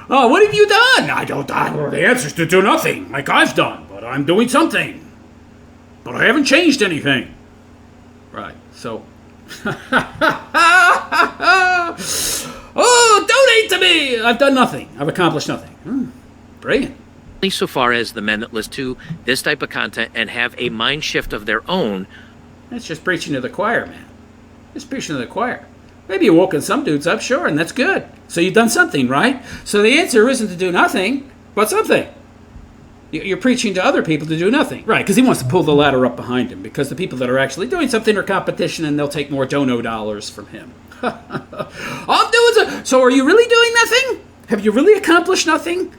Oh, what have you done? The answer's to do nothing, like I've done, but I'm doing something. But I haven't changed anything. Right, so... donate to me! I've done nothing. I've accomplished nothing. Brilliant. At least so far as the men that listen to this type of content and have a mind shift of their own. That's just preaching to the choir, man. Just preaching to the choir. Maybe you're woken some dudes up, sure, and that's good. So you've done something, right? So the answer isn't to do nothing, but something. You're preaching to other people to do nothing. Right, because he wants to pull the ladder up behind him, because the people that are actually doing something are competition, and they'll take more dono dollars from him. I'm doing so are you really doing nothing? Have you really accomplished nothing?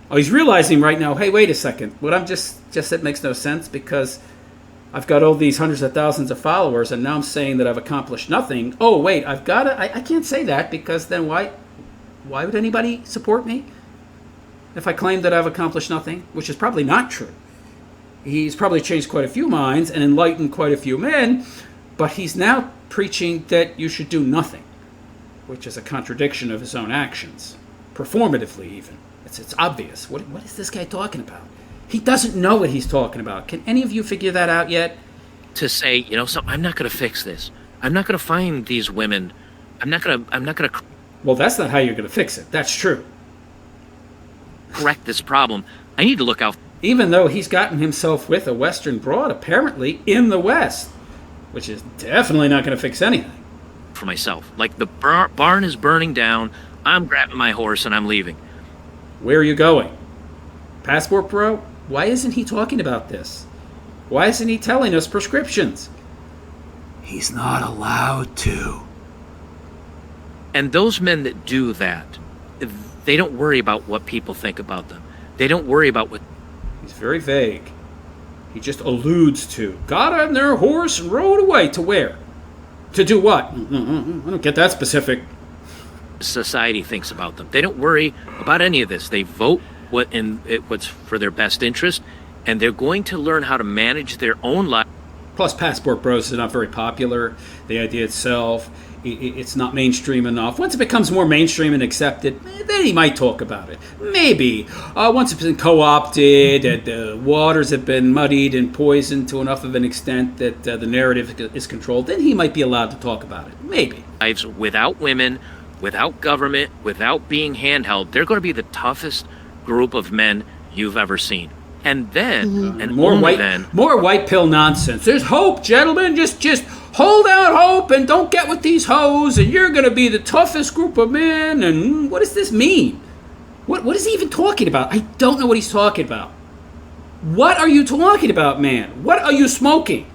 Oh, he's realizing right now, hey, wait a second. What I'm just said makes no sense, because I've got all these hundreds of thousands of followers, and now I'm saying that I've accomplished nothing. Oh, wait, I can't say that, because then why would anybody support me if I claim that I've accomplished nothing? Which is probably not true. He's probably changed quite a few minds and enlightened quite a few men, but he's now preaching that you should do nothing, which is a contradiction of his own actions, performatively even. It's obvious. What is this guy talking about? He doesn't know what he's talking about. Can any of you figure that out yet? To say, I'm not going to fix this. I'm not going to find these women. I'm not going to. Well, that's not how you're going to fix it. That's true. Correct this problem. I need to look out. Even though he's gotten himself with a Western broad, apparently, in the West, which is definitely not going to fix anything. For myself. Like the barn is burning down. I'm grabbing my horse and I'm leaving. Where are you going? Passport Bro? Why isn't he talking about this? Why isn't he telling us prescriptions? He's not allowed to. And those men that do that, they don't worry about what people think about them. They don't worry about what... He's very vague. He just alludes to. Got on their horse and rode away to where? To do what? I don't get that specific. Society thinks about them. They don't worry about any of this. They vote what's for their best interest, and they're going to learn how to manage their own life. Plus, Passport Bros is not very popular. The idea itself, it's not mainstream enough. Once it becomes more mainstream and accepted, then he might talk about it. Maybe. Once it's been co-opted, and the waters have been muddied and poisoned to enough of an extent that the narrative is controlled, then he might be allowed to talk about it. Maybe. Lives without women, without government, without being handheld. They're going to be the toughest group of men you've ever seen. And then, and more only white, then, more white pill nonsense. There's hope, gentlemen. Just hold out hope and don't get with these hoes, and you're going to be the toughest group of men. And what does this mean? What is he even talking about? I don't know what he's talking about. What are you talking about, man? What are you smoking?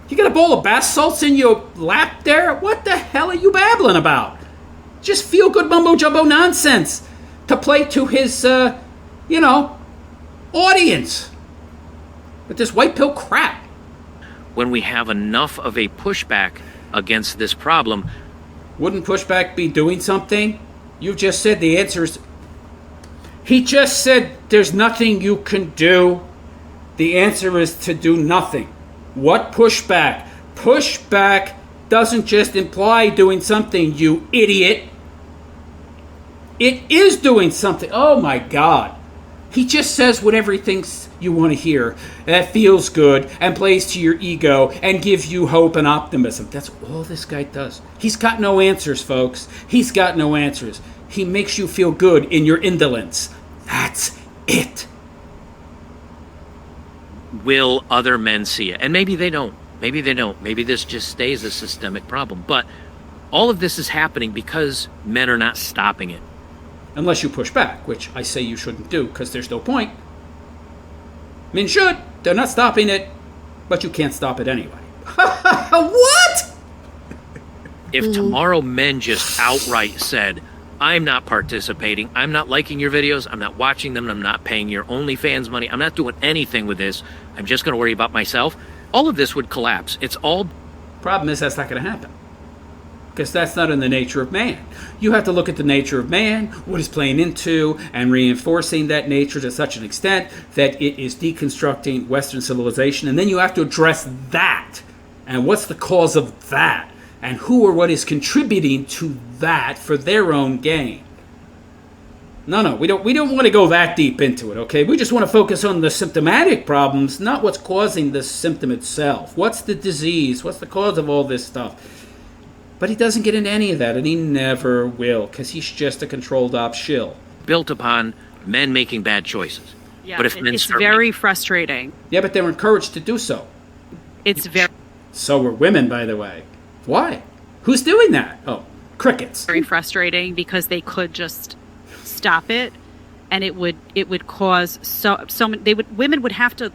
You got a bowl of bath salts in your lap there? What the hell are you babbling about? Just feel good mumbo jumbo nonsense to play to his, audience. But this white pill crap. when we have enough of a pushback against this problem. Wouldn't pushback be doing something? You just said the answer is... He just said there's nothing you can do. The answer is to do nothing. What pushback? Pushback doesn't just imply doing something, you idiot. It is doing something. Oh my God. He just says whatever he thinks you want to hear. That feels good and plays to your ego and gives you hope and optimism. That's all this guy does. He's got no answers, folks. He's got no answers. He makes you feel good in your indolence. That's it. Will other men see it? And maybe they don't. Maybe they don't. Maybe this just stays a systemic problem. But all of this is happening because men are not stopping it. Unless you push back, which I say you shouldn't do because there's no point. Men should. They're not stopping it, but you can't stop it anyway. What? If tomorrow men just outright said, I'm not participating, I'm not liking your videos, I'm not watching them, I'm not paying your OnlyFans money, I'm not doing anything with this, I'm just going to worry about myself, all of this would collapse. It's all... Problem is that's not going to happen. Because that's not in the nature of man. You have to look at the nature of man, what is playing into, and reinforcing that nature to such an extent that it is deconstructing Western civilization. And then you have to address that. And what's the cause of that? And who or what is contributing to that for their own gain. No, we don't want to go that deep into it, okay? We just want to focus on the symptomatic problems, not what's causing the symptom itself. What's the disease? What's the cause of all this stuff? But he doesn't get into any of that, and he never will, because he's just a controlled-op shill. built upon men making bad choices. Yeah, but if men it's start very frustrating. Yeah, but they were encouraged to do so. It's very So were women, by the way. Why? Who's doing that? Oh, crickets. frustrating because they could just stop it, and it would cause so many. Women would have to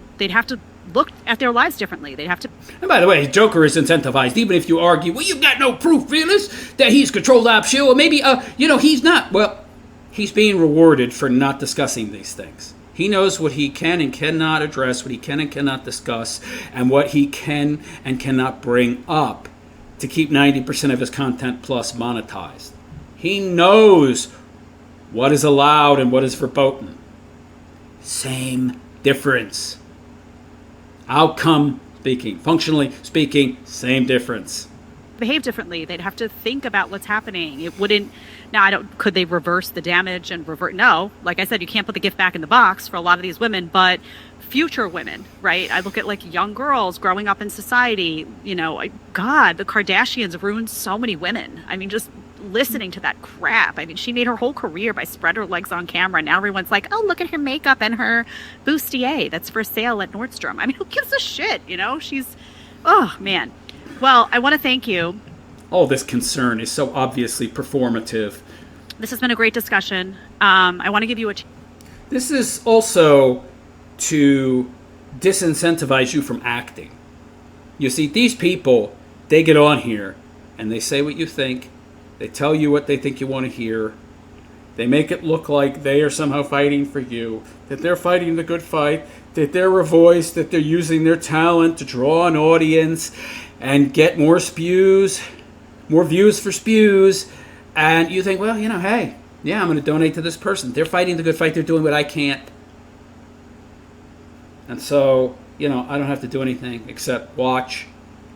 look at their lives differently. They'd have to. And by the way, Joker is incentivized, even if you argue, well, you've got no proof, Fearless, that he's controlled op shill, or maybe, he's not. Well, he's being rewarded for not discussing these things. He knows what he can and cannot address, what he can and cannot discuss, and what he can and cannot bring up to keep 90% of his content plus monetized. He knows what is allowed and what is verboten. Same difference. Outcome speaking, functionally speaking, same difference. behave differently. They'd have to think about what's happening. It wouldn't. Now, could they reverse the damage and revert? No. Like I said, you can't put the gift back in the box for a lot of these women, but future women, right? I look at like young girls growing up in society. God, the Kardashians ruined so many women. I mean, just listening to that crap. I mean, she made her whole career by spread her legs on camera. Now everyone's like, oh, look at her makeup and her bustier that's for sale at Nordstrom. I mean, who gives a shit? She's, oh man. Well, I want to thank you. All this concern is so obviously performative. This has been a great discussion. I want to give you a... This is also to disincentivize you from acting. You see, these people, they get on here and they say what you think. They tell you what they think you want to hear. They make it look like they are somehow fighting for you, that they're fighting the good fight, that they're a voice, that they're using their talent to draw an audience and get more spews. more views for spews, and you think, well, hey, yeah, I'm going to donate to this person. They're fighting the good fight. They're doing what I can't. And so, I don't have to do anything except watch,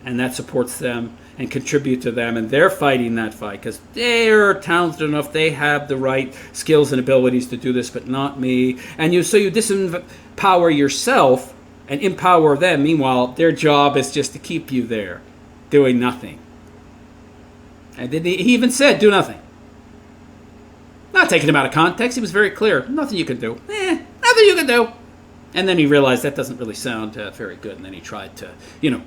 and that supports them and contribute to them, and they're fighting that fight because they're talented enough. They have the right skills and abilities to do this, but not me. And you disempower yourself and empower them. Meanwhile, their job is just to keep you there, doing nothing. And he even said, do nothing. Not taking him out of context. He was very clear. Nothing you can do. Nothing you can do. And then he realized that doesn't really sound very good. And then he tried to,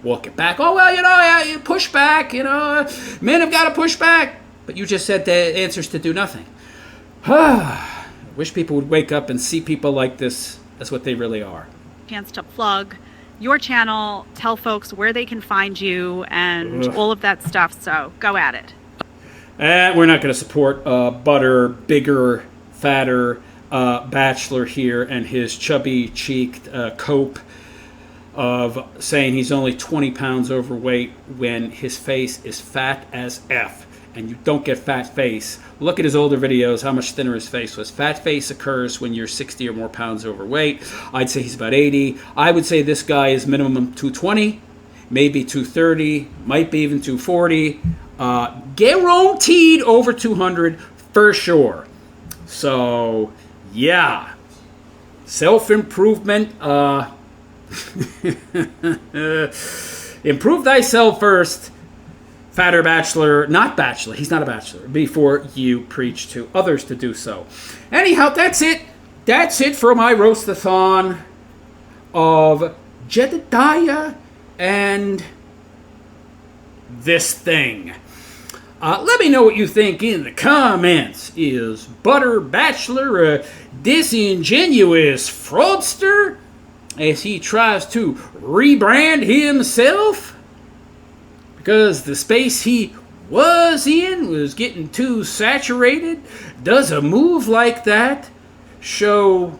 walk it back. Oh, well, you push back. Men have got to push back. But you just said the answer's to do nothing. I wish people would wake up and see people like this as what they really are. Chance to plug your channel, tell folks where they can find you, and all of that stuff. So go at it. We're not going to support butter, bigger, fatter Bachelor here and his chubby-cheeked cope of saying he's only 20 pounds overweight when his face is fat as F. And you don't get fat face. Look at his older videos, how much thinner his face was. Fat face occurs when you're 60 or more pounds overweight. I'd say he's about 80. I would say this guy is minimum 220, maybe 230, might be even 240. Guaranteed over 200 for sure. So, yeah. Self-improvement. Improve thyself first. Fatter Bachelor, not Bachelor, he's not a Bachelor, before you preach to others to do so. Anyhow, that's it. That's it for my Roastathon of Jedidiah and this thing. Let me know what you think in the comments. Is Butter Bachelor a disingenuous fraudster as he tries to rebrand himself? Because the space he was in was getting too saturated? Does a move like that show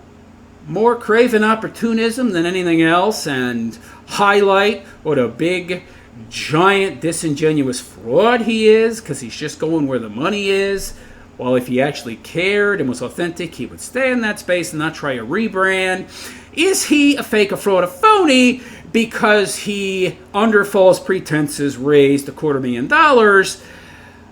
more craven opportunism than anything else and highlight what a big, giant, disingenuous fraud he is because he's just going where the money is? While if he actually cared and was authentic, he would stay in that space and not try a rebrand. Is he a fake, a fraud, a phony because he, under false pretenses, raised $250,000,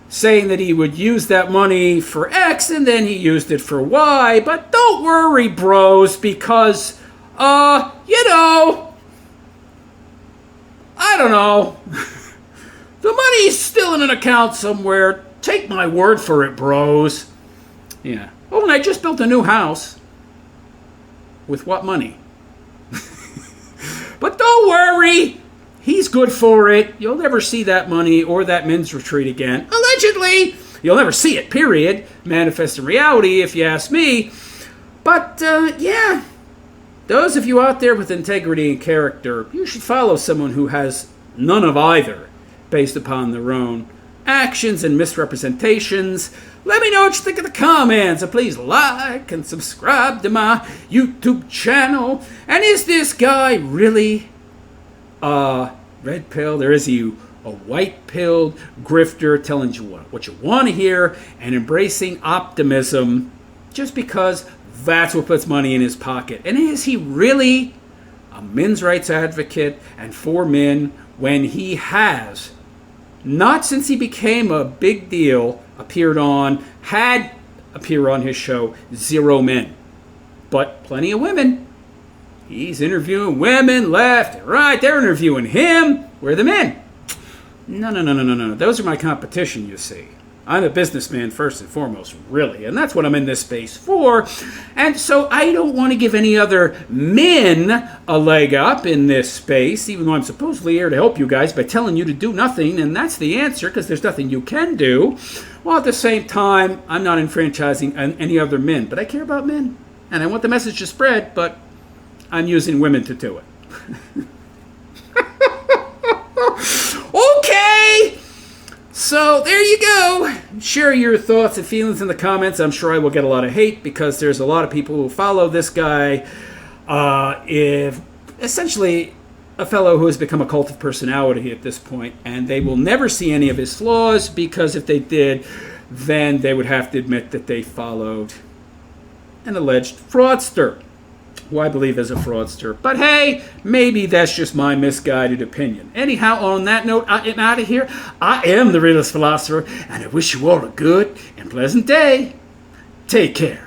saying that he would use that money for X and then he used it for Y? But don't worry, bros, because, I don't know. The money's still in an account somewhere. Take my word for it, bros. Yeah. Oh, and I just built a new house. With what money? But don't worry. He's good for it. You'll never see that money or that men's retreat again. Allegedly. You'll never see it, period. Manifest in reality, if you ask me. But, yeah. Those of you out there with integrity and character, you should follow someone who has none of either, based upon their own actions and misrepresentations. Let me know what you think in the comments, and please like and subscribe to my YouTube channel. And is this guy really red-pilled, or is he a white-pilled grifter telling you what you want to hear and embracing optimism just because that's what puts money in his pocket? And is he really a men's rights advocate and for men when he has, not since he became a big deal, had appeared on his show, 0 men, but plenty of women? He's interviewing women left and right. They're interviewing him. Where are the men? No. Those are my competition, you see. I'm a businessman first and foremost, really, and that's what I'm in this space for. And so I don't want to give any other men a leg up in this space, even though I'm supposedly here to help you guys by telling you to do nothing, and that's the answer, because there's nothing you can do. While at the same time, I'm not enfranchising any other men, but I care about men, and I want the message to spread, but I'm using women to do it. Okay! So there you go. Share your thoughts and feelings in the comments. I'm sure I will get a lot of hate because there's a lot of people who follow this guy. If essentially a fellow who has become a cult of personality at this point, and they will never see any of his flaws, because if they did, then they would have to admit that they followed an alleged fraudster, who I believe is a fraudster. But hey, maybe that's just my misguided opinion. Anyhow, on that note, I am out of here. I am the realist philosopher, and I wish you all a good and pleasant day. Take care.